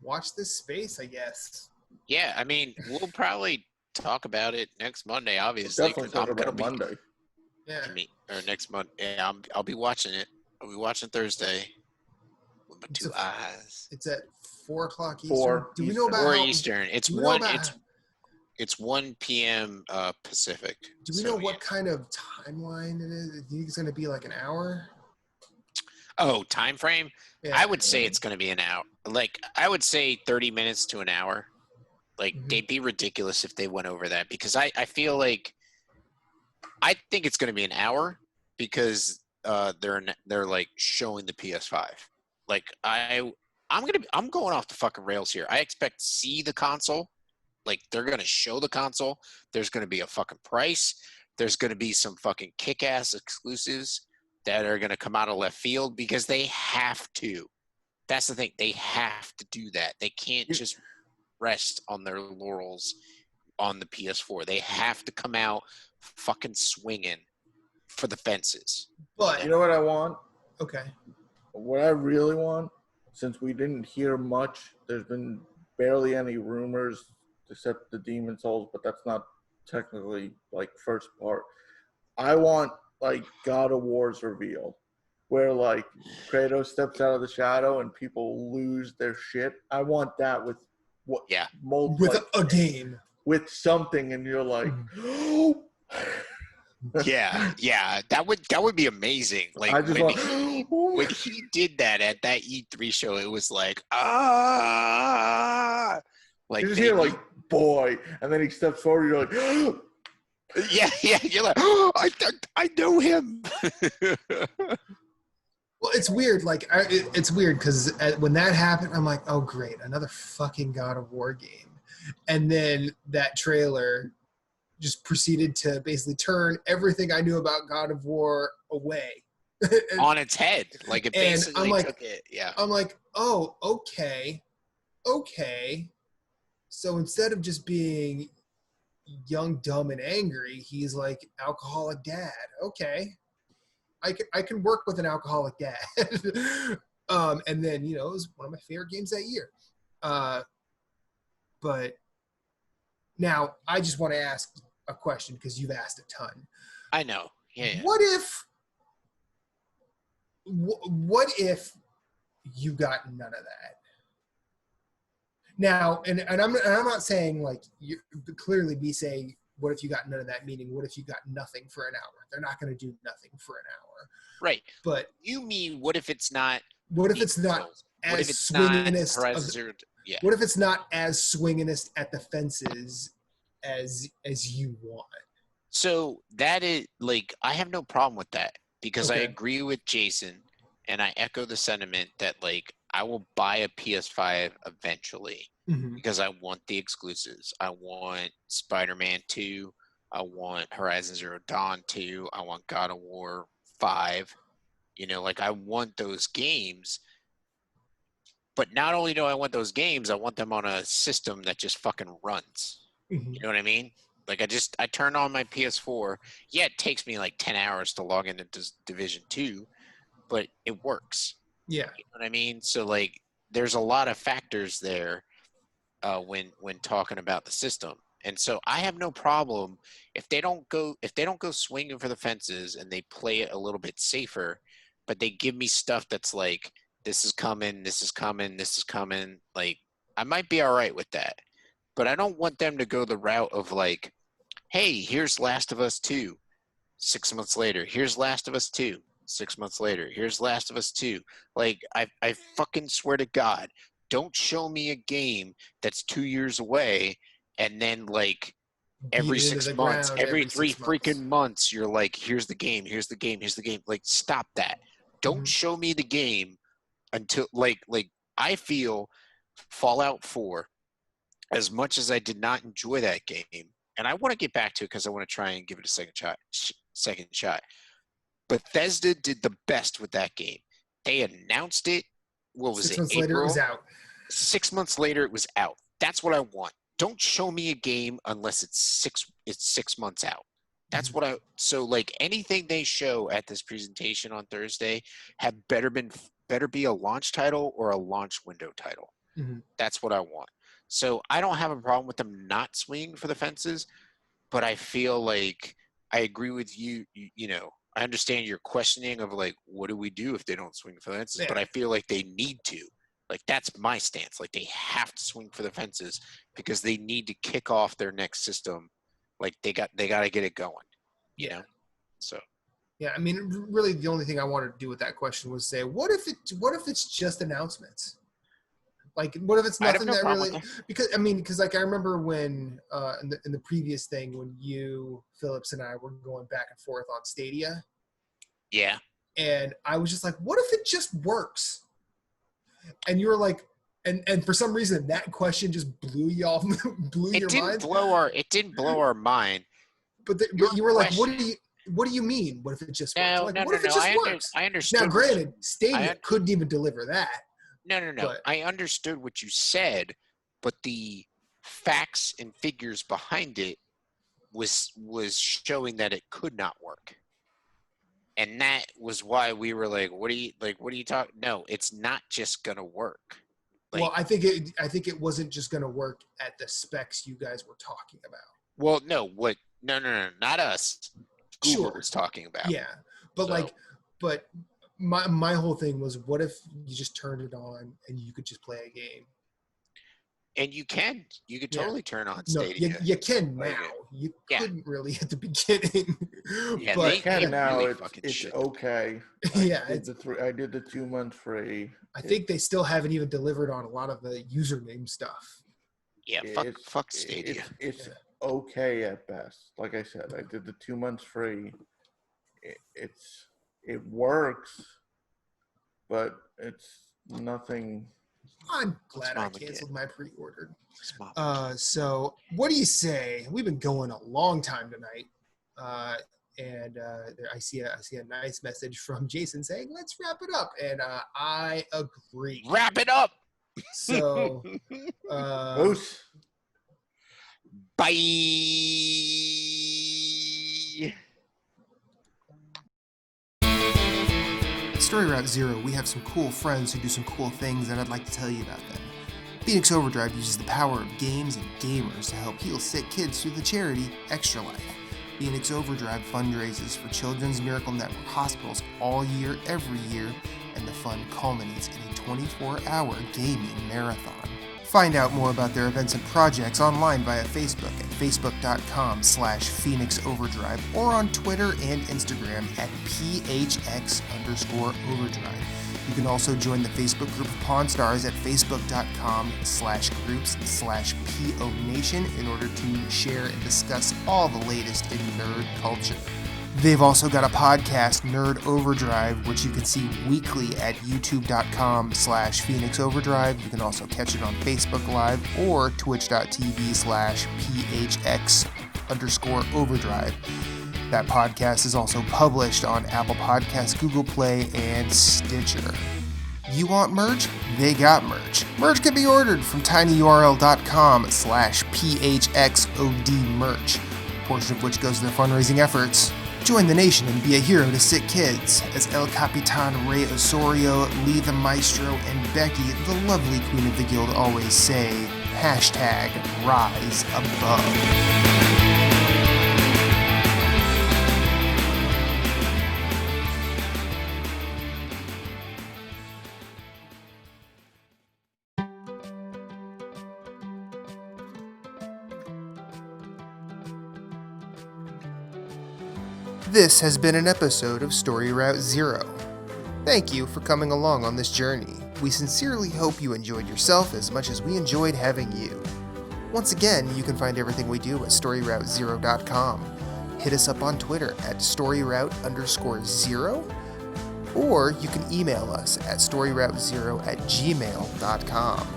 watch this space, I guess. Yeah, I mean, we'll probably talk about it next Monday, obviously. We'll definitely talk about it Monday. Yeah. Or next month. Yeah, I'll be watching it. I'll be watching Thursday with my two eyes. It's at 4:00 Eastern. 4 Do we know about 4 Eastern. It's one. It's 1 p.m. Pacific. Do we know what kind of timeline it is? Do you think it's going to be like an hour? Oh, time frame? Yeah. I would say it's going to be an hour. Like, I would say 30 minutes to an hour. Like, they'd be ridiculous if they went over that, because I feel like I think it's going to be an hour because they're like showing the PS5. Like, I'm going off the fucking rails here. I expect to see the console. Like, they're going to show the console. There's going to be a fucking price. There's going to be some fucking kick-ass exclusives that are going to come out of left field because they have to. That's the thing. They have to do that. They can't just rest on their laurels on the PS4. They have to come out fucking swinging for the fences. But You know what I want? okay, What I really want, since we didn't hear much, there's been barely any rumors except the Demon Souls, but that's not technically like first part. I want like God of War's reveal, where like Kratos steps out of the shadow and people lose their shit. I want that with what with a game, with something, and you're like, Yeah, that would be amazing. Like I just when he did that at that E3 show, it was like like you just hear like boy, and then he steps forward. You're like, yeah. You're like, I know him. Well, it's weird. Like, it's weird because when that happened, I'm like, oh, great, another fucking God of War game. And then that trailer just proceeded to basically turn everything I knew about God of War away. On its head. Like, it basically took it. Yeah. I'm like, oh, okay. So instead of just being young, dumb, and angry, he's like alcoholic dad. Okay. I can work with an alcoholic dad. And then, it was one of my favorite games that year. But now I just want to ask a question because you've asked a ton. I know. Yeah. What if you got none of that? Now, and I'm not saying like you clearly be saying, what if you got none of that? Meaning, what if you got nothing for an hour? They're not going to do nothing for an hour. Right. But you mean, what if it's not? What if it's not as swinginist? What if it's not as swinginist at the fences as you want? So that is like, I have no problem with that because I agree with Jason, and I echo the sentiment that like I will buy a PS5 eventually. Because I want the exclusives. I want Spider-Man 2. I want Horizon Zero Dawn 2. I want God of War 5. Like I want those games. But not only do I want those games, I want them on a system that just fucking runs. You know what I mean? Like I turn on my PS4. Yeah, it takes me like 10 hours to log into Division 2, but it works. Yeah. You know what I mean? So like there's a lot of factors there. When talking about the system, and so I have no problem if they don't go swinging for the fences and they play it a little bit safer, but they give me stuff that's like this is coming. Like I might be all right with that, but I don't want them to go the route of like, hey, here's Last of Us 2, 6 months later. Here's Last of Us 2, 6 months later. Here's Last of Us 2. Like I fucking swear to God. Don't show me a game that's 2 years away and then like every 6 months, every 3 freaking months, you're like, here's the game. Like, stop that. Don't show me the game until like I feel Fallout 4, as much as I did not enjoy that game, and I want to get back to it because I want to try and give it a second shot. Bethesda did the best with that game. They announced it. What was 6 it? months April? later, it was out. 6 months later, it was out. That's what I want. Don't show me a game unless it's 6 months out. That's what so like anything they show at this presentation on Thursday better be a launch title or a launch window title. That's what I want. So I don't have a problem with them not swinging for the fences, but I feel like I agree with you. I understand your questioning of like, what do we do if they don't swing for the fences? Yeah. But I feel like they need to. Like, that's my stance. Like, they have to swing for the fences because they need to kick off their next system. Like, they got to get it going, you know? So. Yeah, I mean, really the only thing I wanted to do with that question was say, what if it's just announcements? Like, what if it's nothing that really – because like I remember when in the previous thing when you, Phillips, and I were going back and forth on Stadia. Yeah. And I was just like, what if it just works? And you were like, and for some reason that question just blew you off, blew your mind. It didn't blow our mind. But you were like, what do you mean? What if it just works? Like, what if it just works? I understood. Now, granted, Stadia couldn't even deliver that. No. I understood what you said, but the facts and figures behind it was showing that it could not work. And that was why we were like, what are you talking? No, it's not just gonna work. Well, I think it wasn't just going to work at the specs you guys were talking about. Well, no, not us. Google was talking about. Yeah, but but my whole thing was, what if you just turned it on and you could just play a game? And you could totally turn on Stadia. No, you can now. You couldn't really at the beginning. Yeah, but You can now. really It's okay. Yeah, I did the 2 month free. I think they still haven't even delivered on a lot of the username stuff. Yeah, fuck Stadia. It's okay at best. Like I said, I did the 2 months free. It works, but it's nothing. I'm glad I canceled my pre-order. So what do you say? We've been going a long time tonight. And I see a nice message from Jason saying, let's wrap it up. And I agree. Wrap it up. So bye. Story Route Zero, we have some cool friends who do some cool things, and I'd like to tell you about them. Phoenix Overdrive uses the power of games and gamers to help heal sick kids through the charity Extra Life. Phoenix Overdrive fundraises for Children's Miracle Network hospitals all year, every year, and the fund culminates in a 24-hour gaming marathon. Find out more about their events and projects online via Facebook at facebook.com/Phoenix Overdrive or on Twitter and Instagram at PHX_Overdrive. You can also join the Facebook group of Pawn Stars at facebook.com/groups/PO Nation in order to share and discuss all the latest in nerd culture. They've also got a podcast, Nerd Overdrive, which you can see weekly at youtube.com/Phoenix Overdrive. You can also catch it on Facebook Live or twitch.tv/PHX_Overdrive. That podcast is also published on Apple Podcasts, Google Play, and Stitcher. You want merch? They got merch. Merch can be ordered from tinyurl.com/PHXODmerch, a portion of which goes to their fundraising efforts. Join the nation and be a hero to sick kids, as El Capitan Ray Osorio, Lee the Maestro, and Becky, the lovely queen of the guild, always say, #Rise Above. This has been an episode of Story Route Zero. Thank you for coming along on this journey. We sincerely hope you enjoyed yourself as much as we enjoyed having you. Once again, you can find everything we do at StoryRoute0.com. Hit us up on Twitter at StoryRoute_0, or you can email us at StoryRoute0@gmail.com.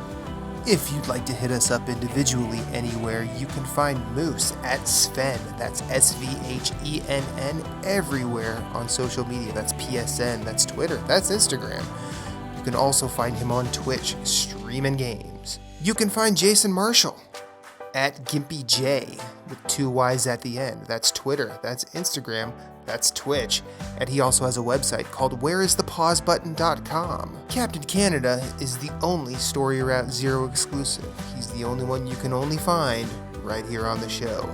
If you'd like to hit us up individually anywhere, you can find Moose at Sven, that's SVHENN, everywhere on social media. That's PSN, that's Twitter, that's Instagram. You can also find him on Twitch, streaming games. You can find Jason Marshall at GimpyJ, with 2 Y's at the end. That's Twitter, that's Instagram, that's Twitch, and he also has a website called whereisthepausebutton.com. Captain Canada is the only Story Route Zero exclusive. He's the only one you can only find right here on the show.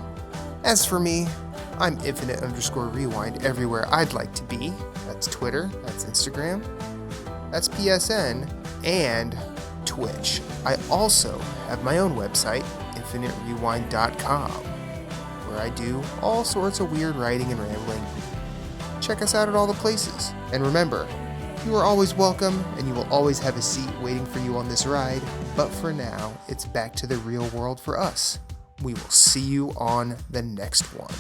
As for me, I'm Infinite_Rewind everywhere I'd like to be. That's Twitter, that's Instagram, that's PSN, and Twitch. I also have my own website, InfiniteRewind.com, where I do all sorts of weird writing and rambling. Check us out at all the places. And remember, you are always welcome, and you will always have a seat waiting for you on this ride. But for now, it's back to the real world for us. We will see you on the next one.